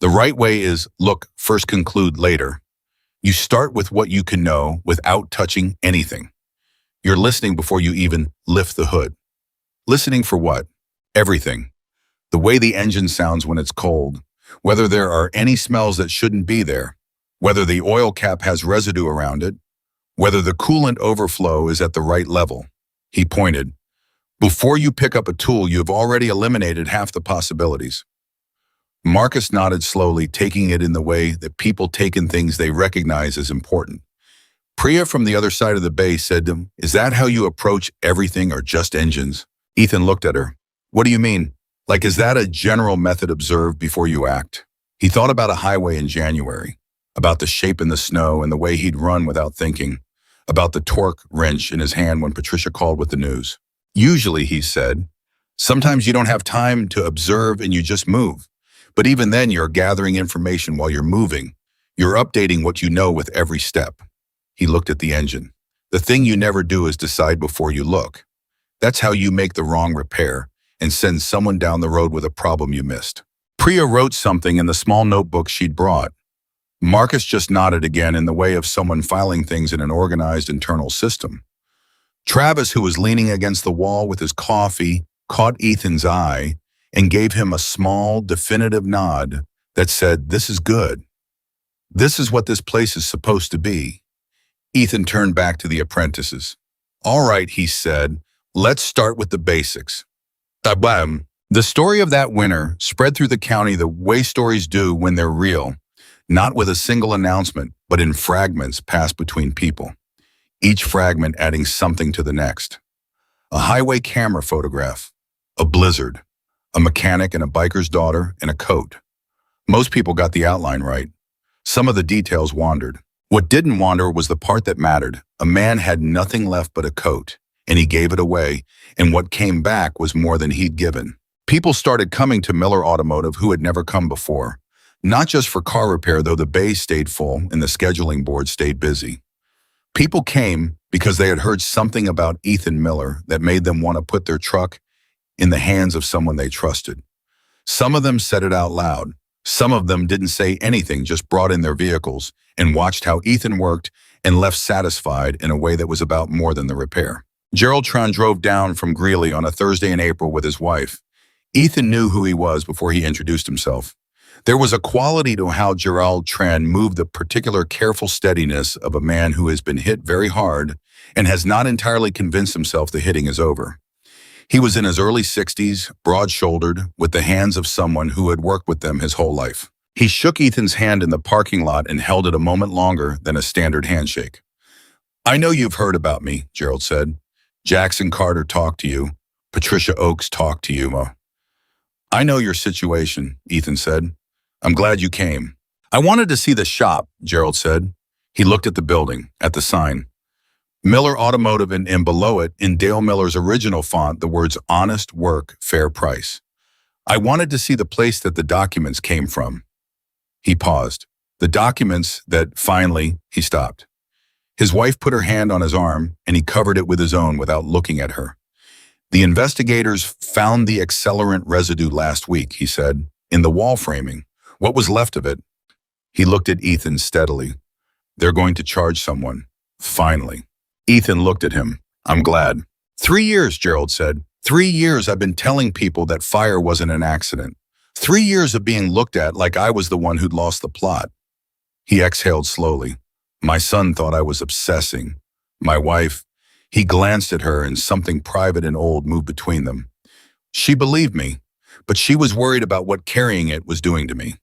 The right way is look, first, conclude later. You start with what you can know without touching anything. You're listening before you even lift the hood." Listening for what? Everything. The way the engine sounds when it's cold, whether there are any smells that shouldn't be there, whether the oil cap has residue around it, whether the coolant overflow is at the right level. He pointed. Before you pick up a tool, you've already eliminated half the possibilities. Marcus nodded slowly, taking it in the way that people take in things they recognize as important. Priya from the other side of the bay said to him, "Is that how you approach everything or just engines?" Ethan looked at her. "What do you mean? Like, is that a general method observed before you act?" He thought about a highway in January, about the shape in the snow and the way he'd run without thinking, about the torque wrench in his hand when Patricia called with the news. "Usually," he said, "sometimes you don't have time to observe and you just move. But even then, you're gathering information while you're moving. You're updating what you know with every step." He looked at the engine. "The thing you never do is decide before you look. That's how you make the wrong repair and send someone down the road with a problem you missed." Priya wrote something in the small notebook she'd brought. Marcus just nodded again in the way of someone filing things in an organized internal system. Travis, who was leaning against the wall with his coffee, caught Ethan's eye and gave him a small, definitive nod that said, "This is good. This is what this place is supposed to be." Ethan turned back to the apprentices. "All right," he said, "let's start with the basics." Tabam. The story of that winter spread through the county the way stories do when they're real, not with a single announcement, but in fragments passed between people, each fragment adding something to the next. A highway camera photograph, a blizzard, a mechanic and a biker's daughter, and a coat. Most people got the outline right. Some of the details wandered. What didn't wander was the part that mattered. A man had nothing left but a coat, and he gave it away, and what came back was more than he'd given. People started coming to Miller Automotive who had never come before, not just for car repair, though the bay stayed full and the scheduling board stayed busy. People came because they had heard something about Ethan Miller that made them want to put their truck in the hands of someone they trusted. Some of them said it out loud. Some of them didn't say anything, just brought in their vehicles and watched how Ethan worked and left satisfied in a way that was about more than the repair. Gerald Tran drove down from Greeley on a Thursday in April with his wife. Ethan knew who he was before he introduced himself. There was a quality to how Gerald Tran moved, the particular careful steadiness of a man who has been hit very hard and has not entirely convinced himself the hitting is over. He was in his early 60s, broad-shouldered, with the hands of someone who had worked with them his whole life. He shook Ethan's hand in the parking lot and held it a moment longer than a standard handshake. "I know you've heard about me," Gerald said. "Jackson Carter talked to you. Patricia Oakes talked to you. I know your situation," Ethan said. I'm glad you came. I wanted to see the shop, Gerald said. He looked at the building, at the sign. Miller Automotive and below it, in Dale Miller's original font, the words honest work, fair price. I wanted to see the place that the documents came from. He paused. The documents that finally, he stopped. His wife put her hand on his arm and he covered it with his own without looking at her. The investigators found the accelerant residue last week, he said, in the wall framing. What was left of it? He looked at Ethan steadily. They're going to charge someone. Finally. Ethan looked at him. I'm glad. 3 years, Gerald said. 3 years I've been telling people that fire wasn't an accident. 3 years of being looked at like I was the one who'd lost the plot. He exhaled slowly. My son thought I was obsessing. My wife, he glanced at her and something private and old moved between them. She believed me, but she was worried about what carrying it was doing to me.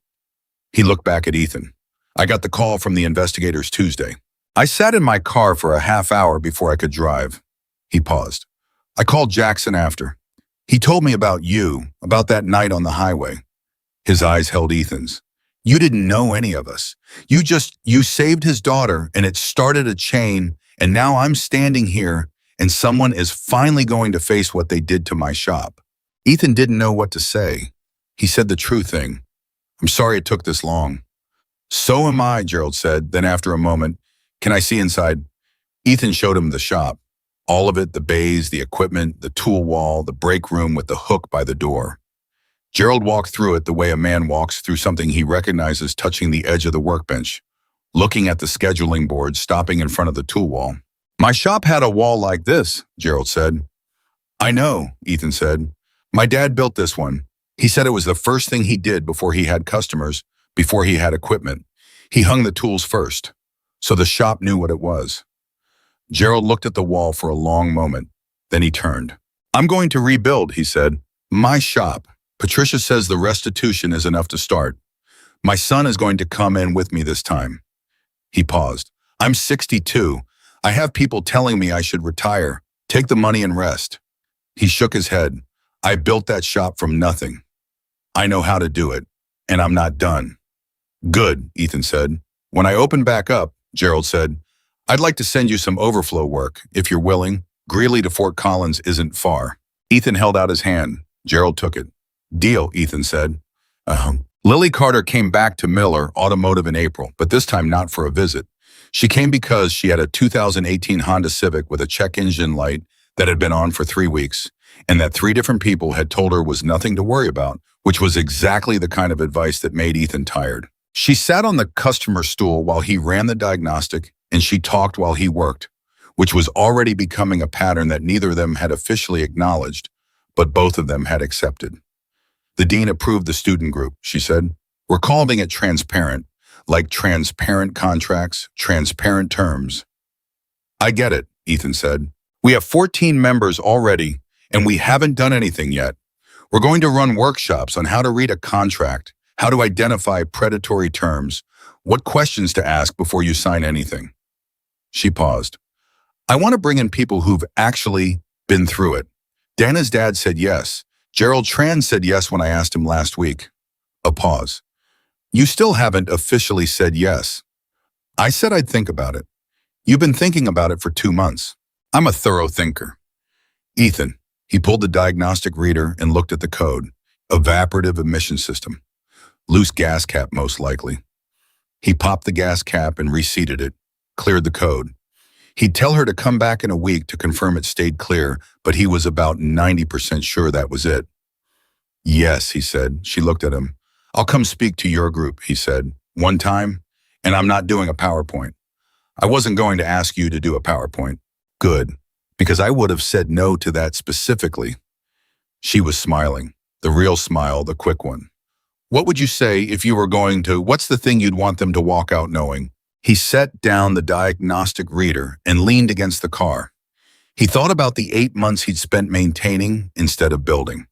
He looked back at Ethan. I got the call from the investigators Tuesday. I sat in my car for a half hour before I could drive. He paused. I called Jackson after. He told me about you, about that night on the highway. His eyes held Ethan's. You didn't know any of us. You saved his daughter and it started a chain, and now I'm standing here and someone is finally going to face what they did to my shop. Ethan didn't know what to say. He said the true thing. I'm sorry it took this long. So am I, Gerald said. Then after a moment, can I see inside? Ethan showed him the shop. All of it, the bays, the equipment, the tool wall, the break room with the hook by the door. Gerald walked through it the way a man walks through something he recognizes touching the edge of the workbench, looking at the scheduling board, stopping in front of the tool wall. My shop had a wall like this, Gerald said. I know, Ethan said. My dad built this one. He said it was the first thing he did before he had customers, before he had equipment. He hung the tools first, so the shop knew what it was. Gerald looked at the wall for a long moment. Then he turned. I'm going to rebuild, he said. My shop. Patricia says the restitution is enough to start. My son is going to come in with me this time. He paused. I'm 62. I have people telling me I should retire, take the money and rest. He shook his head. I built that shop from nothing. I know how to do it, and I'm not done. Good, Ethan said. When I open back up, Gerald said, I'd like to send you some overflow work, if you're willing. Greeley to Fort Collins isn't far. Ethan held out his hand. Gerald took it. Deal, Ethan said. Lily Carter came back to Miller Automotive in April, but this time not for a visit. She came because she had a 2018 Honda Civic with a check engine light that had been on for 3 weeks, and that 3 different people had told her was nothing to worry about, which was exactly the kind of advice that made Ethan tired. She sat on the customer stool while he ran the diagnostic, and she talked while he worked, which was already becoming a pattern that neither of them had officially acknowledged, but both of them had accepted. The dean approved the student group, she said. We're calling it transparent, like transparent contracts, transparent terms. I get it, Ethan said. We have 14 members already, and we haven't done anything yet. We're going to run workshops on how to read a contract, how to identify predatory terms, what questions to ask before you sign anything. She paused. I want to bring in people who've actually been through it. Dana's dad said yes. Gerald Tran said yes when I asked him last week. A pause. You still haven't officially said yes. I said I'd think about it. You've been thinking about it for 2 months. I'm a thorough thinker. Ethan, he pulled the diagnostic reader and looked at the code. Evaporative emission system. Loose gas cap, most likely. He popped the gas cap and reseated it, cleared the code. He'd tell her to come back in a week to confirm it stayed clear, but he was about 90% sure that was it. Yes, he said. She looked at him. I'll come speak to your group, he said. One time, and I'm not doing a PowerPoint. I wasn't going to ask you to do a PowerPoint. Good, because I would have said no to that specifically. She was smiling, the real smile, the quick one. What would you say if you were going to, what's the thing you'd want them to walk out knowing? He set down the diagnostic reader and leaned against the car. He thought about the 8 months he'd spent maintaining instead of building,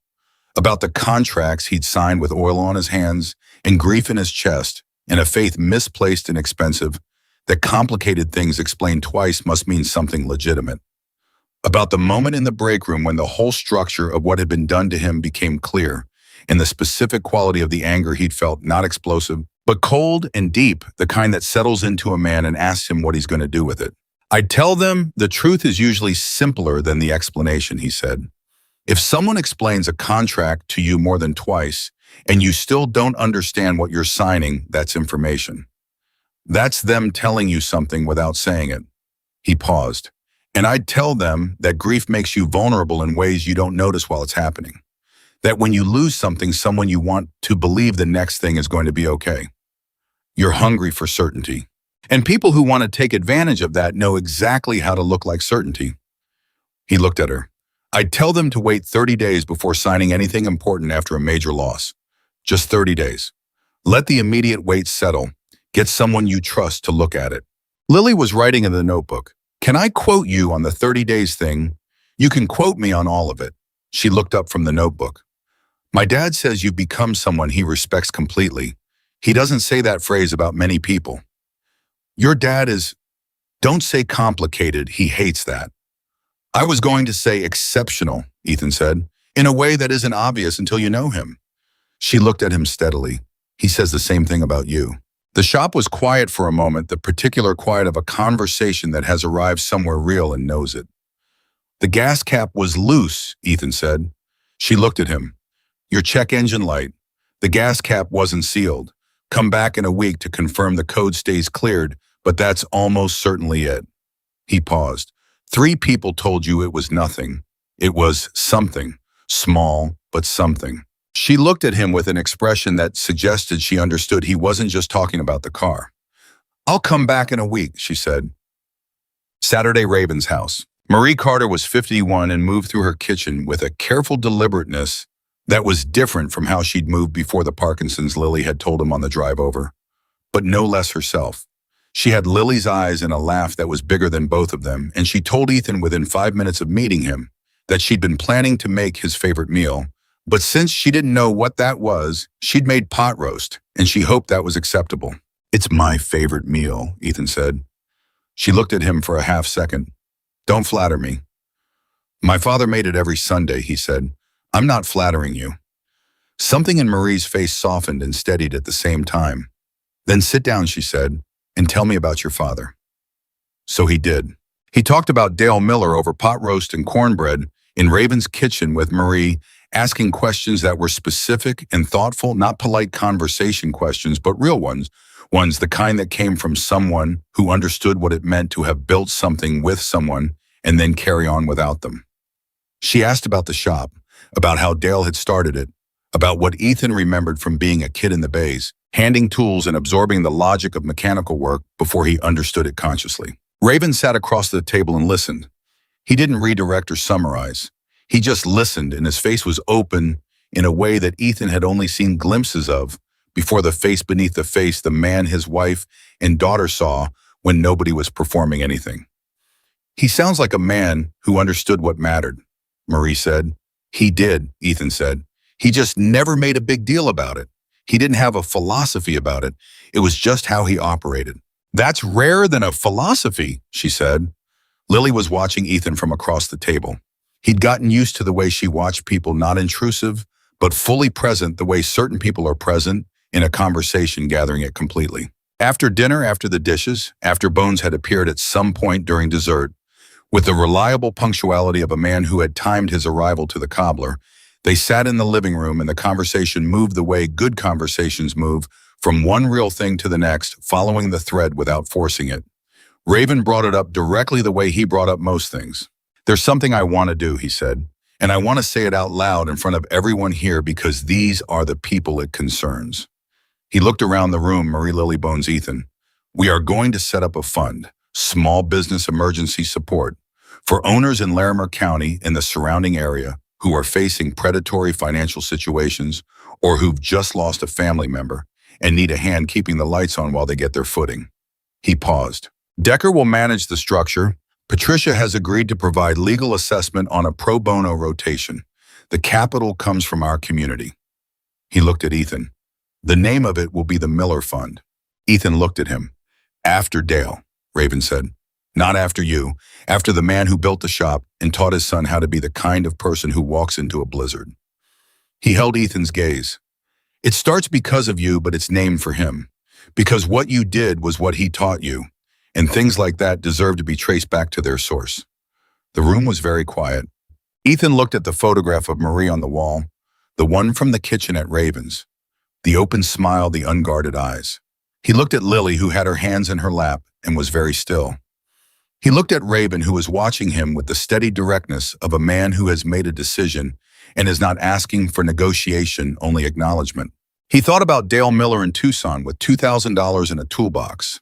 about the contracts he'd signed with oil on his hands and grief in his chest and a faith misplaced and expensive that complicated things explained twice must mean something legitimate. About the moment in the break room when the whole structure of what had been done to him became clear, and the specific quality of the anger he'd felt, not explosive, but cold and deep, the kind that settles into a man and asks him what he's going to do with it. "I'd tell them the truth is usually simpler than the explanation," he said. "If someone explains a contract to you more than twice and you still don't understand what you're signing, that's information. That's them telling you something without saying it." He paused. "And I'd tell them that grief makes you vulnerable in ways you don't notice while it's happening. That when you lose something, someone you want to believe the next thing is going to be okay. You're hungry for certainty. And people who want to take advantage of that know exactly how to look like certainty." He looked at her. "I'd tell them to wait 30 days before signing anything important after a major loss. Just 30 days. Let the immediate wait settle. Get someone you trust to look at it." Lily was writing in the notebook. "Can I quote you on the 30 days thing? You can quote me on all of it." She looked up from the notebook. "My dad says you've become someone he respects completely. He doesn't say that phrase about many people. Your dad is, don't say complicated, he hates that." "I was going to say exceptional," Ethan said, "in a way that isn't obvious until you know him." She looked at him steadily. "He says the same thing about you." The shop was quiet for a moment, the particular quiet of a conversation that has arrived somewhere real and knows it. "The gas cap was loose," Ethan said. She looked at him. "Your check engine light. The gas cap wasn't sealed. Come back in a week to confirm the code stays cleared, but that's almost certainly it." He paused. "3 people told you it was nothing. It was something. Small, but something." She looked at him with an expression that suggested she understood he wasn't just talking about the car. "I'll come back in a week," she said. Saturday, Raven's house. Marie Carter was 51 and moved through her kitchen with a careful deliberateness that was different from how she'd moved before the Parkinsons Lily had told him on the drive over, but no less herself. She had Lily's eyes and a laugh that was bigger than both of them, and she told Ethan within 5 minutes of meeting him that she'd been planning to make his favorite meal, but since she didn't know what that was, she'd made pot roast, and she hoped that was acceptable. "It's my favorite meal," Ethan said. She looked at him for a half second. "Don't flatter me." "My father made it every Sunday," he said. "I'm not flattering you." Something in Marie's face softened and steadied at the same time. "Then sit down," she said, "and tell me about your father." So he did. He talked about Dale Miller over pot roast and cornbread in Raven's kitchen with Marie, asking questions that were specific and thoughtful, not polite conversation questions, but real ones, the kind that came from someone who understood what it meant to have built something with someone and then carry on without them. She asked about the shop, about how Dale had started it, about what Ethan remembered from being a kid in the Bays, handing tools and absorbing the logic of mechanical work before he understood it consciously. Raven sat across the table and listened. He didn't redirect or summarize. He just listened, and his face was open in a way that Ethan had only seen glimpses of before the face beneath the face the man his wife and daughter saw when nobody was performing anything. "He sounds like a man who understood what mattered," Marie said. "He did," Ethan said. "He just never made a big deal about it. He didn't have a philosophy about it. It was just how he operated." "That's rarer than a philosophy," she said. Lily was watching Ethan from across the table. He'd gotten used to the way she watched people, not intrusive, but fully present the way certain people are present in a conversation, gathering it completely. After dinner, after the dishes, after Bones had appeared at some point during dessert, with the reliable punctuality of a man who had timed his arrival to the cobbler, they sat in the living room and the conversation moved the way good conversations move, from one real thing to the next, following the thread without forcing it. Raven brought it up directly the way he brought up most things. "There's something I want to do," he said, "and I want to say it out loud in front of everyone here because these are the people it concerns." He looked around the room, Marie, Lily, Bones, Ethan. "We are going to set up a fund, small business emergency support, for owners in Larimer County and the surrounding area who are facing predatory financial situations or who've just lost a family member and need a hand keeping the lights on while they get their footing." He paused. "Decker will manage the structure. Patricia has agreed to provide legal assessment on a pro bono rotation. The capital comes from our community." He looked at Ethan. "The name of it will be the Miller Fund." Ethan looked at him. "After Dale," Raven said. "Not after you. After the man who built the shop and taught his son how to be the kind of person who walks into a blizzard." He held Ethan's gaze. It starts because of you, but it's named for him. Because what you did was what he taught you. And things like that deserve to be traced back to their source. The room was very quiet. Ethan looked at the photograph of Marie on the wall, the one from the kitchen at Raven's. The open smile, the unguarded eyes. He looked at Lily, who had her hands in her lap and was very still. He looked at Raven, who was watching him with the steady directness of a man who has made a decision and is not asking for negotiation, only acknowledgement. He thought about Dale Miller in Tucson with $2,000 in a toolbox,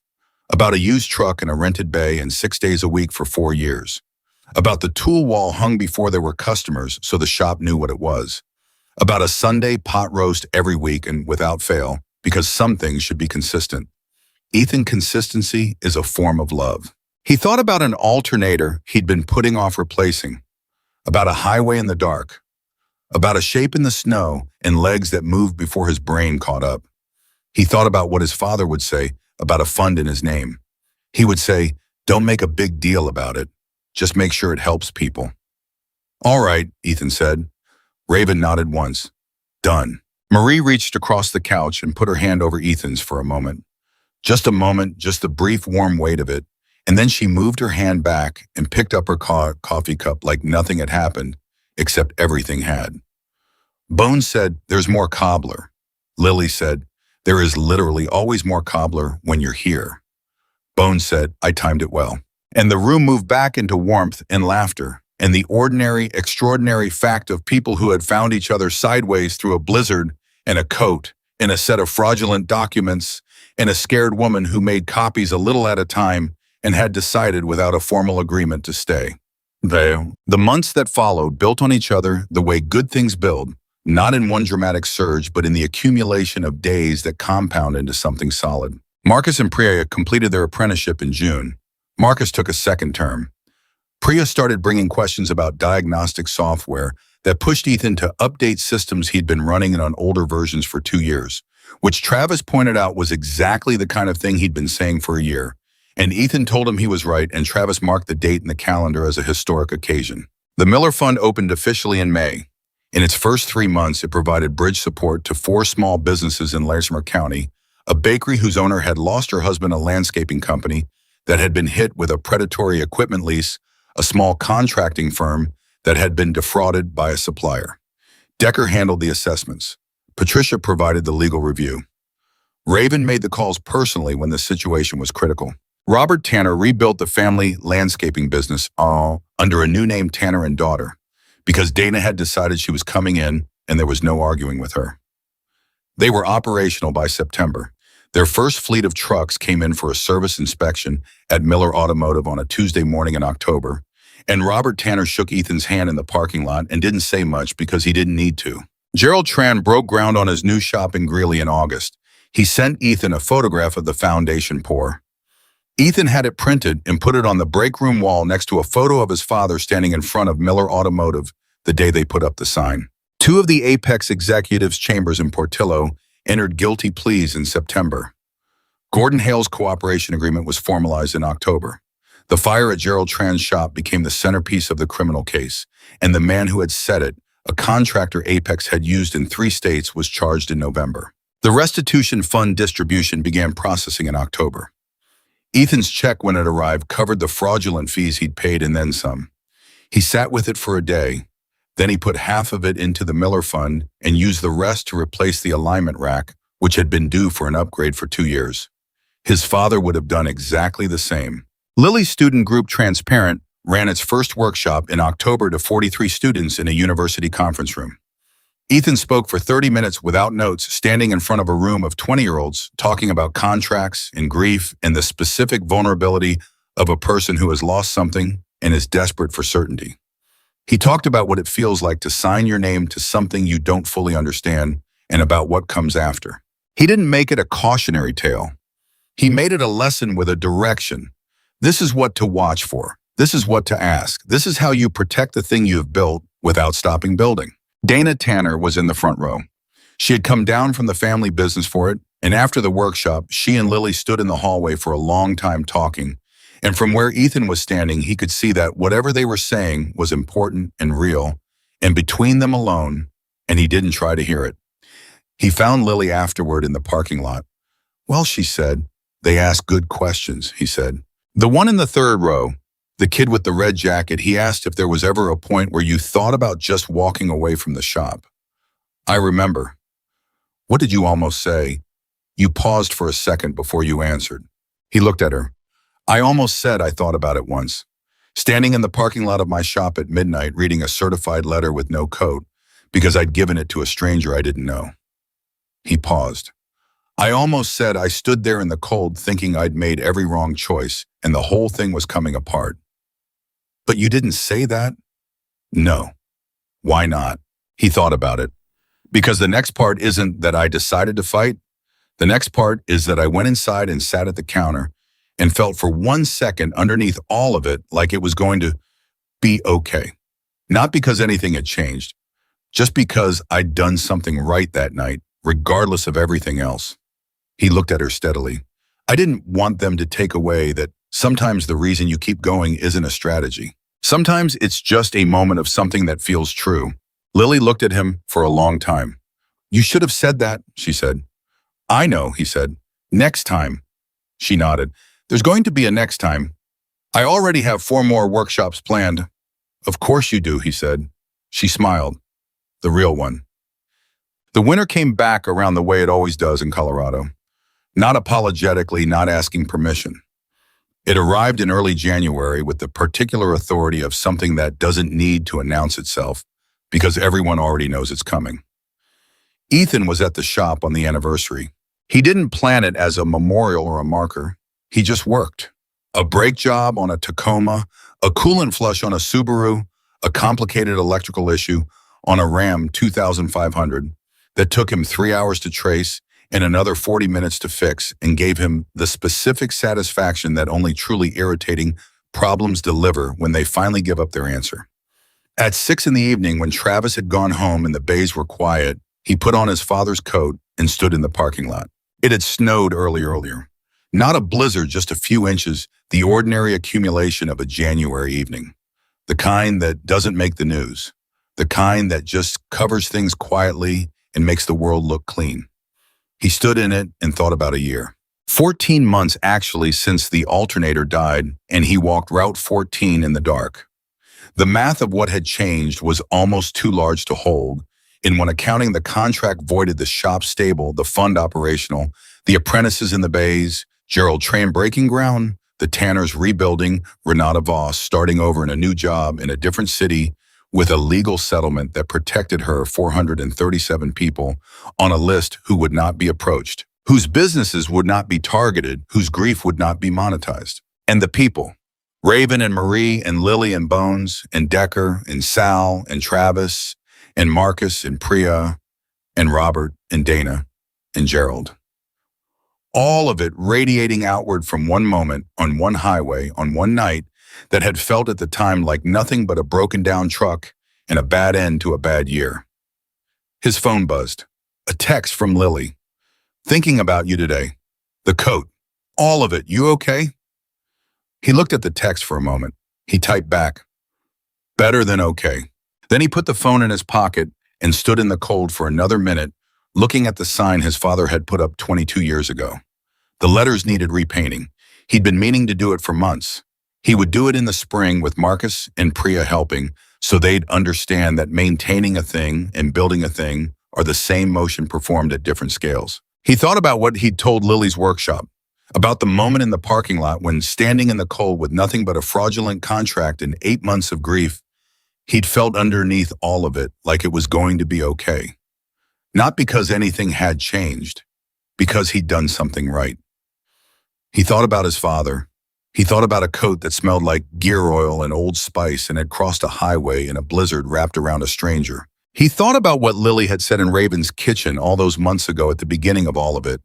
about a used truck and a rented bay and 6 days a week for 4 years, about the tool wall hung before there were customers so the shop knew what it was, about a Sunday pot roast every week and without fail, because some things should be consistent. Ethan, consistency is a form of love. He thought about an alternator he'd been putting off replacing, about a highway in the dark, about a shape in the snow and legs that moved before his brain caught up. He thought about what his father would say about a fund in his name. He would say, "Don't make a big deal about it. Just make sure it helps people." "All right," Ethan said. Raven nodded once. "Done." Marie reached across the couch and put her hand over Ethan's for a moment. Just a moment, just the brief warm weight of it, and then she moved her hand back and picked up her coffee cup like nothing had happened, except everything had. Bones said, "There's more cobbler." Lily said, "There is literally always more cobbler when you're here." Bones said, "I timed it well." And the room moved back into warmth and laughter, and the ordinary, extraordinary fact of people who had found each other sideways through a blizzard and a coat and a set of fraudulent documents and a scared woman who made copies a little at a time and had decided without a formal agreement to stay. The months that followed built on each other the way good things build, not in one dramatic surge, but in the accumulation of days that compound into something solid. Marcus and Priya completed their apprenticeship in June. Marcus took a second term. Priya started bringing questions about diagnostic software that pushed Ethan to update systems he'd been running on older versions for 2 years, which Travis pointed out was exactly the kind of thing he'd been saying for a year. And Ethan told him he was right, and Travis marked the date in the calendar as a historic occasion. The Miller Fund opened officially in May. In its first 3 months, it provided bridge support to 4 small businesses in Larimer County, a bakery whose owner had lost her husband, a landscaping company that had been hit with a predatory equipment lease, a small contracting firm that had been defrauded by a supplier. Decker handled the assessments. Patricia provided the legal review. Raven made the calls personally when the situation was critical. Robert Tanner rebuilt the family landscaping business under a new name, Tanner and Daughter, because Dana had decided she was coming in and there was no arguing with her. They were operational by September. Their first fleet of trucks came in for a service inspection at Miller Automotive on a Tuesday morning in October, and Robert Tanner shook Ethan's hand in the parking lot and didn't say much because he didn't need to. Gerald Tran broke ground on his new shop in Greeley in August. He sent Ethan a photograph of the foundation pour. Ethan had it printed and put it on the break room wall next to a photo of his father standing in front of Miller Automotive the day they put up the sign. 2 of the Apex executives' chambers in Portillo entered guilty pleas in September. Gordon Hale's cooperation agreement was formalized in October. The fire at Gerald Tran's shop became the centerpiece of the criminal case, and the man who had set it, a contractor Apex had used in 3 states, was charged in November. The restitution fund distribution began processing in October. Ethan's check, when it arrived, covered the fraudulent fees he'd paid and then some. He sat with it for a day. Then he put half of it into the Miller Fund and used the rest to replace the alignment rack, which had been due for an upgrade for 2 years. His father would have done exactly the same. Lily's student group, Transparent, ran its first workshop in October to 43 students in a university conference room. Ethan spoke for 30 minutes without notes, standing in front of a room of 20-year-olds, talking about contracts and grief and the specific vulnerability of a person who has lost something and is desperate for certainty. He talked about what it feels like to sign your name to something you don't fully understand and about what comes after. He didn't make it a cautionary tale. He made it a lesson with a direction. This is what to watch for. This is what to ask. This is how you protect the thing you have built without stopping building. Dana Tanner was in the front row. She had come down from the family business for it, and after the workshop, she and Lily stood in the hallway for a long time talking, and from where Ethan was standing, he could see that whatever they were saying was important and real, and between them alone, and he didn't try to hear it. He found Lily afterward in the parking lot. Well, she said, they ask good questions, he said. The one in the third row, the kid with the red jacket, he asked if there was ever a point where you thought about just walking away from the shop. I remember. What did you almost say? You paused for a second before you answered. He looked at her. I almost said I thought about it once. Standing in the parking lot of my shop at midnight reading a certified letter with no coat because I'd given it to a stranger I didn't know. He paused. I almost said I stood there in the cold thinking I'd made every wrong choice and the whole thing was coming apart. But you didn't say that? No. Why not? He thought about it. Because the next part isn't that I decided to fight. The next part is that I went inside and sat at the counter and felt for 1 second underneath all of it like it was going to be okay. Not because anything had changed, just because I'd done something right that night, regardless of everything else. He looked at her steadily. I didn't want them to take away that sometimes the reason you keep going isn't a strategy. Sometimes it's just a moment of something that feels true. Lily looked at him for a long time. You should have said that, she said. I know, he said. Next time. She nodded. There's going to be a next time. I already have 4 more workshops planned. Of course you do, he said. She smiled. The real one. The winter came back around the way it always does in Colorado. Not apologetically, not asking permission. It arrived in early January with the particular authority of something that doesn't need to announce itself because everyone already knows it's coming. Ethan was at the shop on the anniversary. He didn't plan it as a memorial or a marker. He just worked. A brake job on a Tacoma, a coolant flush on a Subaru, a complicated electrical issue on a Ram 2500 that took him 3 hours to trace and another 40 minutes to fix and gave him the specific satisfaction that only truly irritating problems deliver when they finally give up their answer. At 6 in the evening, when Travis had gone home and the bays were quiet, he put on his father's coat and stood in the parking lot. It had snowed earlier. Not a blizzard, just a few inches, the ordinary accumulation of a January evening. The kind that doesn't make the news. The kind that just covers things quietly and makes the world look clean. He stood in it and thought about a year. 14 months actually since the alternator died, and he walked Route 14 in the dark. The math of what had changed was almost too large to hold, and when accounting the contract voided the shop stable, the fund operational, the apprentices in the bays, Gerald Train breaking ground, the Tanners rebuilding, Renata Voss starting over in a new job in a different city with a legal settlement that protected her 437 people on a list who would not be approached, whose businesses would not be targeted, whose grief would not be monetized. And the people, Raven and Marie and Lily and Bones and Decker and Sal and Travis and Marcus and Priya and Robert and Dana and Gerald. All of it radiating outward from one moment on one highway on one night that had felt at the time like nothing but a broken down truck and a bad end to a bad year. His phone buzzed. A text from Lily. Thinking about you today. The coat. All of it. You okay? He looked at the text for a moment. He typed back. Better than okay. Then he put the phone in his pocket and stood in the cold for another minute, looking at the sign his father had put up 22 years ago. The letters needed repainting. He'd been meaning to do it for months. He would do it in the spring with Marcus and Priya helping, so they'd understand that maintaining a thing and building a thing are the same motion performed at different scales. He thought about what he'd told Lily's workshop, about the moment in the parking lot when, standing in the cold with nothing but a fraudulent contract and 8 months of grief, he'd felt underneath all of it like it was going to be okay. Not because anything had changed, because he'd done something right. He thought about his father. He thought about a coat that smelled like gear oil and Old Spice and had crossed a highway in a blizzard wrapped around a stranger. He thought about what Lily had said in Raven's kitchen all those months ago at the beginning of all of it,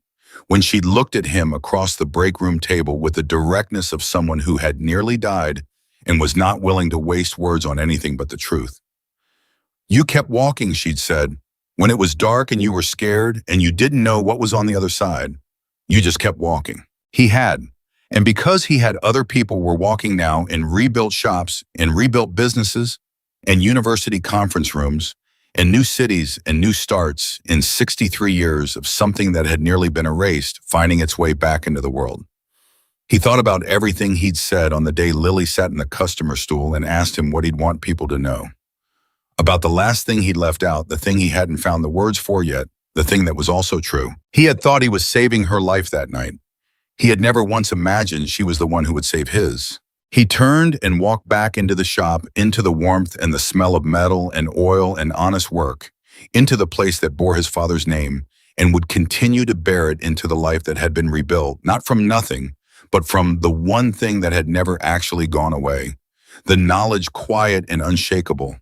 when she'd looked at him across the break room table with the directness of someone who had nearly died and was not willing to waste words on anything but the truth. You kept walking, she'd said. When it was dark and you were scared and you didn't know what was on the other side, you just kept walking. He had. And because he had other people were walking now in rebuilt shops and rebuilt businesses and university conference rooms and new cities and new starts in 63 years of something that had nearly been erased, finding its way back into the world. He thought about everything he'd said on the day Lily sat in the customer stool and asked him what he'd want people to know. About the last thing he'd left out, the thing he hadn't found the words for yet, the thing that was also true. He had thought he was saving her life that night. He had never once imagined she was the one who would save his. He turned and walked back into the shop, into the warmth and the smell of metal and oil and honest work, into the place that bore his father's name and would continue to bear it into the life that had been rebuilt, not from nothing, but from the one thing that had never actually gone away, the knowledge quiet and unshakable,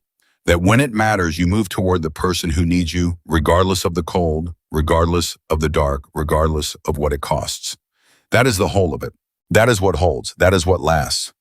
that when it matters, you move toward the person who needs you, regardless of the cold, regardless of the dark, regardless of what it costs. That is the whole of it. That is what holds. That is what lasts.